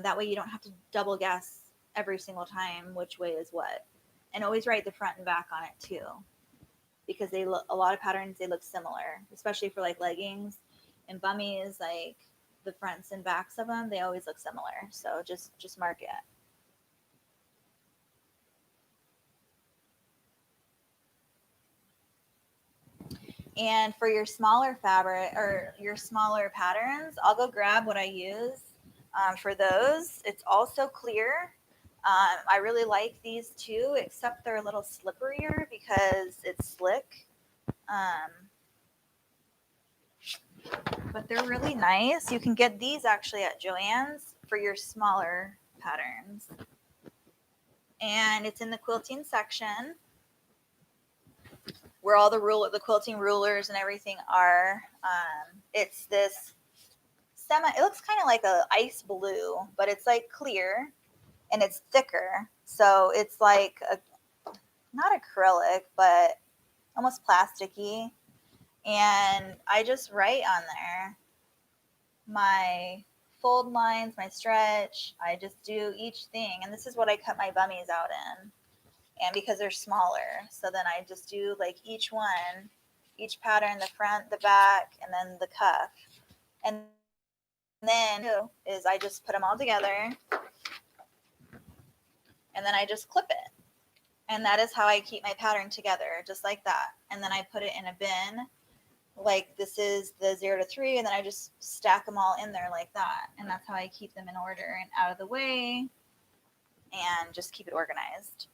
That way you don't have to double guess every single time which way is what. And always write the front and back on it too, because a lot of patterns, they look similar, especially for like leggings and bummies. Like the fronts and backs of them, they always look similar. So just mark it. And for your smaller fabric or your smaller patterns, I'll go grab what I use for those. It's also clear. I really like these too, except they're a little slipperier because it's slick. But they're really nice. You can get these actually at Joann's for your smaller patterns. And it's in the quilting section. where all the quilting rulers and everything are. It's this it looks kind of like a ice blue, but it's like clear and it's thicker. So it's like not acrylic, but almost plasticky. And I just write on there my fold lines, my stretch. I just do each thing. And this is what I cut my bummies out in. And because they're smaller, so then I just do like each one, each pattern, the front, the back, and then the cuff. And then is I just put them all together and then I just clip it. And that is how I keep my pattern together, just like that. And then I put it in a bin, like this is the 0 to 3, and then I just stack them all in there like that. And that's how I keep them in order and out of the way and just keep it organized.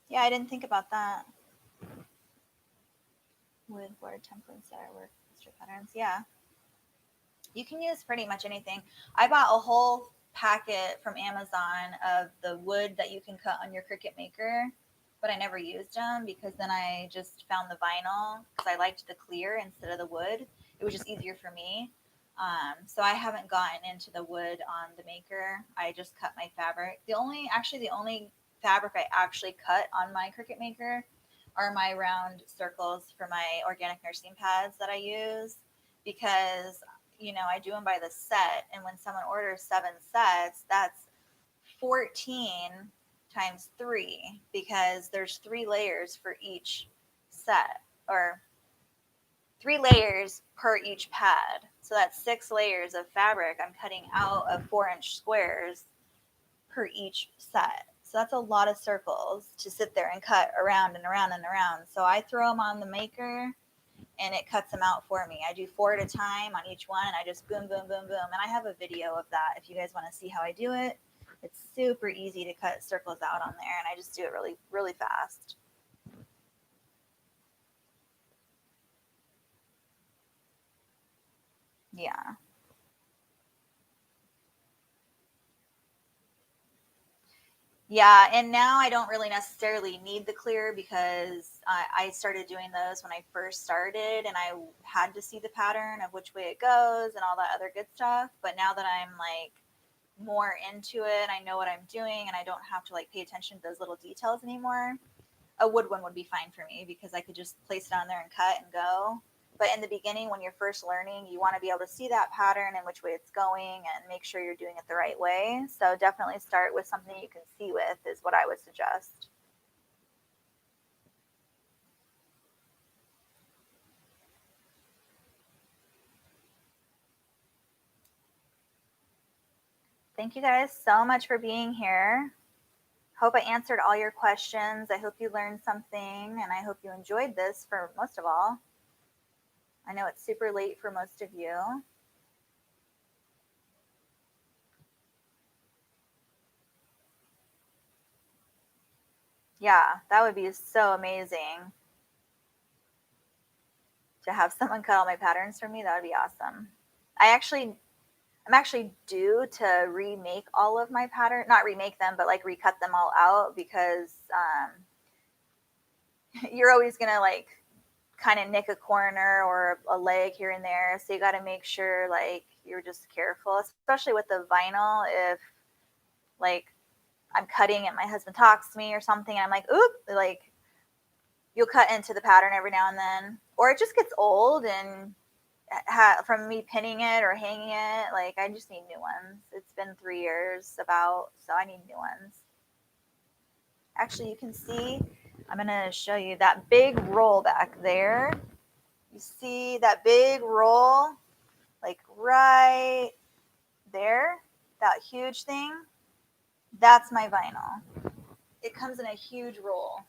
Yeah, I didn't think about that. Wood board templates that I work with patterns. Yeah. You can use pretty much anything. I bought a whole packet from Amazon of the wood that you can cut on your Cricut Maker, but I never used them because then I just found the vinyl because I liked the clear instead of the wood. It was just easier for me. So I haven't gotten into the wood on the Maker. I just cut my fabric. The only fabric I actually cut on my Cricut Maker are my round circles for my organic nursing pads that I use because, you know, I do them by the set. And when someone orders 7 sets, that's 14 times 3 because there's 3 layers for each set, or 3 layers per each pad. So that's 6 layers of fabric I'm cutting out of 4-inch squares per each set. So that's a lot of circles to sit there and cut around and around and around. So I throw them on the Maker and it cuts them out for me. I do 4 at a time on each one and I just boom, boom, boom, boom. And I have a video of that if you guys want to see how I do it. It's super easy to cut circles out on there and I just do it really, really fast. Yeah. Yeah, and now I don't really necessarily need the clear because I started doing those when I first started and I had to see the pattern of which way it goes and all that other good stuff. But now that I'm like more into it, I know what I'm doing and I don't have to like pay attention to those little details anymore. A wood one would be fine for me because I could just place it on there and cut and go. But in the beginning, when you're first learning, you want to be able to see that pattern and which way it's going and make sure you're doing it the right way. So definitely start with something you can see with is what I would suggest. Thank you guys so much for being here. Hope I answered all your questions. I hope you learned something and I hope you enjoyed this for most of all. I know it's super late for most of you. Yeah, that would be so amazing to have someone cut all my patterns for me. That would be awesome. I'm actually due to remake all of my patterns, not remake them, but like recut them all out because you're always going to like kind of nick a corner or a leg here and there. So you got to make sure like you're just careful, especially with the vinyl. If like I'm cutting and my husband talks to me or something, and I'm like, oop, like you'll cut into the pattern every now and then, or it just gets old and from me pinning it or hanging it, like I just need new ones. It's been 3 years about, so I need new ones. Actually, you can see, I'm going to show you that big roll back there. You see that big roll, like right there, that huge thing? That's my vinyl. It comes in a huge roll.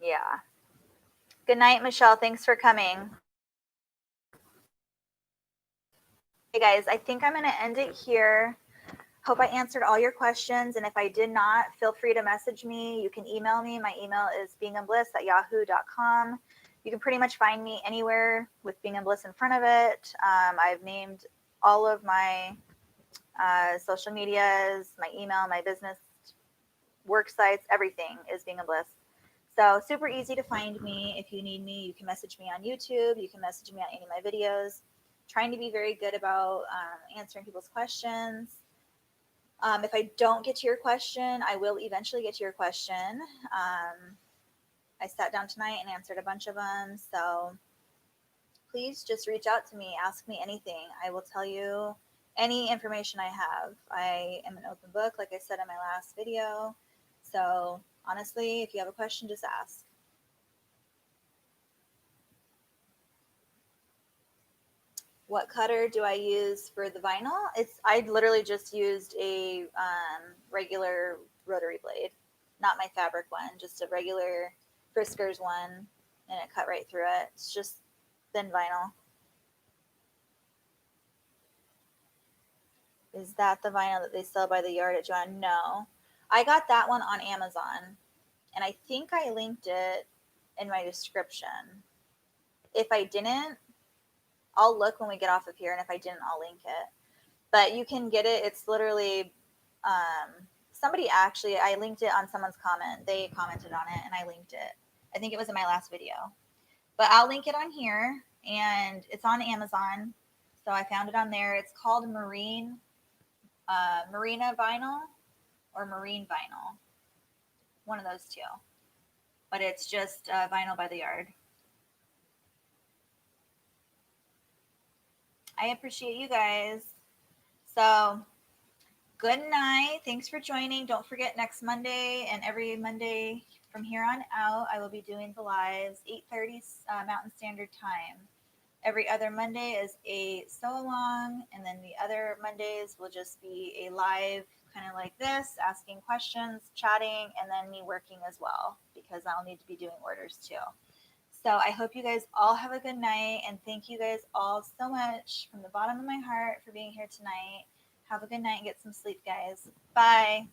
Yeah. Good night, Michelle. Thanks for coming. Hey guys, I think I'm going to end it here. Hope I answered all your questions. And if I did not, feel free to message me. You can email me. My email is beingandbliss@yahoo.com. You can pretty much find me anywhere with Being in Bliss in front of it. I've named all of my social medias, my email, my business work sites, everything is Being in Bliss. So super easy to find me. If you need me, you can message me on YouTube. You can message me on any of my videos. Trying to be very good about answering people's questions. If I don't get to your question, I will eventually get to your question. I sat down tonight and answered a bunch of them. So please just reach out to me. Ask me anything. I will tell you any information I have. I am an open book, like I said in my last video. So honestly, if you have a question, just ask. What cutter do I use for the vinyl? I literally just used a regular rotary blade, not my fabric one, just a regular Friskers one, and it cut right through it. It's just thin vinyl. Is that the vinyl that they sell by the yard at John? No. I got that one on Amazon, and I think I linked it in my description. If I didn't, I'll look when we get off of here, and if I didn't, I'll link it. But you can get it. It's literally somebody actually, I linked it on someone's comment. They commented on it, and I linked it. I think it was in my last video. But I'll link it on here, and it's on Amazon. So I found it on there. It's called Marina Vinyl or Marine Vinyl. One of those two. But it's just vinyl by the yard. I appreciate you guys. So good night. Thanks for joining. Don't forget next Monday and every Monday from here on out, I will be doing the lives 8:30 Mountain Standard Time. Every other Monday is a sew along, and then the other Mondays will just be a live kind of like this, asking questions, chatting, and then me working as well because I'll need to be doing orders too. So I hope you guys all have a good night, and thank you guys all so much from the bottom of my heart for being here tonight. Have a good night and get some sleep, guys. Bye.